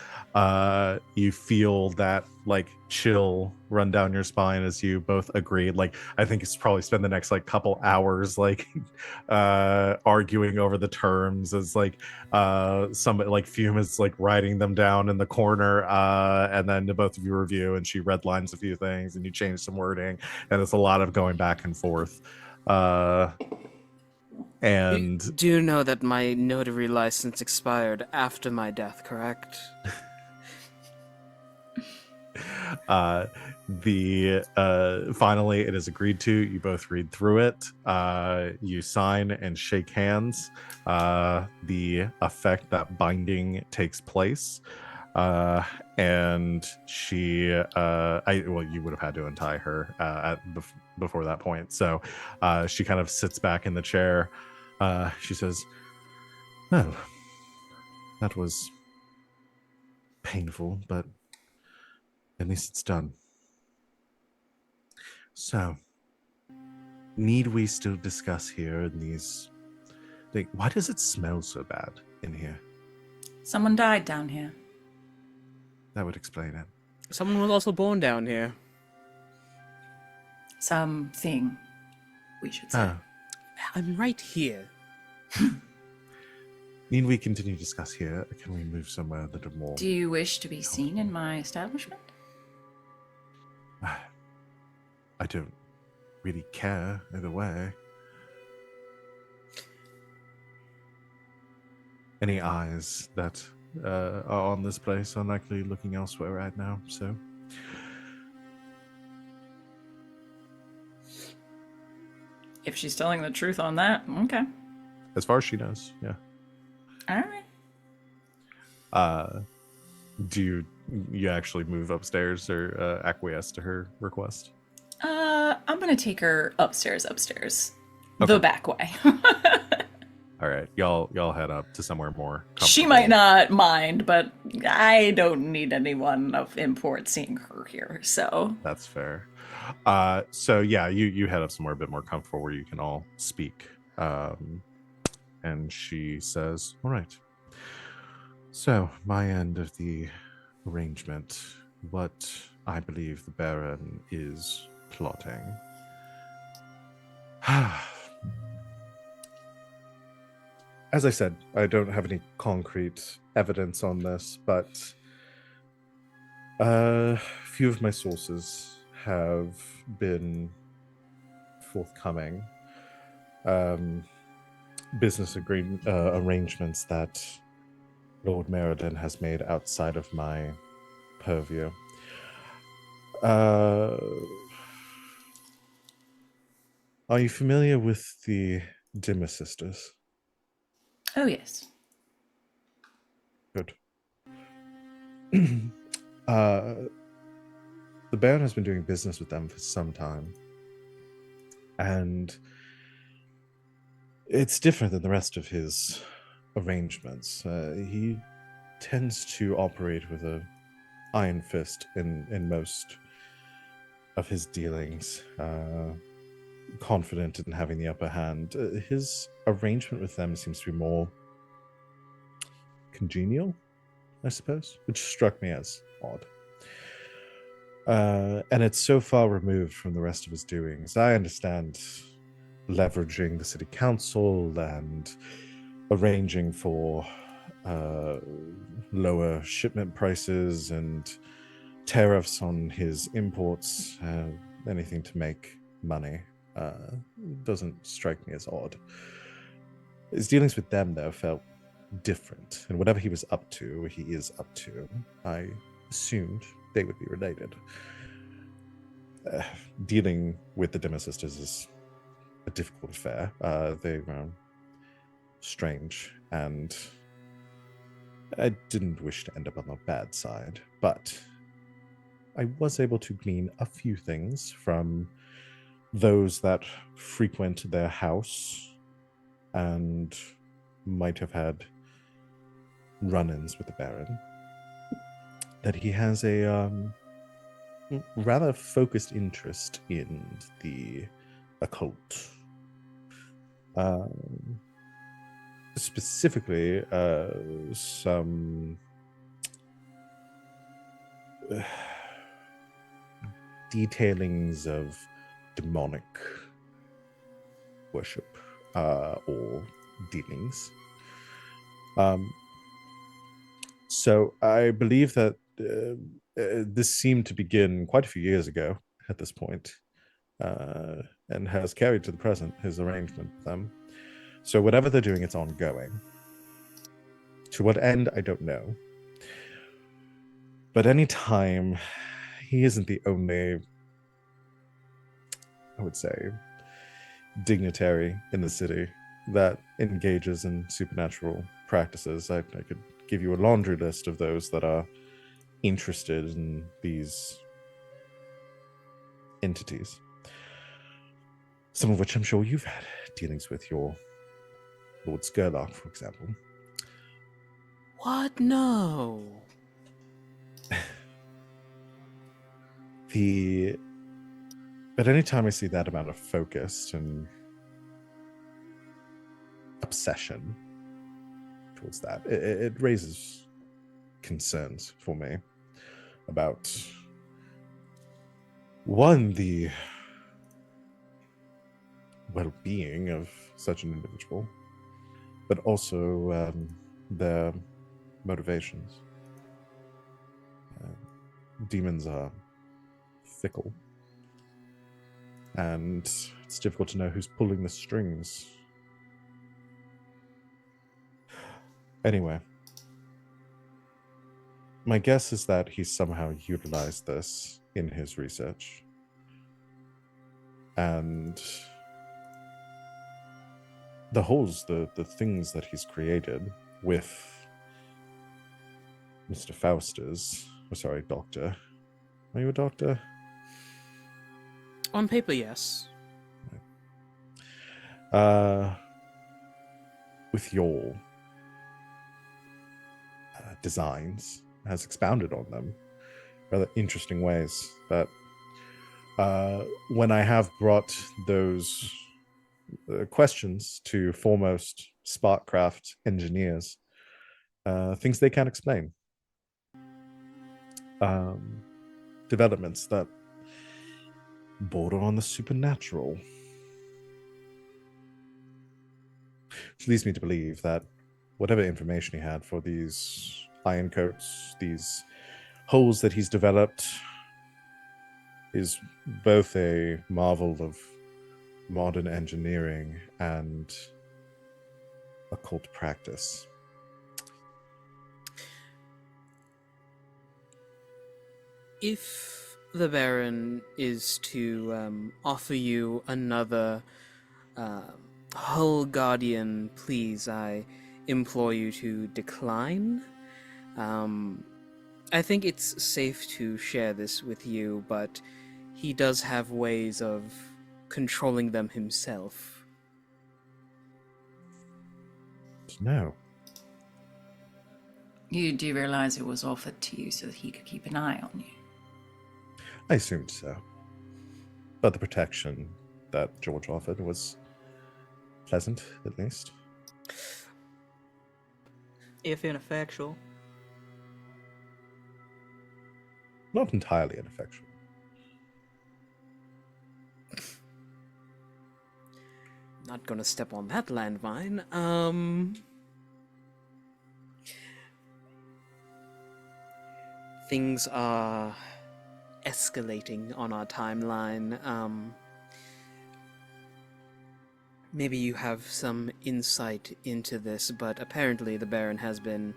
You feel that like chill run down your spine as you both agreed. Like, I think it's probably spend the next like couple hours like arguing over the terms, as like somebody like Fume is like writing them down in the corner, and then the both of you review, and she redlines a few things and you change some wording, and it's a lot of going back and forth. And You do know that my notary license expired after my death, correct? Finally it is agreed to. You both read through it. You sign and shake hands. The effect that binding takes place. And she, you would have had to untie her before that point. So she kind of sits back in the chair. She says, "Well, that was painful, but at least it's done. So, need we still discuss here in these... why does it smell so bad in here?" Someone died down here. That would explain it. Someone was also born down here. Something, we should say. I'm right here. Need we continue to discuss here, or can we move somewhere a little more? Do you wish to be seen in my establishment? I don't really care either way. Any eyes that are on this place are likely looking elsewhere right now, so... If she's telling the truth on that, okay. As far as she knows, yeah. All right. Do you actually move upstairs or acquiesce to her request? I'm gonna take her upstairs, Okay. the back way. All right, y'all head up to somewhere more comfortable. She might not mind, but I don't need anyone of import seeing her here, so. That's fair. So yeah, you head up somewhere a bit more comfortable where you can all speak. And she says, "All right. So my end of the arrangement, what I believe the Baron is plotting." As I said, I don't have any concrete evidence on this, but a few of my sources have been forthcoming. Business arrangements that Lord Meriden has made outside of my purview. Are you familiar with the Dimmer sisters? Oh, yes. Good. The Baron has been doing business with them for some time. And it's different than the rest of his arrangements. He tends to operate with an iron fist in most of his dealings, confident in having the upper hand. His arrangement with them seems to be more congenial, I suppose, which struck me as odd. And it's so far removed from the rest of his doings. I understand leveraging the city council and arranging for lower shipment prices and tariffs on his imports, anything to make money. Doesn't strike me as odd. His dealings with them, though, felt different, and whatever he was up to, he is up to, I assumed they would be related. Dealing with the Dimmer sisters is a difficult affair. They were strange, and I didn't wish to end up on the bad side, but I was able to glean a few things from those that frequent their house and might have had run-ins with the Baron, that he has a rather focused interest in the occult. Specifically, some detailings of demonic worship or dealings. So I believe that this seemed to begin quite a few years ago at this point, and has carried to the present his arrangement with them. So whatever they're doing, it's ongoing. To what end, I don't know. But anytime, he isn't the only, I would say, dignitary in the city that engages in supernatural practices. I could give you a laundry list of those that are interested in these entities. Some of which I'm sure you've had dealings with, your Lord Skurlock, for example. What? No. But anytime I see that amount of focus and obsession towards that, it raises concerns for me about, one, the well-being of such an individual, but also their motivations. Demons are fickle, and it's difficult to know who's pulling the strings. Anyway, my guess is that he somehow utilized this in his research, and the holes, the things that he's created with Mr. Faustus. Oh, sorry, doctor. Are you a doctor? On paper, yes. With your designs, has expounded on them rather interesting ways that when I have brought those questions to foremost Sparkcraft engineers, things they can't explain. Developments that border on the supernatural. Which leads me to believe that whatever information he had for these iron coats, these holes that he's developed, is both a marvel of modern engineering and occult practice. If the Baron is to offer you another Hull Guardian, please, I implore you to decline. I think it's safe to share this with you, but he does have ways of controlling them himself. No. You do realize it was offered to you so that he could keep an eye on you? I assumed so. But the protection that George offered was pleasant, at least. If ineffectual. Not entirely ineffectual. Not gonna step on that landmine. Things are escalating on our timeline. Maybe you have some insight into this, but apparently the Baron has been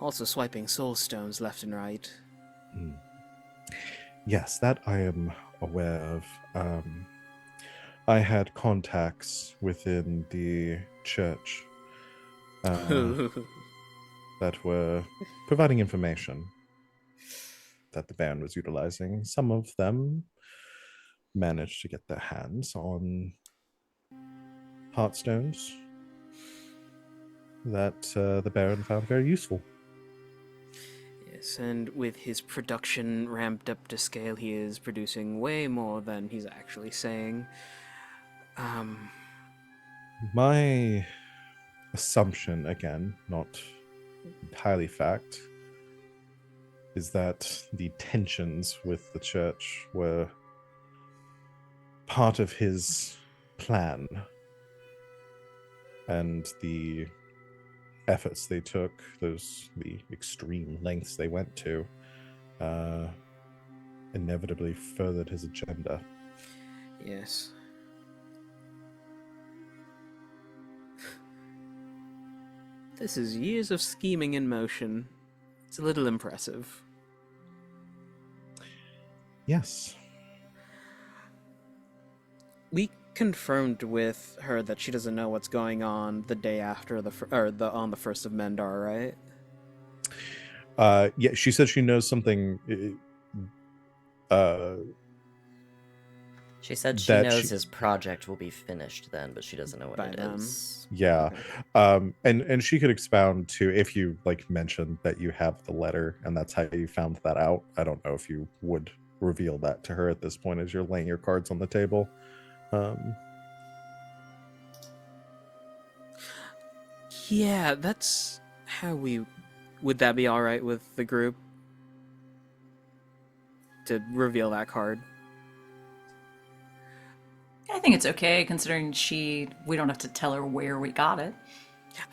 also swiping soul stones left and right. Yes, that I am aware of. I had contacts within the church that were providing information that the Baron was utilizing. Some of them managed to get their hands on heartstones that the Baron found very useful. Yes, and with his production ramped up to scale, he is producing way more than he's actually saying. My assumption, again, not entirely fact, is that the tensions with the church were part of his plan, and the efforts they took, the extreme lengths they went to, inevitably furthered his agenda. Yes. This is years of scheming in motion. It's a little impressive. Yes. We confirmed with her that she doesn't know what's going on the day after on the 1st of Mendar, right? Yeah, she said she knows something. She said she knows his project will be finished then, but she doesn't know what it is. Yeah. Okay. And she could expound to, if you mentioned that you have the letter and that's how you found that out. I don't know if you would reveal that to her at this point as you're laying your cards on the table. Yeah, that's how we... Would that be alright with the group? To reveal that card? I think it's okay, considering we don't have to tell her where we got it.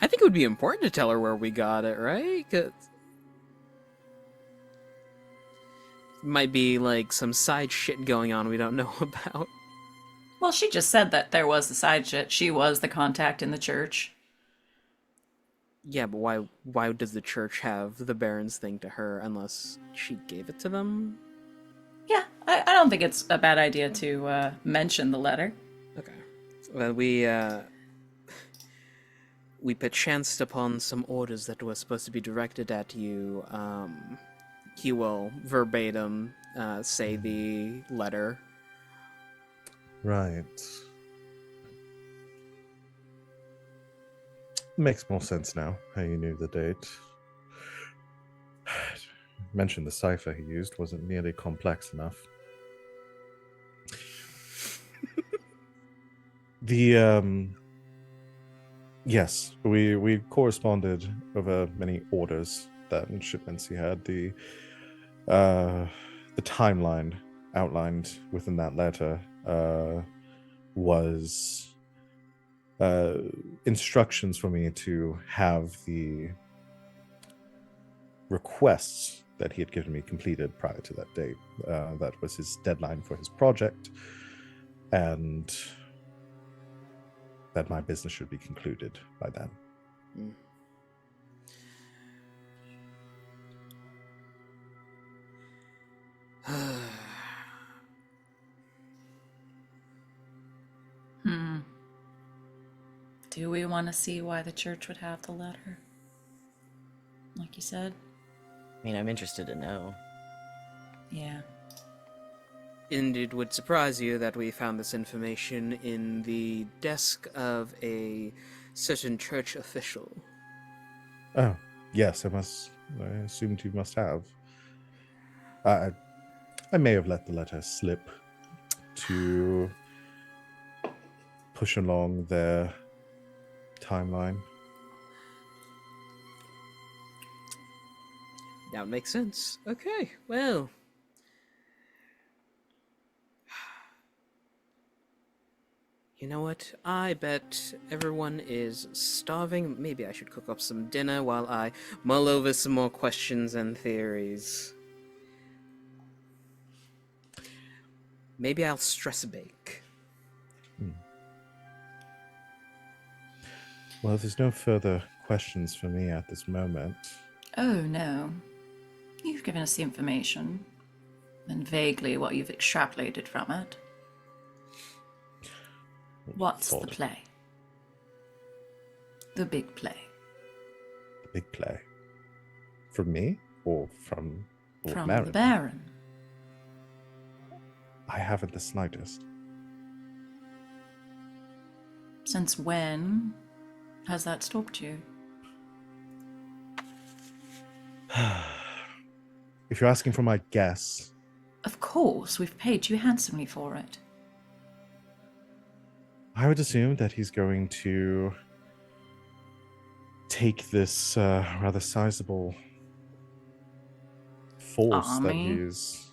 I think it would be important to tell her where we got it, right? 'Cause might be like some side shit going on we don't know about. Well, she just said that there was the side shit. She was the contact in the church. Yeah, but why does the church have the Baron's thing to her unless she gave it to them? Yeah, I don't think it's a bad idea to mention the letter. Okay. Well, we we chanced upon some orders that were supposed to be directed at you. He will verbatim say the letter. Right. Makes more sense now how you knew the date. Mentioned the cipher he used wasn't nearly complex enough. Yes, we corresponded over many orders and shipments he had. The timeline outlined within that letter was instructions for me to have the requests that he had given me completed prior to that date. That was his deadline for his project, and that my business should be concluded by then. Do we want to see why the church would have the letter? Like you said? I mean, I'm interested to know. Yeah. And it would surprise you that we found this information in the desk of a certain church official. Oh, yes, I assumed you must have. I may have let the letter slip to push along their timeline. That would make sense. Okay, well. You know what? I bet everyone is starving. Maybe I should cook up some dinner while I mull over some more questions and theories. Maybe I'll stress bake. Well, there's no further questions for me at this moment. Oh, no. You've given us the information, and vaguely what you've extrapolated from it. What's the play? The big play. The big play. From me or from Lord From Marin? the Baron. I haven't the slightest. Since when has that stopped you? If you're asking for my guess, Of course, we've paid you handsomely for it. I would assume that he's going to take this rather sizable force that Army? he's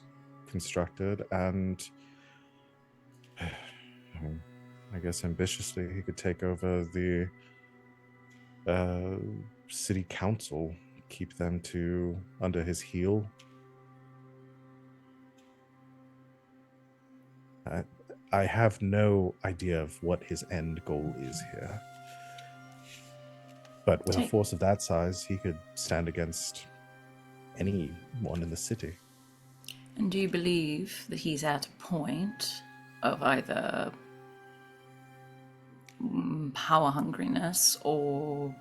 constructed and I guess ambitiously he could take over the city council, keep them under his heel. I have no idea of what his end goal is here. But with a force of that size, he could stand against anyone in the city. And do you believe that he's at a point of either power hungriness or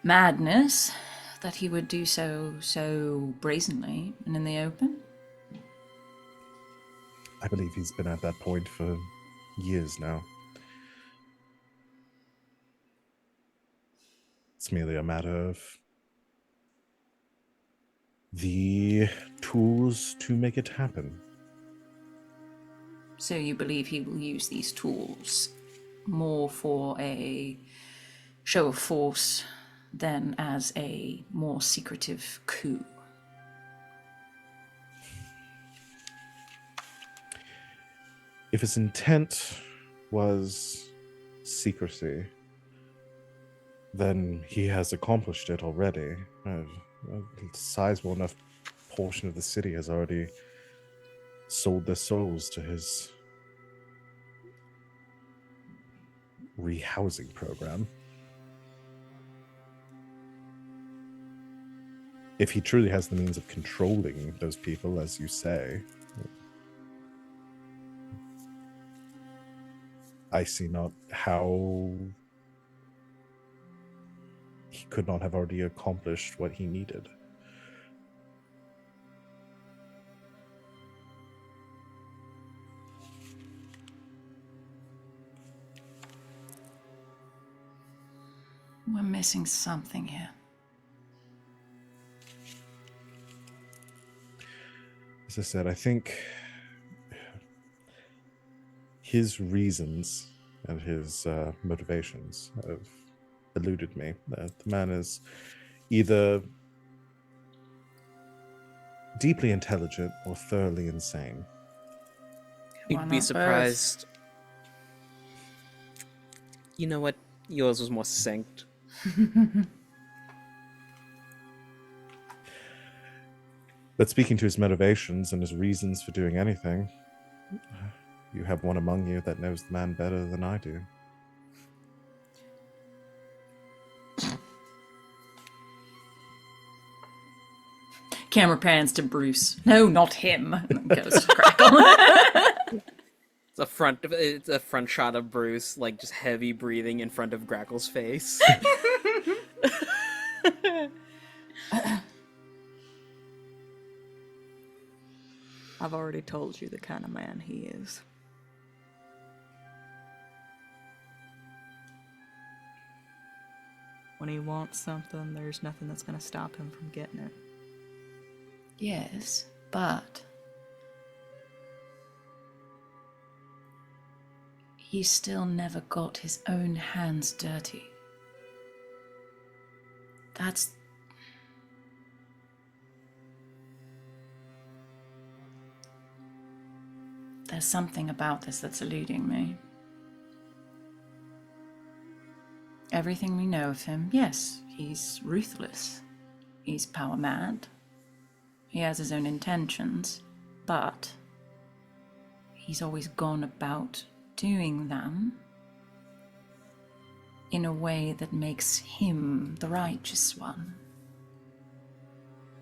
madness that he would do so brazenly and in the open? I believe he's been at that point for years now. It's merely a matter of the tools to make it happen. So you believe he will use these tools more for a show of force than as a more secretive coup? If his intent was secrecy, then he has accomplished it already. A sizable enough portion of the city has already sold their souls to his rehousing program. If he truly has the means of controlling those people, as you say, I see not how could not have already accomplished what he needed. We're missing something here. As I said, I think his reasons and his motivations have eluded me. The man is either deeply intelligent or thoroughly insane. Why You'd be not surprised. You know what? Yours was more succinct. But speaking to his motivations and his reasons for doing anything, you have one among you that knows the man better than I do. Camera pans to Bruce. No, not him. Goes to Grackle. It's a front shot of Bruce, like just heavy breathing in front of Grackle's face. I've already told you the kind of man he is. When he wants something, there's nothing that's going to stop him from getting it. Yes, but he still never got his own hands dirty. There's something about this that's eluding me. Everything we know of him, yes, he's ruthless. He's power mad. He has his own intentions, but he's always gone about doing them in a way that makes him the righteous one.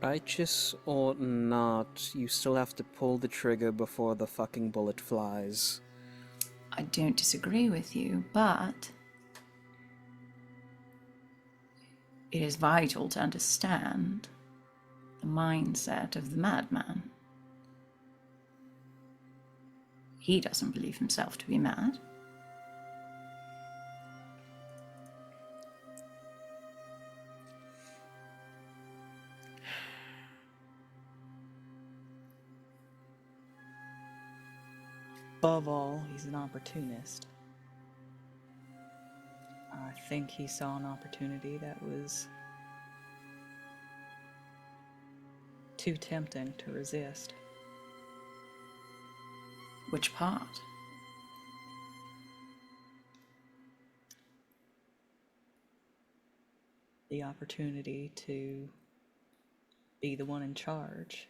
Righteous or not, you still have to pull the trigger before the fucking bullet flies. I don't disagree with you, but it is vital to understand the mindset of the madman. He doesn't believe himself to be mad. Above all, he's an opportunist. I think he saw an opportunity that was too tempting to resist. Which part? The opportunity to be the one in charge,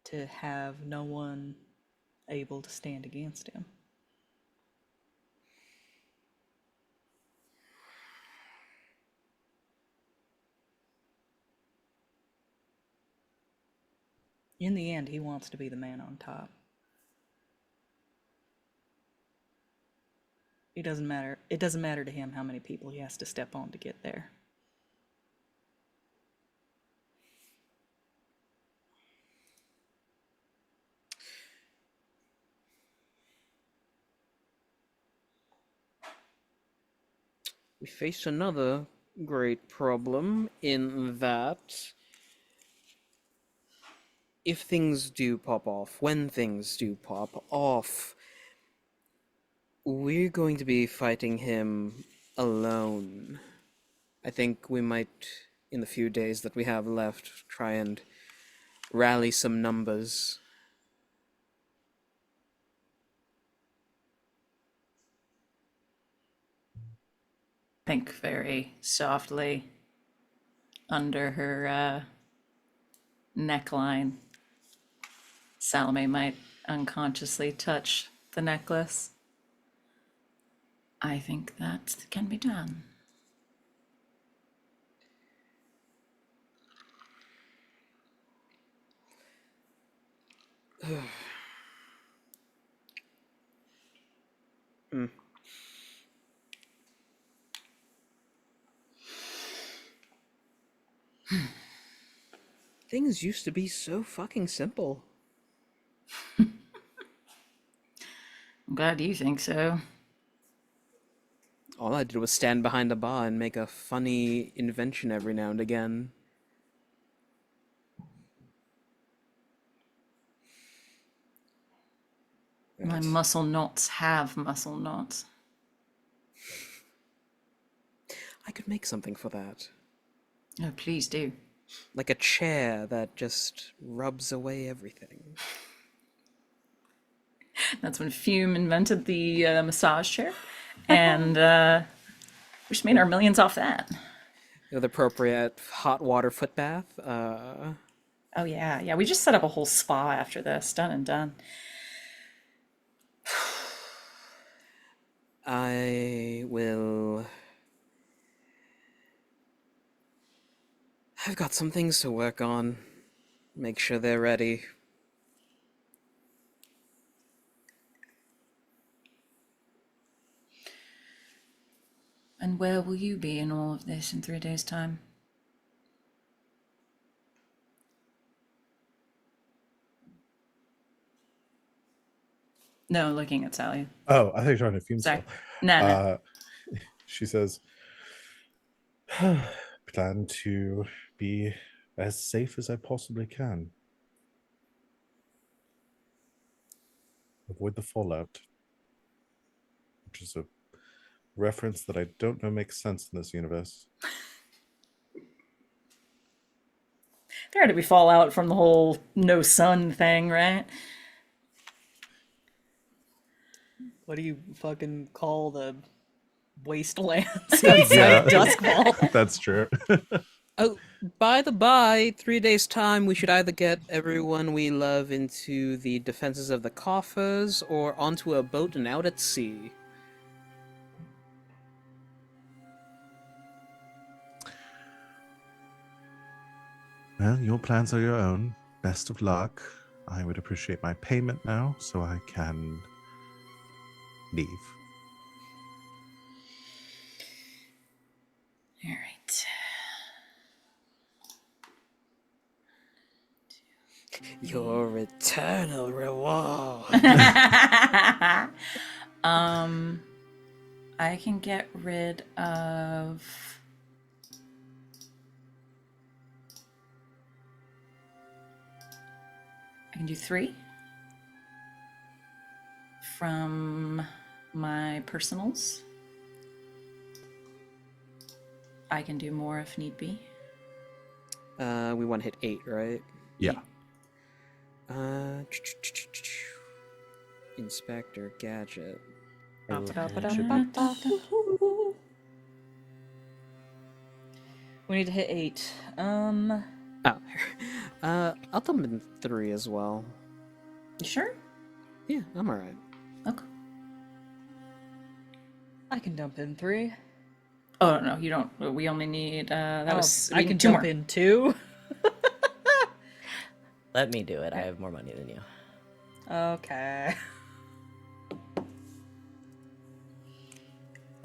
to have no one able to stand against him. In the end, he wants to be the man on top. It doesn't matter to him how many people he has to step on to get there. We face another great problem in that if things do pop off, when things do pop off, we're going to be fighting him alone. I think we might, in the few days that we have left, try and rally some numbers. Think very softly under her neckline. Salome might unconsciously touch the necklace. I think that can be done. Things used to be so fucking simple. I'm glad you think so. All I did was stand behind a bar and make a funny invention every now and again. My muscle knots have muscle knots. I could make something for that. Oh, please do. Like a chair that just rubs away everything. That's when Fume invented the massage chair, and we just made our millions off that. With appropriate hot water foot bath. Oh yeah. We just set up a whole spa after this. Done and done. I will. I've got some things to work on. Make sure they're ready. And where will you be in all of this in 3 days' time? No, looking at Sally. Oh, I think you're trying to fume Sorry. still. No. She says, plan to be as safe as I possibly can. Avoid the fallout. Which is a reference that I don't know makes sense in this universe. There had to be fallout from the whole no sun thing, right? What do you fucking call the wastelands outside Duskfall? That's true. Oh, by the by, 3 days' time, we should either get everyone we love into the defenses of the coffers or onto a boat and out at sea. Well, your plans are your own. Best of luck. I would appreciate my payment now so I can leave. All right. Your eternal reward. I can get rid of I can do 3 from my personals. I can do more if need be. We want to hit 8, right? Yeah. Inspector Gadget. We need to hit 8. Oh, I'll dump in 3 as well. You sure? Yeah, I'm alright. Okay. I can dump in 3. Oh no, you don't. We only need that was. I we can need 2 jump more. in 2. Let me do it. I have more money than you. Okay.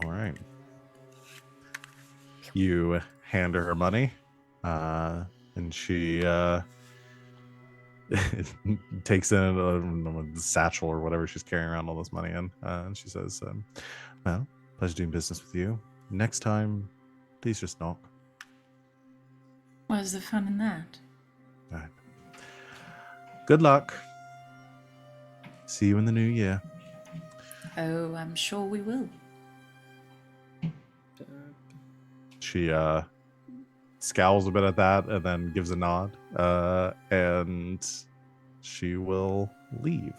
All right. You hand her money, and she takes in a satchel or whatever she's carrying around all this money in, and she says, well, pleasure doing business with you. Next time, please just knock. What is the fun in that? All right. Good luck. See you in the new year. Oh, I'm sure we will. She scowls a bit at that and then gives a nod, and she will leave,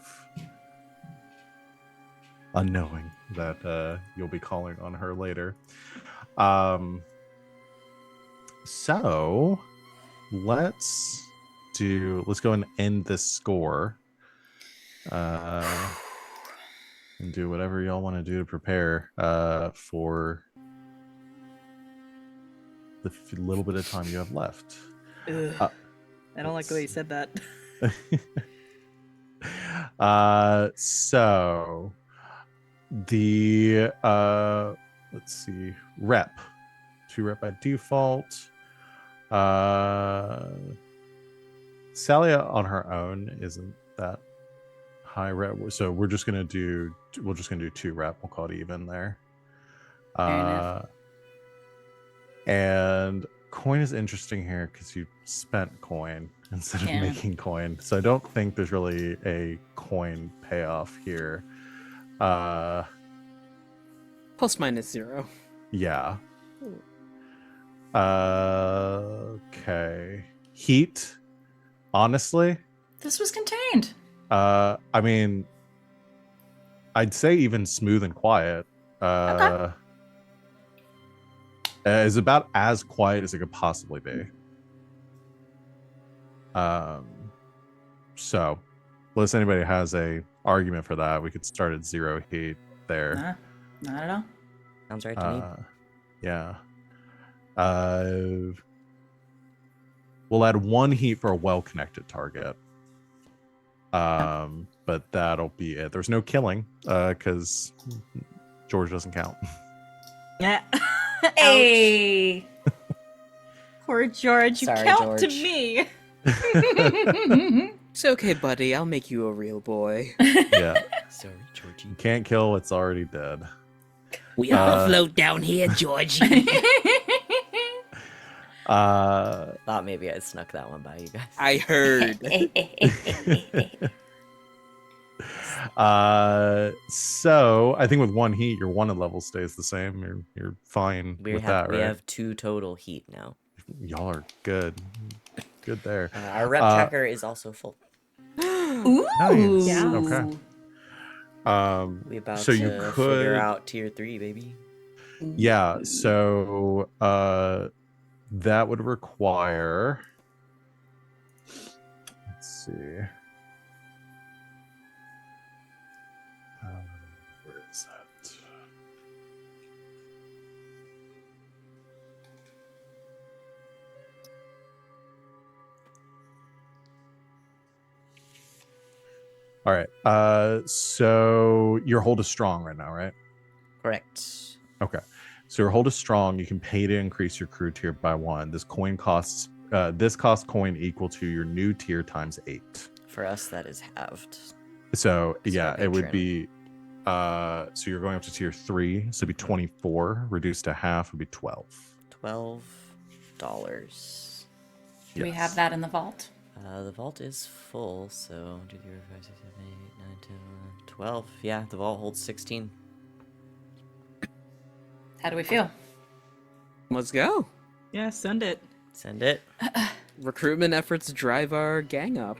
unknowing that you'll be calling on her later. So let's go and end this score, and do whatever y'all want to do to prepare for the little bit of time you have left. Ugh. I don't like the way you said that. So the let's see, rep 2 rep by default. Salia on her own isn't that high rep, so we're just gonna do 2 rep. We'll call it even there. Fair enough. And coin is interesting here because you spent coin instead of Yeah. making coin, so I don't think there's really a coin payoff here. Plus minus 0. Yeah. Okay. Heat. Honestly, This was contained. I mean, I'd say even smooth and quiet. Is about as quiet as it could possibly be. So, unless anybody has a argument for that, we could start at 0 heat there. Nah, not at all. Sounds right to me. Yeah. We'll add 1 heat for a well-connected target. But that'll be it. There's no killing, because George doesn't count. Yeah. Hey. Poor George, you Sorry, count to George. me. It's okay, buddy. I'll make you a real boy. Yeah. Sorry, Georgie. You can't kill what's already dead. We all float down here, Georgie. Thought maybe I snuck that one by you guys. I heard. So I think with 1 heat, your wanted level stays the same. You're fine with that, we right? have 2 total heat now. Y'all are good. Good there. Our rep tracker is also full. Ooh. Nice. Yeah. Okay. We about So to you figure could, out tier 3, baby. yeah. So that would require. Let's see. Where is that? All right. So your hold is strong right now, right? Correct. Okay. So your hold is strong. You can pay to increase your crew tier by 1. This costs coin equal to your new tier times 8. For us, that is halved. So That's yeah, our it would patron. be so you're going up to tier 3, so it'd be 24, reduced to half would be 12. $12. Do we Yes. have that in the vault? The vault is full, so 2, 3, 4, 5, 6, 7, 8, 9, 10, 11, 12. Yeah, the vault holds 16. How do we feel? Let's go. Yeah, send it. Send it. Recruitment efforts drive our gang up.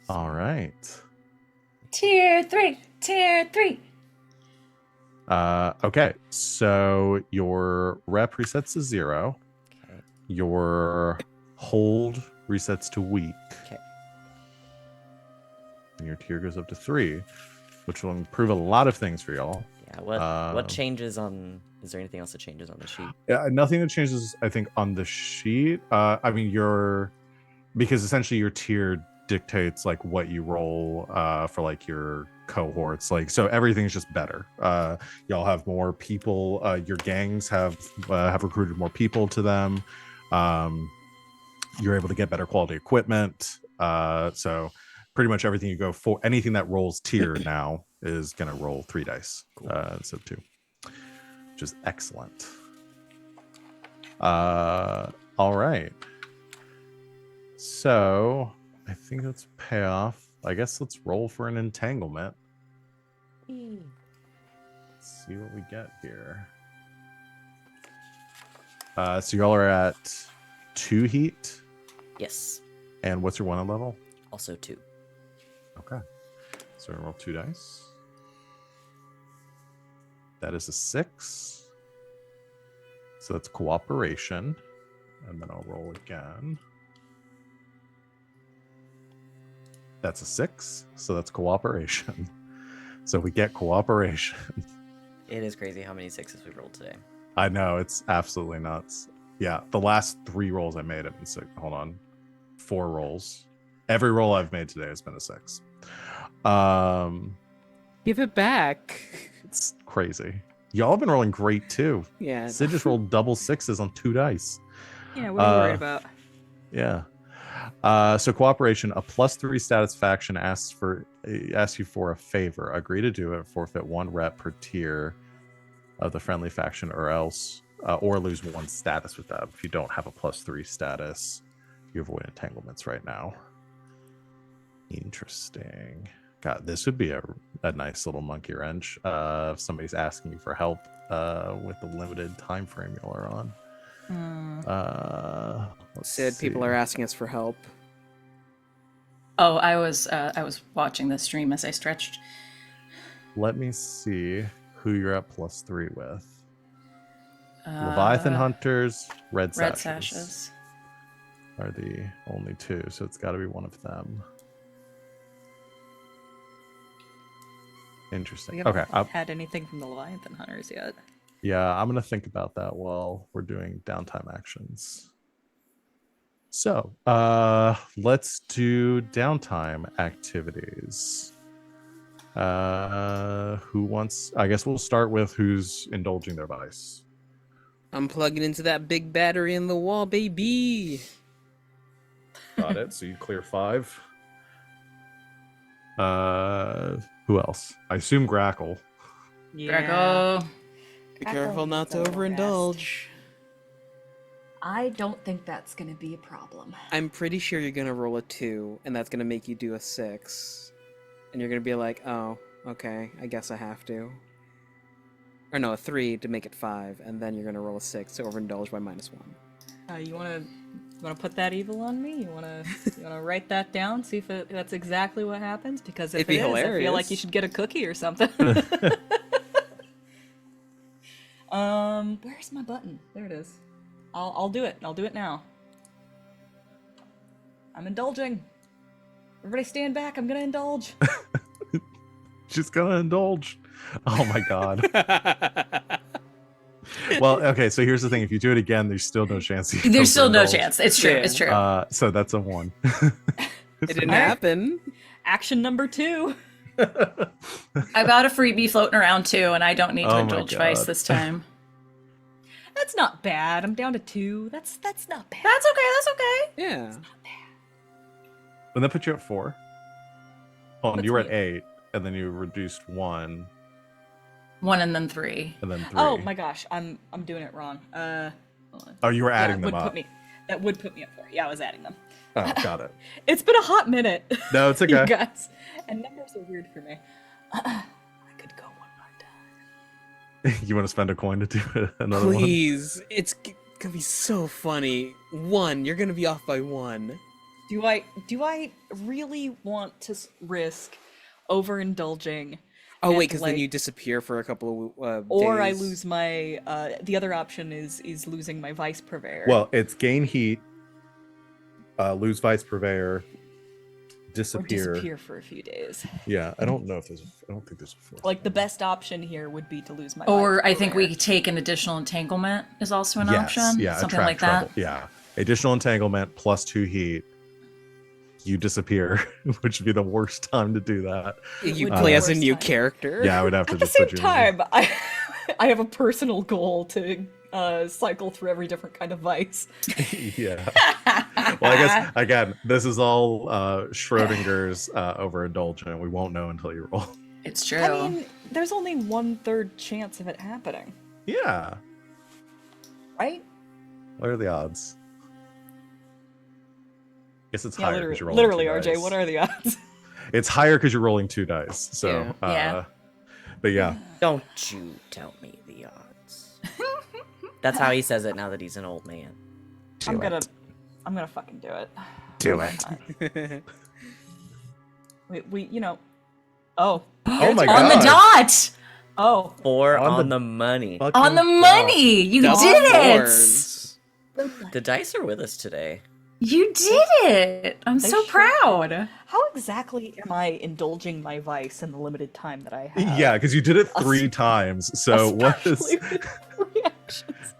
All right. Tier 3. Tier 3. Okay. So your rep resets to 0. Okay. Your hold resets to weak. Okay. And your tier goes up to 3, which will improve a lot of things for y'all. Yeah, what changes on... Is there anything else that changes on the sheet? Yeah, nothing that changes, I think, on the sheet. I mean, because essentially your tier dictates like what you roll for like your cohorts. Like, so everything's just better. Y'all have more people. Your gangs have recruited more people to them. You're able to get better quality equipment. So pretty much everything you go for, anything that rolls tier now is gonna roll 3 dice instead of 2. Which is excellent. All right. So I think let's pay off. I guess let's roll for an entanglement. Let's see what we get here. So y'all are at 2 heat. Yes. And what's your one level? Also 2. Okay. So we roll 2 dice. That is a 6. So that's cooperation. And then I'll roll again. That's a 6. So that's cooperation. So we get cooperation. It is crazy how many 6s we rolled today. I know, it's absolutely nuts. Yeah, the last 3 rolls I made have been 6. Hold on. 4 rolls. Every roll I've made today has been a 6. Give it back. It's crazy. Y'all have been rolling great too. Yeah. Sid just rolled double sixes on 2 dice. Yeah, what are you worried about? Yeah. So cooperation, a +3 status faction asks you for a favor. Agree to do it. Forfeit 1 rep per tier of the friendly faction, or else, or lose 1 status with that. If you don't have a +3 status, you avoid entanglements right now. Interesting. God, this would be a nice little monkey wrench. If somebody's asking you for help with the limited time frame you are on. Sid, people are asking us for help. Oh, I was watching the stream as I stretched. Let me see who you're at +3 with. Leviathan Hunters, Red Sashes are the only 2, so it's got to be one of them. Interesting. We haven't Okay. had anything from the Leviathan Hunters yet. Yeah, I'm going to think about that while we're doing downtime actions. So, let's do downtime activities. Who wants... I guess we'll start with who's indulging their vice. I'm plugging into that big battery in the wall, baby. Got it. So you clear 5. Who else? I assume Grackle. Grackle. Be careful not to overindulge. I don't think that's gonna be a problem. I'm pretty sure you're gonna roll a 2, and that's gonna make you do a 6. And you're gonna be like, oh, okay, I guess I have to. Or no, a 3 to make it 5, and then you're gonna roll a 6 to overindulge by -1. You wanna put that evil on me? You wanna write that down? See if that's exactly what happens? Because if It'd be it is, I feel hilarious. like you should get a cookie or something. Where's my button? There it is. I'll do it. I'll do it now. I'm indulging. Everybody stand back. I'm gonna indulge. She's gonna indulge. Oh my god. Well, okay, so here's the thing. If you do it again, there's still no chance. There's still no chance. It's true. Yeah. It's true. So that's a 1. It didn't happen. Action number 2. I got a freebie floating around too, and I don't need to Oh my indulge vice God. this time. That's not bad. I'm down to 2. That's not bad. That's okay. That's okay. Yeah. And that put you at 4. Oh, and Puts you were me at 8, and then you reduced 1, 1 and then 3. and then 3. Oh my gosh, I'm doing it wrong. Hold on. Oh, you were adding that them would up. That would put me at 4. Yeah, I was adding them. Oh, got it. It's been a hot minute. No, it's You okay. guys. And numbers are weird for me. I could go one more time. You want to spend a coin to do it? Another one? Please. It's gonna be so funny. 1, you're gonna be off by 1. Do I really want to risk overindulging? Oh and, wait, because then like- you disappear for a couple of Or I days. lose my the other option is losing my vice purveyor. Well, it's gain heat, lose vice purveyor, or disappear. disappear for a few days. Yeah, I don't think there's a 4th. Like the best option here would be to lose my Or vice I think purveyor. we take an additional entanglement is also an Yes, option. yeah, Something attract like that. trouble. Yeah, additional entanglement plus 2 heat. You disappear, which would be the worst time to do that. You would be play the as a worst new time. character. Yeah, I would have to At the just same put you time, I have a personal goal to cycle through every different kind of vice. Yeah. Well, I guess again, this is all Schrodinger's overindulgent. We won't know until you roll. It's true. I mean, there's only 1/3 chance of it happening, Yeah. right? What are the odds? Guess it's Yeah, higher because you're rolling literally, 2 RJ. dice. What are the odds? It's higher because you're rolling 2 dice. So, Yeah. Yeah. But yeah, Don't you tell me the odds. That's how he says it now that he's an old man. I'm gonna fucking do it. do One it. more time. We Oh. Oh my On the god. dot! Oh. 4 On on the- the money. On the money! You Double did it! fours. The dice are with us today. You did it! I'm They so sure proud. How exactly am I indulging my vice in the limited time that I have? Yeah, because you did it 3 times. So what is? Especially with reactions.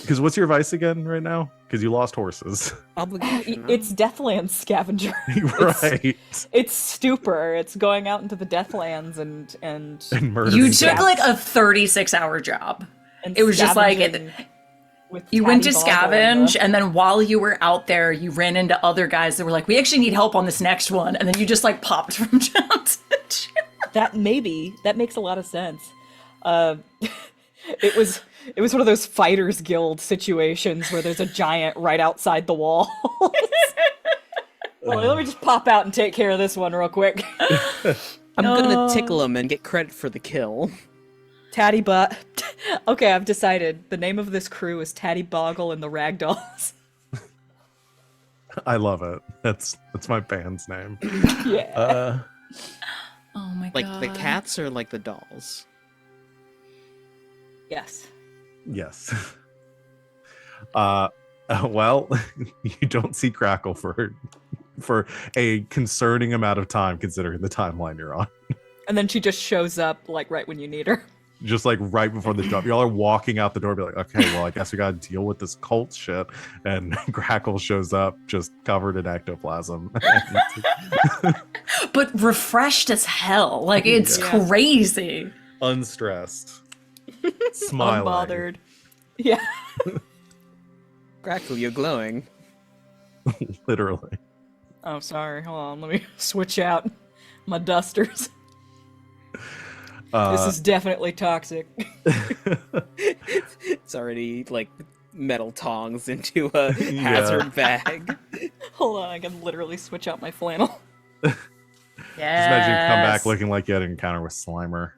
Because what's your vice again right now? Because you lost horses. Obligation. huh? It's Deathlands scavenger. Right. It's stupor. It's going out into the Deathlands and And murdering You things. took like a 36-hour job. and It was just like scavenging with you went to Tatty Boggle scavenge, and then while you were out there, you ran into other guys that were like, "We actually need help on this next one," and then you just like popped from Johnson. that makes a lot of sense. It was one of those fighters guild situations where there's a giant right outside the wall. Well, let me just pop out and take care of this one real quick. I'm gonna tickle him and get credit for the kill. Tatty Butt. Okay, I've decided. The name of this crew is Tatty Boggle and the Ragdolls. I love it. That's my band's name. Yeah. Oh my Like god! the cats or like the dolls? Yes. Yes. Well, you don't see Grackle for a concerning amount of time, considering the timeline you're on. And then she just shows up like right when you need her. Just like right before the jump, y'all are walking out the door, be like, okay, well, I guess we gotta deal with this cult shit. And Grackle shows up, just covered in ectoplasm. But refreshed as hell. Like it's Yeah. crazy. Unstressed, smiling. Unbothered. Yeah. Grackle, you're glowing. Literally. Oh, sorry. Hold on. Let me switch out my dusters. This is definitely toxic. It's already like metal tongs into a hazard bag. Hold on. I can literally switch out my flannel. Yeah. Just imagine you come back looking like you had an encounter with Slimer.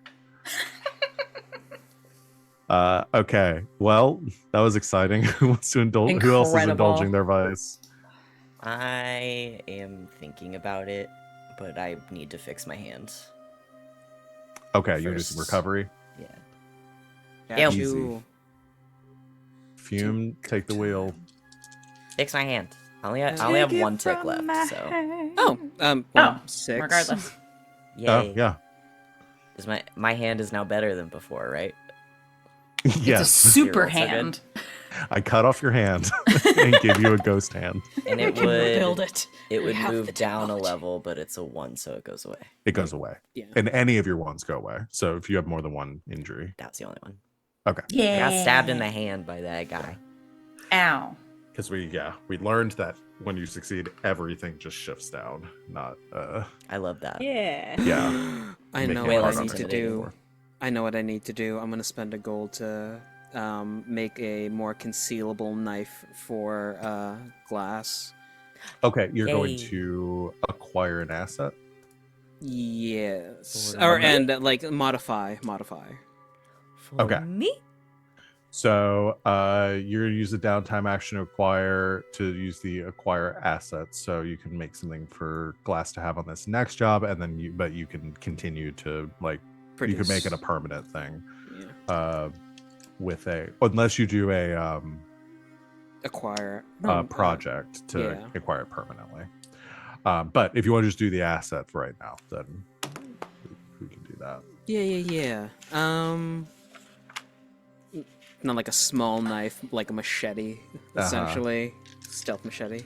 Okay, well, that was exciting. Who wants to indulge? Who else is Incredible. indulging their vice? I am thinking about it, but I need to fix my hands. Okay, you do some First. recovery. Yeah. Got Yeah. you. Fume, take the wheel. Fix my hand. I only have one tick left, so Oh, well, Oh, 6. regardless. yay. Oh, yeah. 'Cause my hand is now better than before, right? It's a Yes. super You're also good. hand. I cut off your hand and give you a ghost hand. And it Build would it. it We would have the move down a technology. level, but it's a 1, so it goes away. It goes away. Yeah. And any of your ones go away. So if you have more than one injury. That's the only one. Okay. Yeah. I got stabbed in the hand by that guy. Ow. Because we learned that when you succeed, everything just shifts down. Not I love that. Yeah. yeah. I Make know it way what less I need to intimidating. do. I know what I need to do. I'm gonna spend a gold to make a more concealable knife for glass. Okay, you're going Yay. to acquire an asset. Yes. For Or me? and like modify. For Okay. me? So you're gonna use the downtime action to use the acquire assets, so you can make something for Glass to have on this next job, and then you can continue to like you could make it a permanent thing. Yeah. With unless you do a Acquire. project to yeah. acquire it permanently. But if you want to just do the asset for right now, then we can do that. Yeah. Not like a small knife, like a machete, essentially. Stealth machete.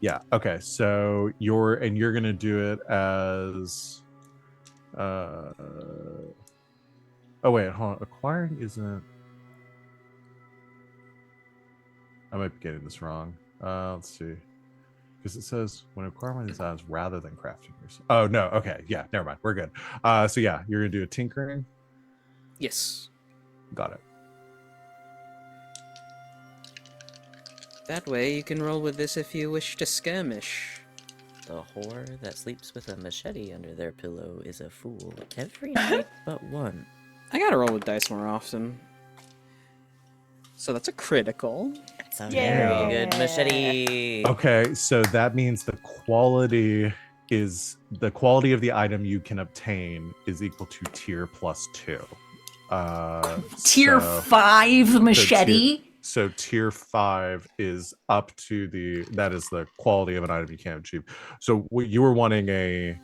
Yeah. Okay. So you're gonna do it as. Oh wait, hold on. Acquiring isn't. I might be getting this wrong. Let's see. Because it says when acquiring these items rather than crafting yourself. Oh no. Okay. Yeah. Never mind. We're good. So yeah, you're gonna do a tinkering. Yes. Got it. That way you can roll with this if you wish to skirmish. The whore that sleeps with a machete under their pillow is a fool every night but one. I gotta roll with dice more often. So that's a critical. It's a Yeah. very good machete. Okay. So that means the quality of the item you can obtain is equal to tier +2. Tier so- 5 machete. So tier 5 is up to that is the quality of an item you can't achieve. So you were wanting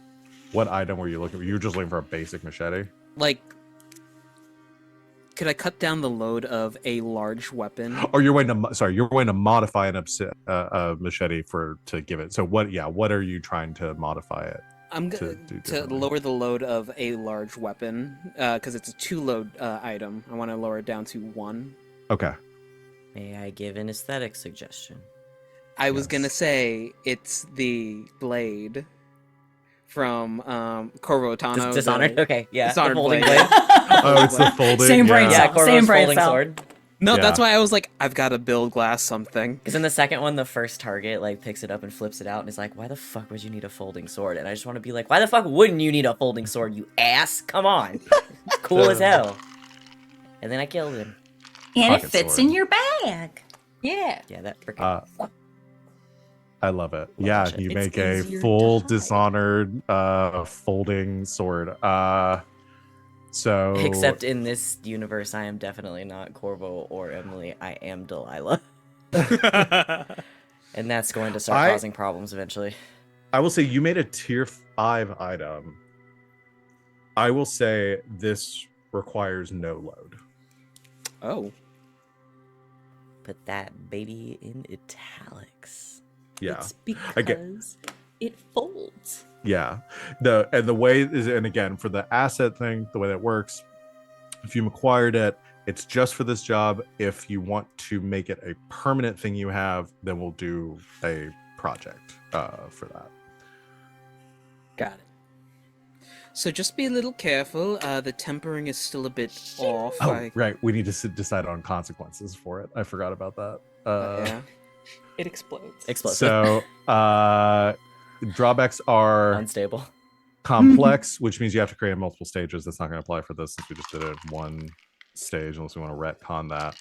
what item were you looking for? You were just looking for a basic machete? Like, Could I cut down the load of a large weapon? Or you're going to modify an machete to give it. So what? Yeah, what are you trying to modify it? I'm to going do to differently? lower the load of a large weapon because it's a 2-load item. I want to lower it down to 1. Okay. May I give an aesthetic suggestion? I was gonna Yes. say it's the blade from Corvo Tano. Dishonored? Okay, yeah. Dishonored the folding blade. blade. Oh, it's the folding. Same brain Yeah, cell. Corvo's Same brain folding cell. sword. No, Yeah. that's why I was like, I've got to build glass something. Because in the second one, the first target like picks it up and flips it out and is like, "Why the fuck would you need a folding sword?" And I just want to be like, "Why the fuck wouldn't you need a folding sword, you ass? Come on, it's cool as hell." And then I killed him. And it Pocket fits sword. in your bag. Yeah. Yeah, that freaking. I love it. Yeah, shit. you It's make a easier full to hide. Dishonored folding sword. So Except in this universe, I am definitely not Corvo or Emily. I am Delilah, and that's going to start causing problems eventually. I will say you made a tier 5 item. I will say this requires no load. Oh. Put that baby in italics. Yeah. It's I get- because it folds. Yeah. The way is, and again, for the asset thing, the way that works, if you acquired it, it's just for this job. If you want to make it a permanent thing you have, then we'll do a project for that. Got it. So just be a little careful. The tempering is still a bit off. Oh, right. We need to decide on consequences for it. I forgot about that. Yeah. It explodes. Explosive. So drawbacks are Unstable. complex, which means you have to create multiple stages. That's not going to apply for this since we just did it in one stage, unless we want to retcon that.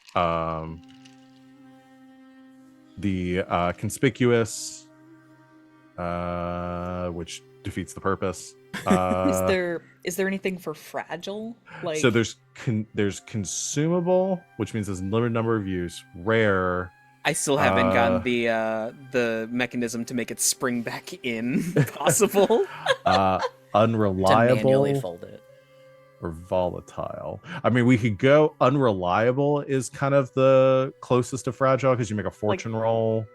The conspicuous, which defeats the purpose. Is there anything for fragile? Like So there's consumable, which means there's a limited number of use. Rare. I still haven't gotten the mechanism to make it spring back in possible. To Unreliable. manually fold it. Or volatile. I mean, we could go unreliable is kind of the closest to fragile because you make a fortune roll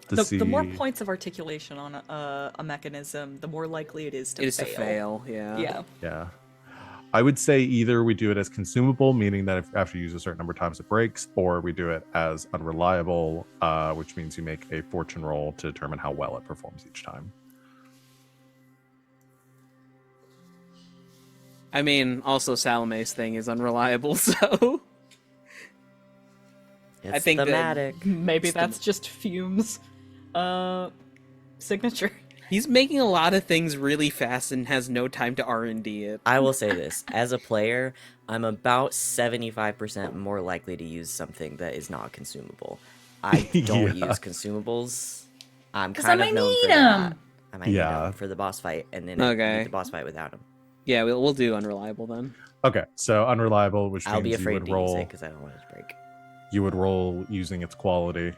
to see. the more points of articulation on a mechanism, the more likely it is to It is fail. to fail, yeah. Yeah. Yeah. I would say either we do it as consumable, meaning that if after you use a certain number of times it breaks, or we do it as unreliable, which means you make a fortune roll to determine how well it performs each time. I mean, also Salome's thing is unreliable, so It's think that- thematic. Maybe that's just Fume's signature. he's making a lot of things really fast and has no time to R&D it. I will say this. As a player, I'm about 75% more likely to use something that is not consumable. I don't Yeah. use consumables. I'm 'Cause kind I of might known need for that. 'em. I might need Yeah. 'em for the boss fight, and then Okay. beat the boss fight without them. Yeah, we'll do unreliable then. Okay, so unreliable, which I'll be means you afraid would to use roll. it because I don't want it to break. You would roll using its quality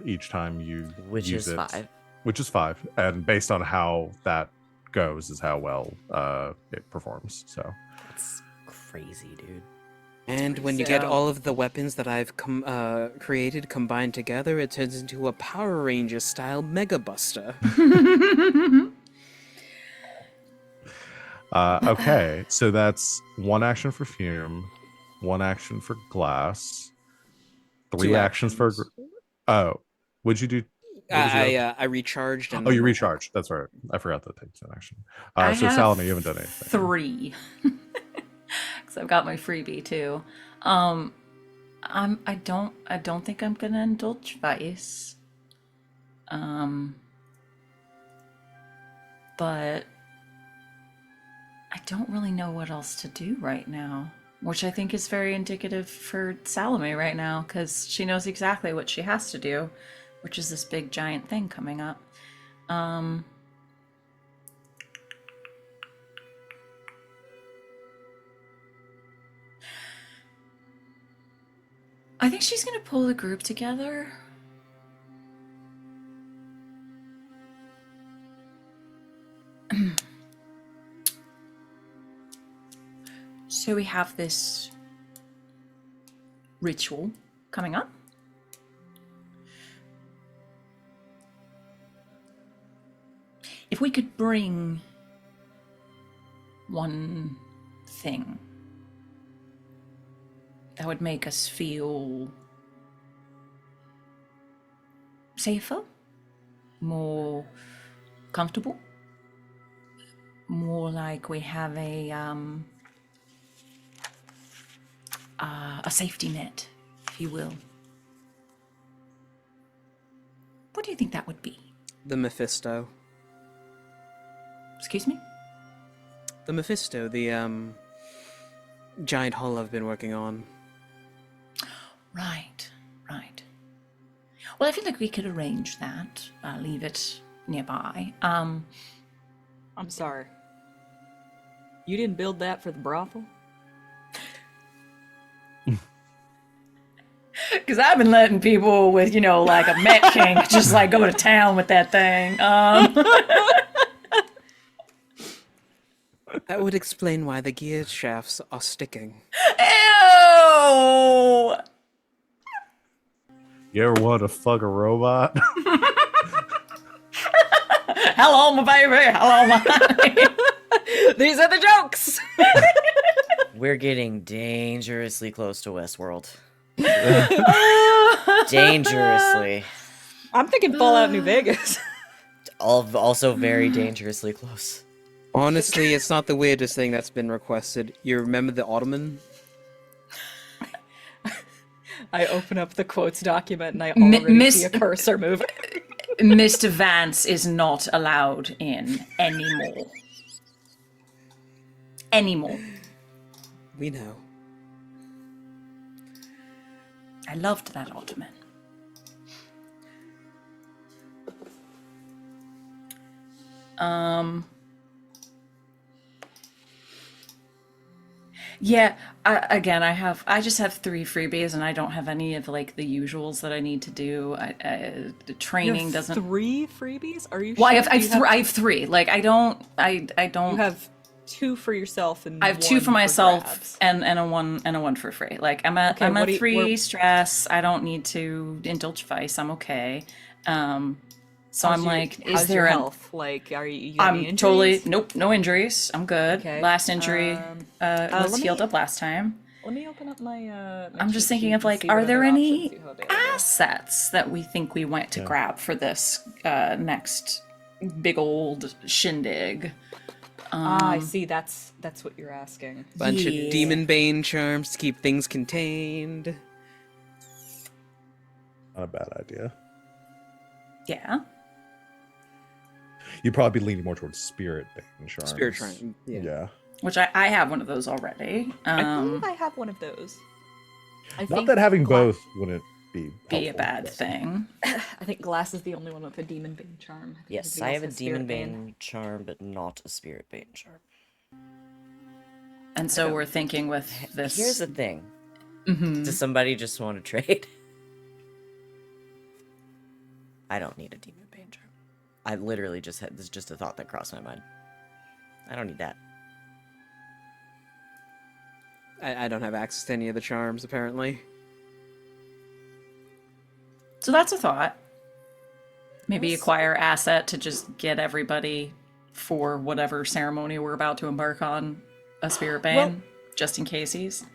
each time you Which use is it. 5. Which is 5, and based on how that goes is how well it performs. So That's crazy, dude. And when you get So- all of the weapons that I've created combined together, it turns into a Power Ranger style Mega Buster. okay, so that's 1 action for Fume, 1 action for Glass, 3 2 actions for. actions. Oh, would you do? what did you have? I recharged. And Oh, you then- recharged. That's right. I forgot that takes an action. I So have Salome, you haven't done anything. 3. Because I've got my freebie too. I don't think I'm gonna indulge Vice. But I don't really know what else to do right now, which I think is very indicative for Salome right now, because she knows exactly what she has to do, which is this big giant thing coming up. I think she's gonna pull the group together. So we have this ritual coming up. If we could bring one thing that would make us feel safer, more comfortable, more like we have a safety net, if you will. What do you think that would be? The Mephisto. Excuse me? The Mephisto, the giant hull I've been working on. Right. Well, I feel like we could arrange that. Leave it nearby. I'm sorry. You didn't build that for the brothel? Because I've been letting people with, like a Met kink just like go to town with that thing. That would explain why the gear shafts are sticking. Ew! You ever want to fuck a robot? Hello, my baby. Hello, my honey. These are the jokes! We're getting dangerously close to Westworld. Dangerously. I'm thinking Fallout New Vegas. Also very dangerously close. Honestly, it's not the weirdest thing that's been requested. You remember the Ottoman? I open up the quotes document and I already see a cursor moving. Mr. Vance is not allowed in anymore. We know. I loved that Ottoman. Yeah, I just have 3 freebies and I don't have any of like the usuals that I need to do. The training doesn't. 3 freebies? Are you Well, sure? I have 3. Like I don't. You have 2 for yourself and I have 2 for 1 myself grabs. and a 1 for free. Like I'm at Okay, what do you- 3 where- stress. I don't need to indulge vice. I'm okay. So How's I'm your- like, how's is there your a health? Like, are you have any I'm injuries? totally nope, no injuries. I'm good. Okay, Last injury was let healed me- up last time. Let me open up my. I'm just thinking cheat of sheet and like, see are what there other any options you have available. assets that we think we went to grab for this next big old shindig? I see. That's what you're asking. Bunch Yeah. of demon bane charms to keep things contained. Not a bad idea. Yeah. You'd probably be leaning more towards spirit bane charms. Spirit charm. Yeah. Which I have one of those already. I believe I have one of those. I Not think that having Gla- both wouldn't be Be a helpful, bad but- thing. I think Glass is the only one with a demon bane charm. think Yes, everybody I else have a has Spirit demon bane charm, but not a spirit bane charm. And so we're thinking with this. Here's the thing. Mhm. Does somebody just want to trade? I don't need a demon bane charm. I literally just had this is just a thought that crossed my mind. I don't need that. I don't have access to any of the charms, apparently. So that's a thought. Maybe Yes. acquire asset to just get everybody for whatever ceremony we're about to embark on a spirit bane, Well- just in cases.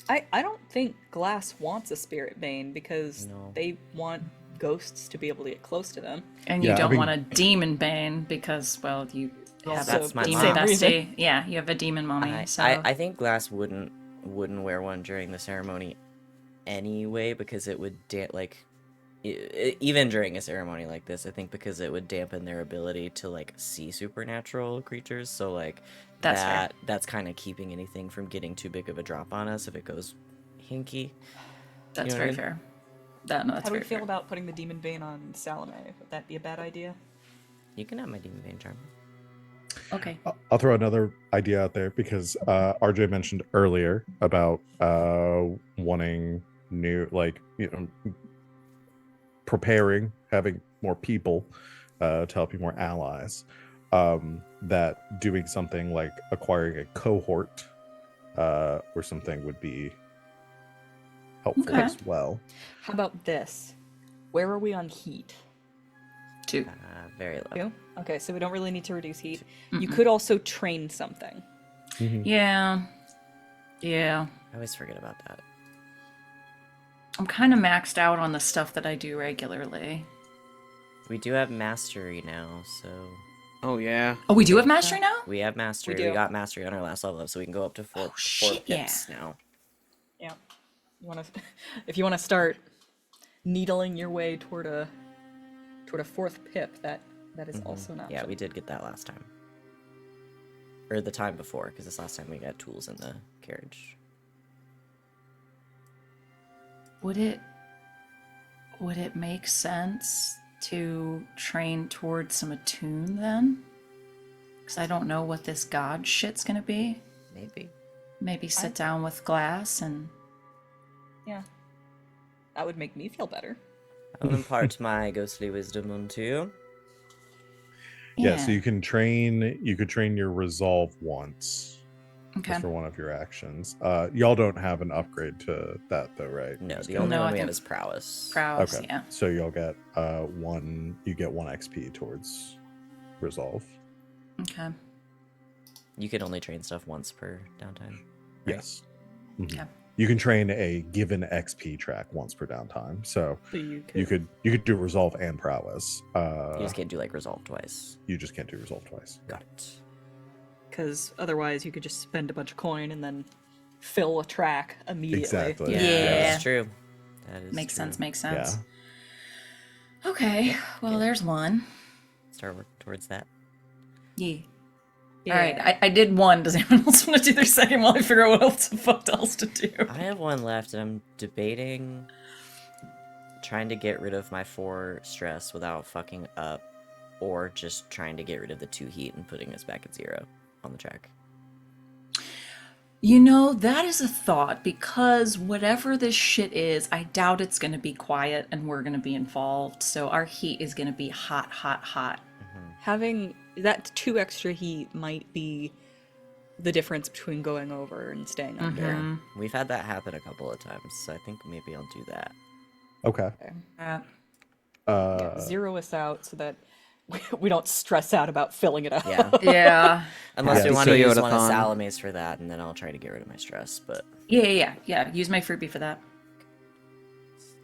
I don't think Glass wants a Spirit Bane because No. they want ghosts to be able to get close to them. And you Yeah, I don't mean- want a demon bane because, well, you have Also, a that's my demon mom. same reason. bestie. Yeah, you have a demon mommy. So I think Glass wouldn't wear one during the ceremony anyway because it would even during a ceremony like this, I think because it would dampen their ability to like see supernatural creatures. So like That's fair. that's kind of keeping anything from getting too big of a drop on us if it goes hinky. that's know what I very mean? fair. No, that's How do we very feel fair. about putting the demon bane on Salome? Would that be a bad idea? You can have my demon bane charm. Okay. I'll throw another idea out there because RJ mentioned earlier about wanting new, like, preparing, having more people to help you, more allies. That doing something like acquiring a cohort or something would be helpful Okay. as well. How about this? Where are we on heat? 2. Very low. 2? Okay, so we don't really need to reduce heat. You Mm-mm. could also train something. Yeah. Yeah. I always forget about that. I'm kind of maxed out on the stuff that I do regularly. We do have mastery now, so Oh yeah. Oh, we do have mastery now? we have mastery. do. We got mastery on our last level up, so we can go up to four shit, pips now. Yeah. You want to, if you want to start needling your way toward a 4th pip, that is also an option. Yeah, we did get that last time. Or the time before, because this last time we got tools in the carriage. Would it make sense to train towards some attune then? Because I don't know what this god shit's gonna be. Maybe. Maybe sit down with Glass and... Yeah. That would make me feel better. I'll impart my ghostly wisdom onto you. Yeah, so you could train your resolve once. Okay. Just for one of your actions. Y'all don't have an upgrade to that though, right? No, Just the got- only No, I one we have think- is prowess. Prowess, Okay. yeah. So you'll get one XP towards resolve. Okay. You can only train stuff once per downtime. Right? Yes. Mhm. Yeah. You can train a given XP track once per downtime. So So you you could do resolve and prowess. You just can't do like resolve twice. You just can't do resolve twice. Got it. because otherwise you could just spend a bunch of coin and then fill a track immediately. Exactly. Yeah. That's true. That is Makes true. sense, makes sense. Yeah. Okay, well, there's one. Start working towards that. Yeah. Yeah. All right, I did one. Does anyone else want to do their second while I figure out what else the fuck else to do? I have one left, and I'm debating trying to get rid of my 4 stress without fucking up, or just trying to get rid of the 2 heat and putting us back at 0 on the track. You know, that is a thought, because whatever this shit is, I doubt it's going to be quiet and we're going to be involved. So our heat is going to be hot, hot, hot. Having that 2 extra heat might be the difference between going over and staying under. Mhm. We've had that happen a couple of times, so I think maybe I'll do that. Okay. Uh, Yeah, 0 us out so that we don't stress out about filling it up. Yeah. yeah. Unless Yeah. we want to use one of Toyotathon. Salome's for that, and then I'll try to get rid of my stress, but Yeah. Use my fruity for that.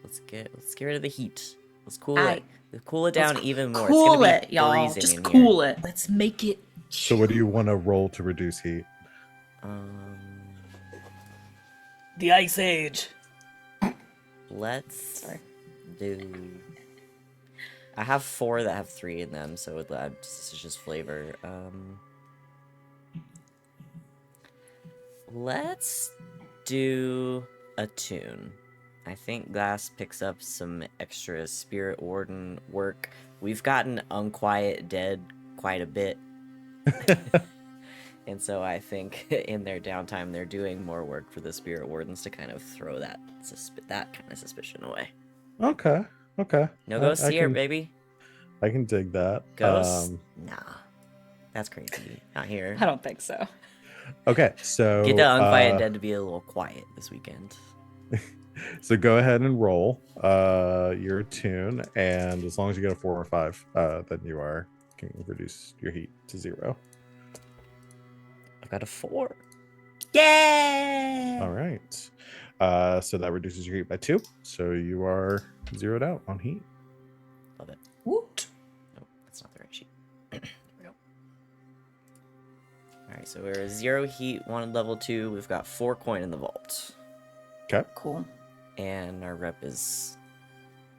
let's get rid of the heat. Let's cool Aight. it. Let's cool it down even more. Cool it's gonna it, be y'all. freezing Just in cool here. it. Let's make it. So what do you want to roll to reduce heat? The Ice Age. Let's Sorry. do. I have 4 that have 3 in them, so this is just flavor. Let's do a tune. I think Glass picks up some extra Spirit Warden work. We've gotten Unquiet Dead quite a bit. And so I think in their downtime, they're doing more work for the Spirit Wardens to kind of throw that kind of suspicion away. Okay. No ghosts I here, can- baby. I can dig that. Ghosts? Nah. That's crazy. Not here. I don't think so. Okay, so Get the Unquiet Dead to be a little quiet this weekend. So go ahead and roll your tune, and as long as you get a 4 or 5, then you can reduce your heat to 0. I've got a 4. Yeah. All right. So that reduces your heat by 2. So you are zeroed out on heat. Love it. Woot. Nope, that's not the right sheet. There we go. Alright, so we're 0 heat, 1 level 2. We've got 4 coin in the vault. Okay. Cool. And our rep is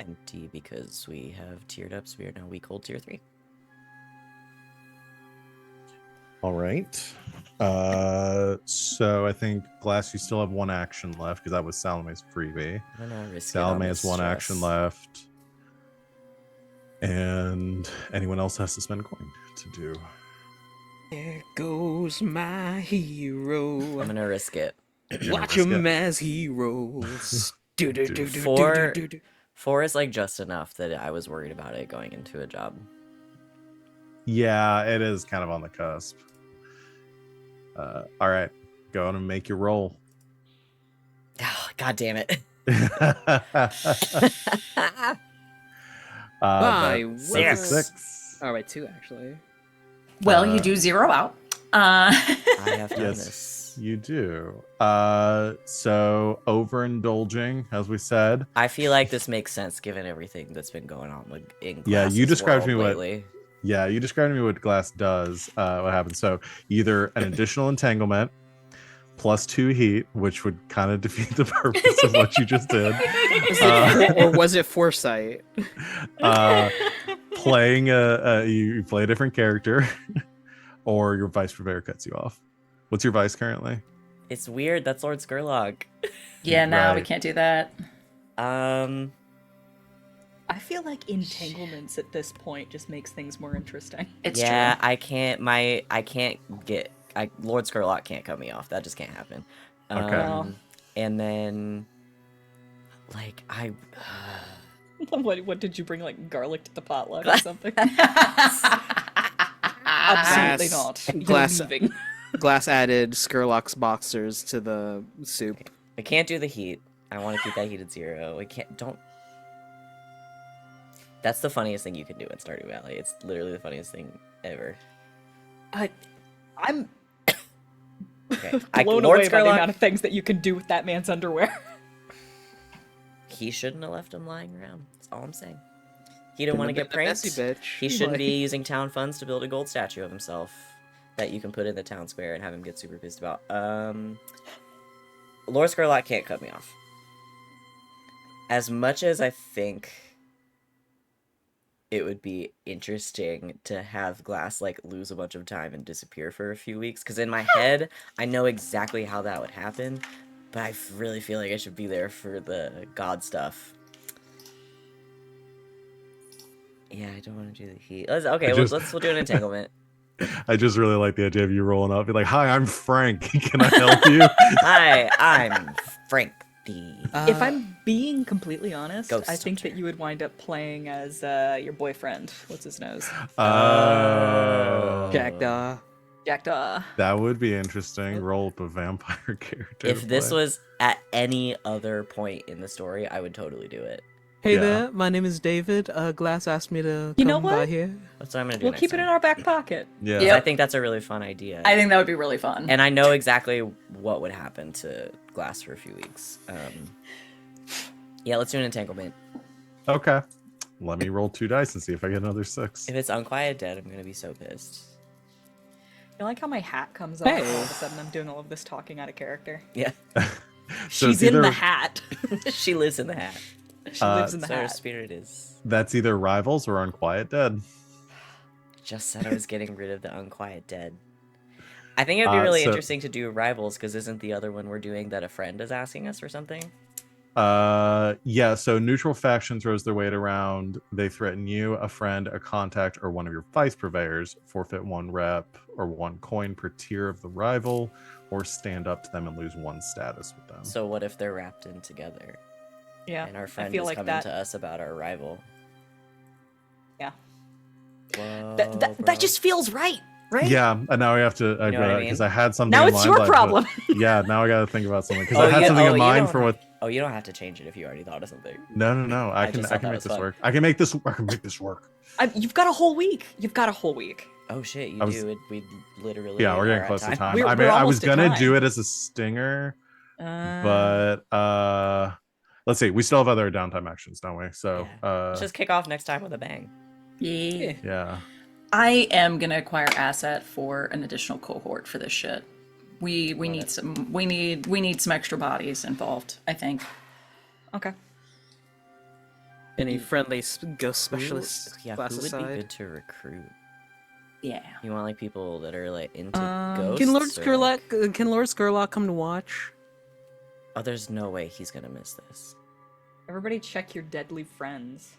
empty because we have tiered up, so we are now weak hold tier 3. All right. So I think Glass, you still have 1 action left because that was Salome's freebie. I'm gonna risk Salome it on has this 1 stress. action left. And anyone else has to spend a coin to do. There goes my hero. I'm gonna risk it. Watch risk him it. as he rolls. Do, do, do, do, Four- do, do, do. 4 is like just enough that I was worried about it going into a job. Yeah, it is kind of on the cusp. All right. Go on and make your roll. God damn it. My That's word. a 6. Oh, wait, 2 actually. Well, you do 0 out. I have done Yes, this. you do. So overindulging, as we said. I feel like this makes sense given everything that's been going on like, in Yeah, you Glass's described world to me what- lately. Yeah, you described to me what Glass does. What happens? So either an additional entanglement plus 2 heat, which would kind of defeat the purpose of what you just did. Or was it foresight? Playing you play a different character, or your vice purveyor cuts you off. What's your vice currently? It's weird. That's Lord Skurlock. Yeah, no, we Right. can't do that. I feel like entanglements at this point just makes things more interesting. It's yeah, true. I can't. Lord Skurlock can't cut me off. That just can't happen. Okay. And then, like What did you bring, like garlic to the potluck or something? Absolutely not. You're Glass- leaving. Glass added Skurlock's boxers to the soup. I can't do the heat. I want to keep that heat at 0. I can't. Don't. That's the funniest thing you can do in Stardew Valley. It's literally the funniest thing ever. I'm Okay. blown Lord away by the Skurlock, amount of things that you can do with that man's underwear. he shouldn't have left him lying around. That's all I'm saying. He didn't want to get pranked. Messy bitch. He shouldn't Like- be using town funds to build a gold statue of himself that you can put in the town square and have him get super pissed about. Lord Skurlock can't cut me off. As much as I think it would be interesting to have Glass like lose a bunch of time and disappear for a few weeks, because in my head I know exactly how that would happen, but I really feel like I should be there for the god stuff. Yeah, I don't want to do the heat. We'll do an entanglement. I just really like the idea of you rolling up, be like, "Hi, I'm Frank. Can I help you?" Hi, I'm Frank the. If I'm being completely honest, Ghost I think hunter. that you would wind up playing as your boyfriend. What's his nose? Jackdaw. Jackdaw. That would be interesting. Roll up a vampire character. If to this play. was at any other point in the story, I would totally do it. Hey Yeah. there, my name is David. Glass asked me to You come know by what? here. That's what I'm gonna do. We'll next keep it in time. our back pocket. Yeah. Yep. I think that's a really fun idea. I think that would be really fun. And I know exactly what would happen to Glass for a few weeks. Yeah, let's do an entanglement. Okay. Let me roll 2 dice and see if I get another 6. If it's Unquiet Dead, I'm gonna be so pissed. You like how my hat comes off Hey. and all of a sudden I'm doing all of this talking out of character? Yeah, So She's it's in the either- hat. she lives in the hat. She lives in the So her hat. spirit is. That's either Rivals or Unquiet Dead. Just said I was getting rid of the Unquiet Dead. I think it'd be really so- interesting to do Rivals, because isn't the other one we're doing that a friend is asking us or something? Yeah, so neutral faction throws their weight around. They threaten you, a friend, a contact, or one of your vice purveyors. Forfeit 1 rep or 1 coin per tier of the rival, or stand up to them and lose 1 status with them. So what if they're wrapped in together? Yeah, And our I friend feel is like coming that. to us about our rival. Yeah. Whoa, That bro. just feels right, right? Yeah, and now we have to know what I because mean? I had something. Now in it's mind, your but I put- problem. Yeah, now I got to think about something because Oh, I had you- something oh, in you mind don't for what. Oh, you don't have to change it if you already thought of something. No. I I can just thought that make was this fun. work. I can make this. I can make this work. You've got a whole week. You've got a whole week. Oh shit, you I was- do. We literally. Yeah, we're getting are at close to time. We're- I we're was almost at gonna do time. it as a stinger, Uh, but let's see. We still have other downtime actions, don't we? So Yeah. Let's just kick off next time with a bang. Yeah. yeah. I am gonna acquire asset for an additional cohort for this shit. We need some we need some extra bodies involved, I think. okay. Any friendly ghost specialists? Yeah, Glass who would be aside? good to recruit? Yeah. You want like people that are like into ghosts? Can Lord or, Skurlock? Can Lord Skurlock come to watch? Oh, there's no way he's gonna miss this. Everybody check your deadly friends.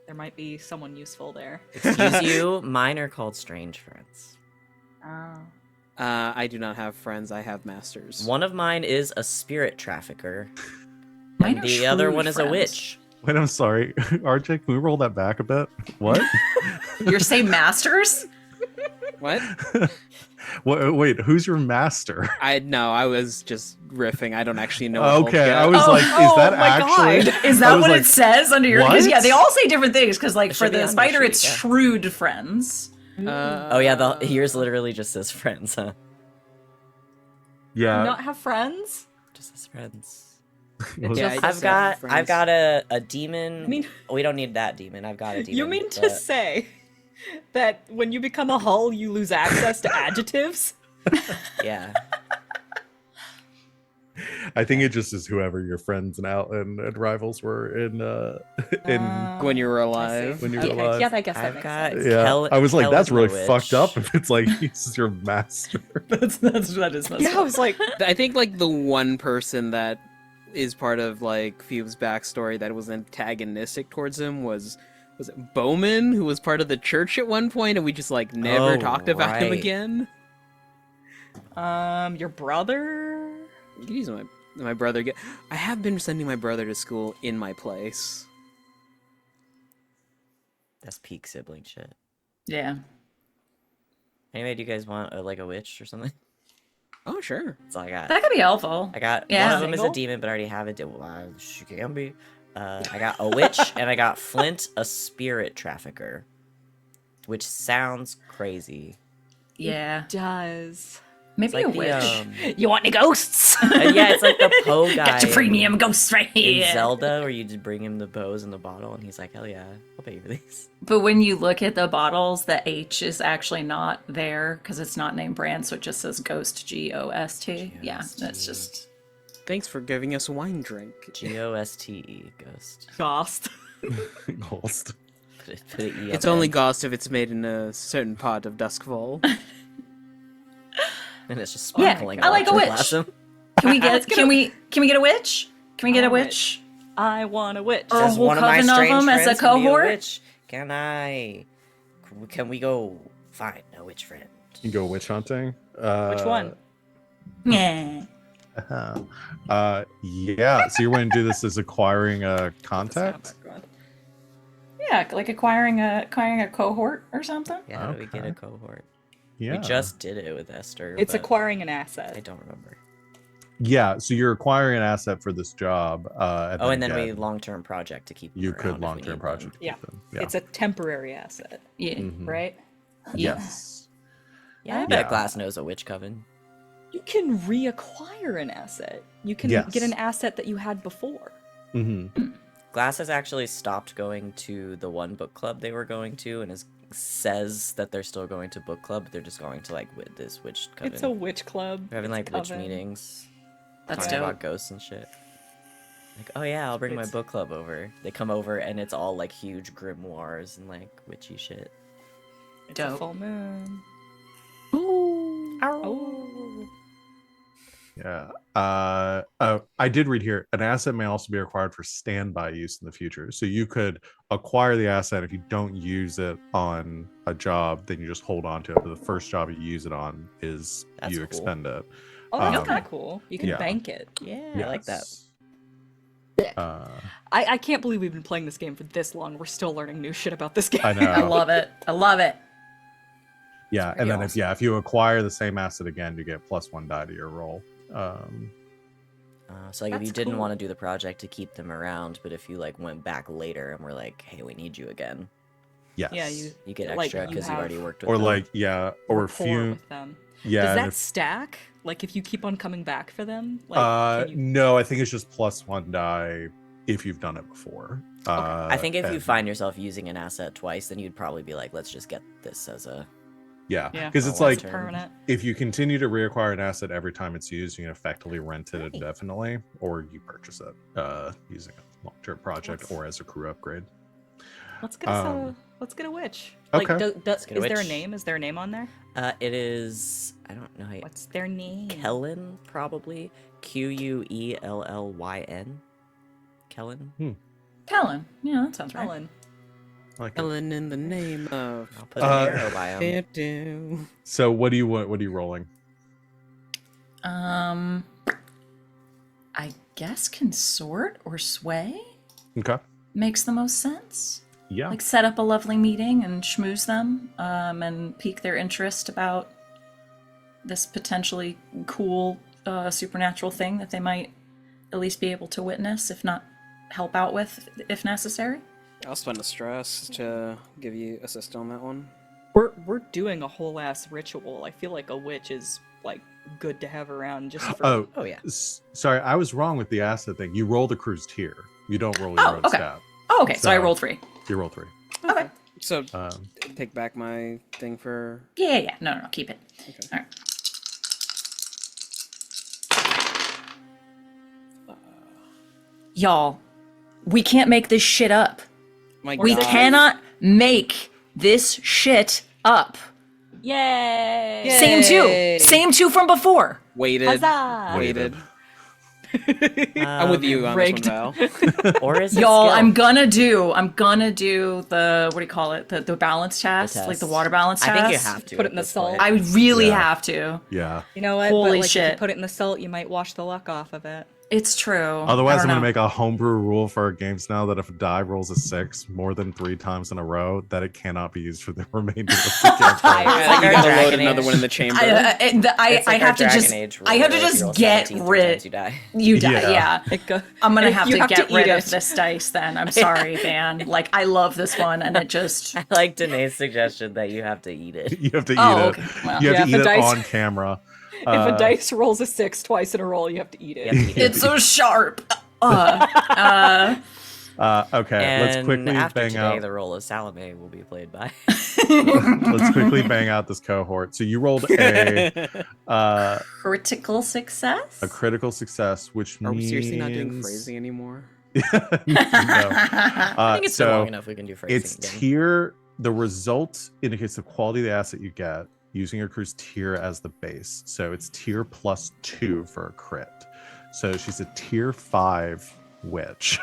There might be someone useful there. Excuse you, mine are called strange friends. Oh. I do not have friends. I have masters. One of mine is a spirit trafficker, Mine and are the other shrewd one is a friends. witch. Wait, I'm sorry, RJ. Can we roll that back a bit? What? You're saying masters? What? Wait, who's your master? I was just riffing. I don't actually know. What Okay, I Hulk was does. like, is that my actually? God. Is I that was what like, it says under your? Because what? they all say different things. Because like It for should be the on the spider, sheet, it's yeah. shrewd friends. Oh yeah, yours literally just says friends, huh? Yeah. Not have friends? Just says friends. It was- Yeah, I I've just got said I've friends. got a demon. I mean- we don't need that demon. I've got a demon. You mean to but- say that when you become a hull, you lose access to adjectives? Yeah. I think it just is whoever your friends and rivals were in When you were I see. alive. When you were Okay, alive. yeah, I guess that I've makes got sense. Yeah, I was like, that's Kellan really the fucked up. Witch. If it's like he's your master. that is messed Yeah, I was like, I think like the one person that is part of like Fume's backstory that was antagonistic towards him was it Bowman, who was part of the church at one point, and we just like never Oh, talked about him right. again. your brother? You can use my brother. I have been sending my brother to school in my place. That's peak sibling shit. Yeah. Anyway, do you guys want like a witch or something? Oh sure. That's all I got. That could be helpful. I got Yeah. one of them is a Single? demon, but I already have it. Well, she can be. I got a witch and I got Flint, a spirit trafficker, which sounds crazy. Yeah. Does. Maybe It's like a witch. You want any ghosts? Yeah, it's like the Poe guy. Got your in- premium ghosts right in here. Zelda, where you just bring him the bows in the bottle, and he's like, "Hell yeah, I'll pay you for these." But when you look at the bottles, the H is actually not there because it's not named brand, so it just says Ghost, Ghost. Yeah, that's just. Thanks for giving us a wine drink. G-O-S-T-E, ghost. Ghost. Ghost. Put an E It's on only it, Ghost if it's made in a certain pot of Duskfall. and it's just Yeah, sparkling. I like a witch. ectoplasm. Can we get? Can we get a witch? Can we get a want a witch? I want a witch. Or- Says whole one of my coven of strange them as a friends can be cohort? witch. Can I? Can we go find a witch friend? You go witch hunting. Which one? Yeah. Yeah. So you're going to do this as acquiring a contact. Yeah, like acquiring a cohort or something. Yeah, how do we get Okay. a cohort? Yeah. We just did it with Esther. It's but acquiring an I asset. don't remember. Yeah. So you're acquiring an asset for this job. And then we again, long-term project to keep. them you around could if we long-term need them. project. Yeah. keep them. Yeah. It's a temporary asset, Yeah. Mhm. right? Yes. Yeah, I bet Yeah. Glass knows a witch coven. You can reacquire an asset. You can Yes. get an asset that you had before. Mm-hmm. Glass has actually stopped going to the one book club they were going to, and says that they're still going to book club. But they're just going to like with this witch coven. It's a witch club. We're having It's like witch coven. meetings, That's talking dope. about ghosts and shit. Like, oh yeah, I'll bring my It's- book club over. They come over and it's all like huge grimoires and like witchy shit. It's a Dope. full moon. Oh. Yeah. I did read here an asset may also be required for standby use in the future. So you could acquire the asset if you don't use it on a job, then you just hold on to it. But the first job you use it on is That's you cool. expend it. Oh, that's Um, kind of cool. You can yeah. bank it. Yeah, I like that. Yes. I can't believe we've been playing this game for this long. We're still learning new shit about this game. I know. I love it. I love it. Yeah, pretty and then awesome. if you acquire the same asset again, you get +1 die to your roll. So like if you That's didn't cool. want to do the project to keep them around, but if you like went back later and were like, hey, we need you again, Yes. Yeah, you get Like, extra you because you have- already worked with or them. like or rapport Fume. with them. Yeah. Does and that if- stack? Like if you keep on coming back for them? Like, can you... No, I think it's just +1 die if you've done it before. I think if you and- find yourself using an asset twice, then you'd probably be like, let's just get this as a. Yeah, Yeah. because Oh, it's well, like it's permanent. if you continue to reacquire an asset every time it's used, you can effectively rent it Right. indefinitely, or you purchase it using a long-term project Let's- or as a crew upgrade. Let's get us Um, let's get a witch. okay. Like, Let's get a is there a witch. name? Is there a name on there? It is. I don't know. How you, What's their name? Kellen probably. Quellyn. Kellen. Kellen. Yeah, that sounds right. Ellen. I like it. Ellen in the name of. I'll put an arrow by him. Do. So what do you want? What are you rolling? I guess consort or sway Okay. makes the most sense. Yeah. Like set up a lovely meeting and schmooze them, and pique their interest about this potentially cool supernatural thing that they might at least be able to witness, if not help out with, if necessary. I'll spend the stress to give you assist on that one. We're doing a whole ass ritual. I feel like a witch is like good to have around just for. Oh yeah. Sorry, I was wrong with the acid thing. You roll the crew's tier. You don't roll your own okay. stat. Oh, okay. So I So- rolled 3. You roll 3. Okay. So Um, take back my thing for. Yeah. No. Keep it. Okay. All right. Y'all, we can't make this shit up. My We God. cannot make this shit up. Yay! Yay! Same two from before. Waited. Huzzah! Waited. I'm with you on rigged. this one, Val. Or is it Y'all, skill? I'm gonna do the, what do you call it? The balance test, The like the test. water balance test. I think you have to Put it at in the this salt. point. I really Yeah. have to. yeah. You know what? Holy but, like, if shit. you put it in the salt, you might wash the luck off of it. It's true. Otherwise, I I'm don't going to know. make a homebrew rule for our games now that if a die rolls a 6 more than 3 times in a row, that it cannot be used for the remainder of the campaign. Like You our gotta load Dragon another Age. one in the chamber. I It's like our have to Dragon just Age I have to rule, if you roll just get 17 three rid. times, you die. You die, Yeah. yeah. It go- I'm gonna and have you to get eat rid it. of this dice then. I'm sorry, Van. Like I love this one, and it just I like Danae's suggestion that you have to eat it. You have to eat Oh, it. okay. Well, You have Yeah, to if eat a it dice- on camera. if a dice rolls a 6 twice in a row, you have to eat it. You have to eat it. it's so sharp. Okay, And let's quickly after bang today, out. the role of Salome will be played by. Let's quickly bang out this cohort. So you rolled Critical success. a critical success, which Are we means seriously not doing phrasing anymore? no. I think it's been so long enough we can do phrasing it's again. tier. The result indicates the quality of the asset you get using your crew's tier as the base. So it's tier +2 for a crit. So she's a tier 5 witch.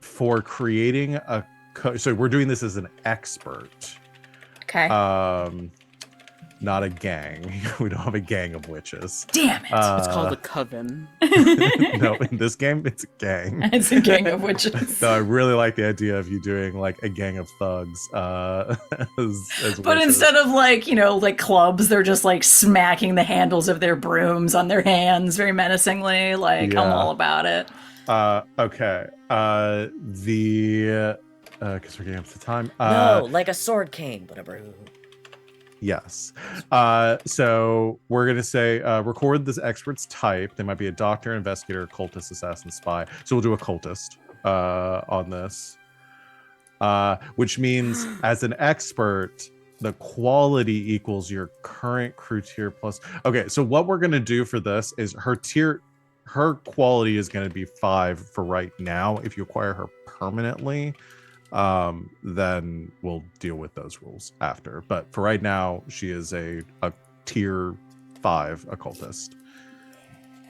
For creating a so we're doing this as an expert, Okay. not a gang. We don't have a gang of witches. Damn it. It's called a coven. No, in this game it's a gang. it's a gang of witches. So I really like the idea of you doing like a gang of thugs as But witches. instead of like, like clubs, they're just like smacking the handles of their brooms on their hands very menacingly. Like, I'm Yeah. all about it. Okay. Because we're getting up to time. No, like a sword cane, but a broom. Yes. So we're gonna say record this expert's type. They might be a doctor, investigator, cultist, assassin, spy. So we'll do a cultist on this. Which means as an expert, the quality equals your current crew tier plus. Okay, so what we're gonna do for this is her quality is gonna be 5 for right now. If you acquire her permanently, then we'll deal with those rules after. But for right now, she is a tier 5 occultist.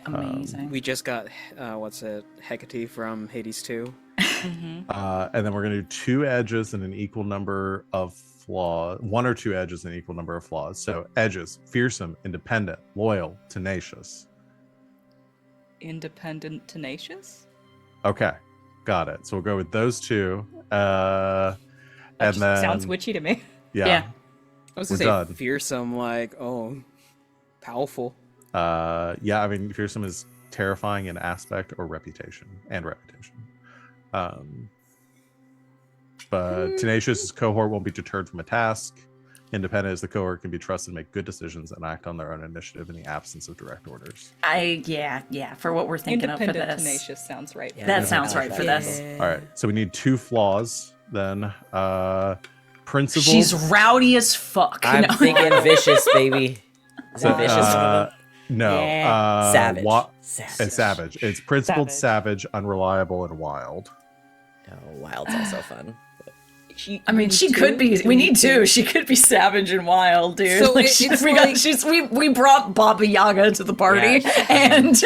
Amazing. We just got Hecate from Hades 2. And then we're gonna do 2 edges and an equal number of flaws, 1 or 2 edges and an equal number of flaws. So edges: fearsome, independent, loyal, tenacious. Independent, tenacious. Okay, got it. So we'll go with those 2. That And just then sounds witchy to me. Yeah. I was We're gonna say done. fearsome, like, powerful. Yeah, I mean, fearsome is terrifying in aspect or reputation. But tenacious cohort won't be deterred from a task. Independent is the cohort can be trusted to make good decisions and act on their own initiative in the absence of direct orders. Yeah, for what we're thinking of for Independent, this. tenacious sounds right. Yeah, That I sounds like right for that. this. All right, so we need 2 flaws then. Principal. She's rowdy as fuck. I'm No. thinking vicious, baby. Is that vicious one of them? No. Yeah. Savage. Savage. It's savage. It's principled, Savage. unreliable, and wild. No, wild's also fun. I mean, she could be. We need 2. She could be savage and wild, dude. So Like, it's we like- we brought Baba Yaga to the party, Yeah. and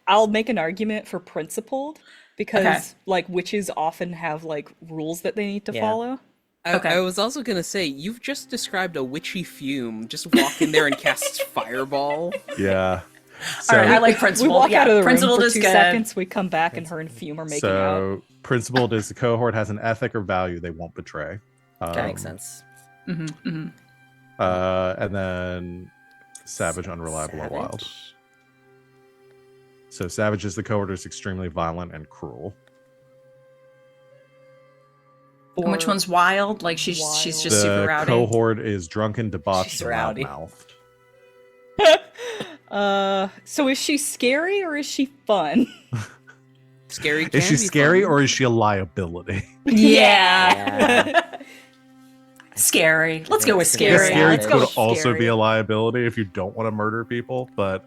I'll make an argument for principled because Okay. like witches often have like rules that they need to Yeah. follow. Okay. I was also gonna say, you've just described a witchy Fume. Just walk in there and cast fireball. Yeah. All right, I like We Principled. walk Yeah, out of the room Principled for is 2 good. seconds. We come back, and her and Fume are making out. So principled is the cohort has an ethic or value they won't betray. That makes sense. Mm-hmm. And then savage, unreliable, or wild. Savage. So savage is the cohort is extremely violent and cruel. And which one's wild? Like she's just super The rowdy. cohort is drunken, debauched, She's and rowdy. loudmouthed. So is she scary or is she fun? Scary. Is she can be scary fun. or is she a liability? Yeah. Scary. Let's go with I think Because scary. scary Let's go could with also scary. be a liability if you don't want to murder people, but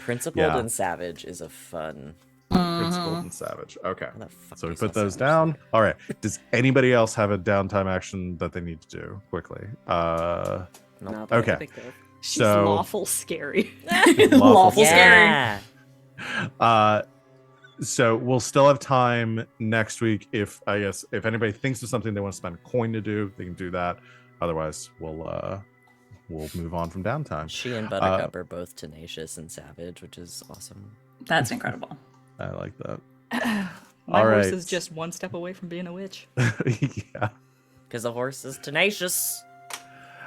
Principled Yeah. and savage is a fun. principled and savage. Okay. How the fuck So do we you spell put those savage? down. All right. Does anybody else have a downtime action that they need to do quickly? Nope. Not that I Okay. can think of. She's So- lawful scary. Lawful scary. Yeah. So we'll still have time next week if anybody thinks of something they want to spend a coin to do, they can do that. Otherwise, we'll move on from downtime. She and Buttercup are both tenacious and savage, which is awesome. That's incredible. I like that. My All horse right. is just one step away from being a witch. Yeah. Because the horse is tenacious.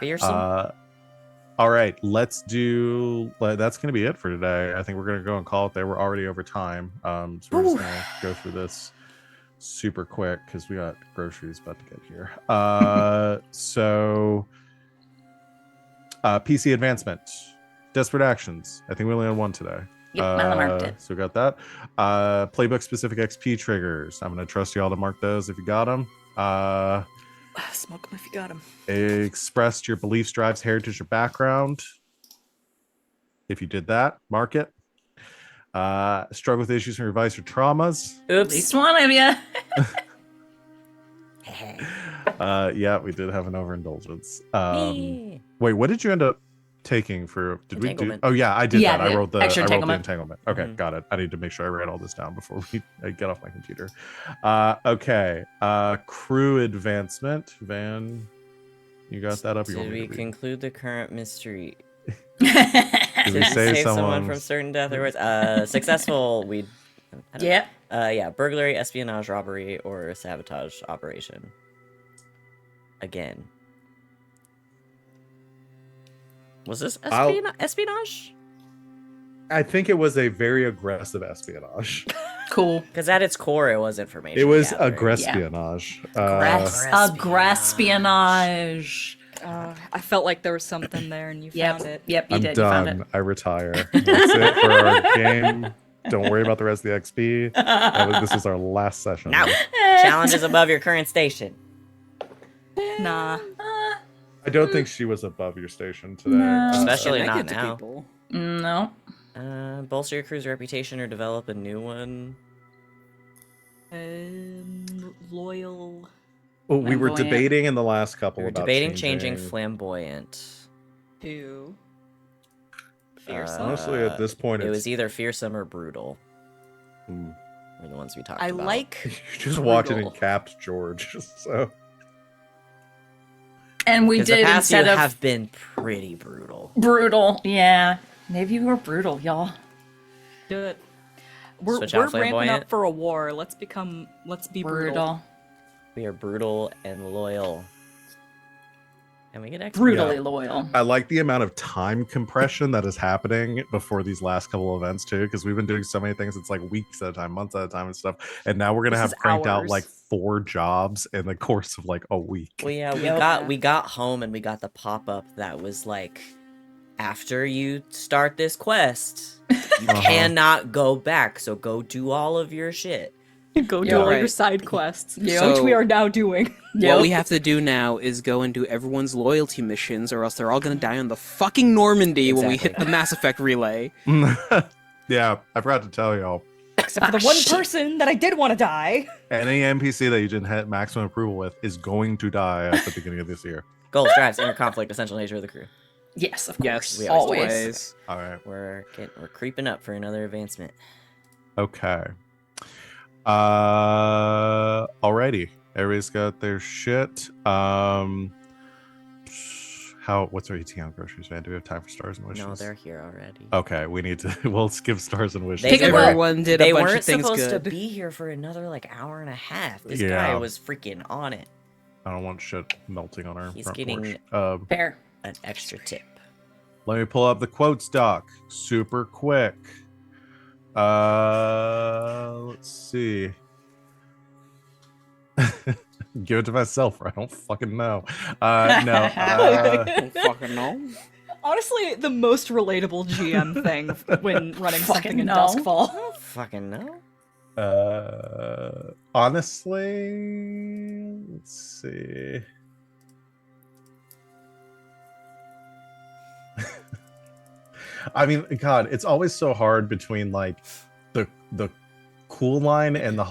Fearsome. All right, that's going to be it for today. I think we're going to go and call it there. We're already over time. So we're just going to go through this super quick because we got groceries about to get here. So PC advancement, desperate actions. I think we only had one today. Yep, I marked it. So we got that. Playbook specific XP triggers. I'm going to trust y'all to mark those if you got them. Smoke them if you got them. Expressed your beliefs, drives, heritage, or background. If you did that, mark it. Struggle with issues from your vice or traumas. At Oops. least one of you. Yeah, we did have an overindulgence. Me. Wait, what did you end up taking for? Did we do? Entanglement. Oh yeah, I did Yeah, that. I the wrote the extra entanglement. entanglement. Okay, Mhm. got it. I need to make sure I write all this down before I get off my computer. Okay. Crew advancement. Van, you got that up? You Did want me we to read? conclude the current mystery? Did we Did save save someone someone from certain death or worse? Successful. Yep. Yeah. Burglary, espionage, robbery, or sabotage operation. Again. Was this espionage? I think it was a very aggressive espionage. Cool. Because at its core, it was information. It was gathering. aggrespionage. Aggrespionage. I felt like there was something there, and you Yep. found it. Yep, you I'm did. You found done. it. I retire. That's it for our game. Don't worry about the rest of the XP. This is our last session. No. Challenge is above your current station. Nah. I don't think she was above your station today. No. Especially Can I not get to now. people? No. Bolster your crew's reputation or develop a new one. Loyal. Oh, we were Flamboyant. debating in the last couple We were about debating changing flamboyant. Who? Fearsome. Honestly, at this point, It it's, was either fearsome or brutal. Hmm. Were the ones we talked I about. like. You just walked in Brutal. and capped George. So And we 'Cause the did past instead few of have been pretty brutal. brutal. Yeah. Maybe we were brutal, y'all. Do it. We're Switch out ramping flamboyant. up for a war. Let's be brutal. We are brutal and loyal. And we get XP. Brutally Yeah. loyal. I like the amount of time compression that is happening before these last couple of events too, because we've been doing so many things. It's like weeks at a time, months at a time, and stuff. And now we're gonna This have is cranked out hours. like 4 jobs in the course of like a week. Well, yeah, Yep. we got home and we got the pop up that was like, after you start this quest, you Uh-huh. cannot go back. So go do all of your shit. Go do Yeah. all your Right. side quests, Yep. which we are now doing. What we have to do now is go and do everyone's loyalty missions, or else they're all gonna die on the fucking Normandy when we hit Exactly. the Mass Effect relay. Yeah, I forgot to tell y'all. Except for the one person that I did want to die. Any NPC that you didn't hit maximum approval with is going to die at the beginning of this year. Goals, drives, inner conflict, essential nature of the crew. Yes, of Yes, course. we always do. Always. All right. We're creeping up for another advancement. Okay. Alrighty. Everybody's got their shit. What's our eating on groceries, man? Do we have time for stars and wishes? No, they're here already. Okay, we need to. We'll skip stars and wishes. Take a vote. Everyone did They a bunch weren't of things supposed good. to be here for another like hour and a half. This Yeah. guy was freaking on it. I don't want shit melting on our He's front getting- porch. Fair. An extra tip. Let me pull up the quotes doc super quick. Let's see. Give it to myself, or I don't fucking know. No. I don't fucking know. Honestly, the most relatable GM thing when running something in no. I Duskfall. don't fucking know. Honestly, let's see. I mean, God, it's always so hard between like the cool line and the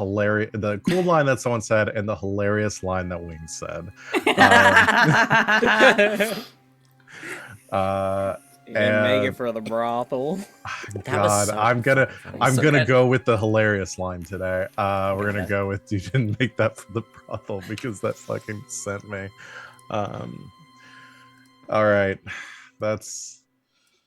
cool line that someone said and the hilarious line that Wings said. You can make it for the brothel. That was God, so I'm gonna funny. So good. go with the hilarious line today. We're gonna go with you didn't make that for the brothel because that fucking sent me. All right, that's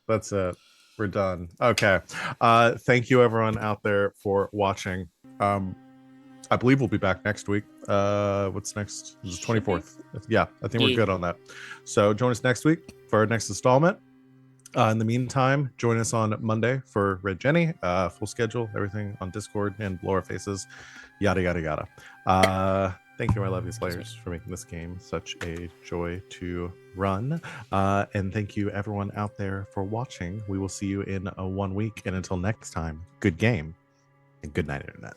it. We're done. Okay. Thank you everyone out there for watching. I believe we'll be back next week. What's next? It's the 24th. Yeah, I think we're Yeah. good on that. So join us next week for our next installment. In the meantime, join us on Monday for Red Jenny. Full schedule, everything on Discord and Blow Our Faces, yada yada yada. Thank you, my lovely players, for making this game such a joy to run. And thank you, everyone out there, for watching. We will see you in 1 week. And until next time, good game and good night, Internet.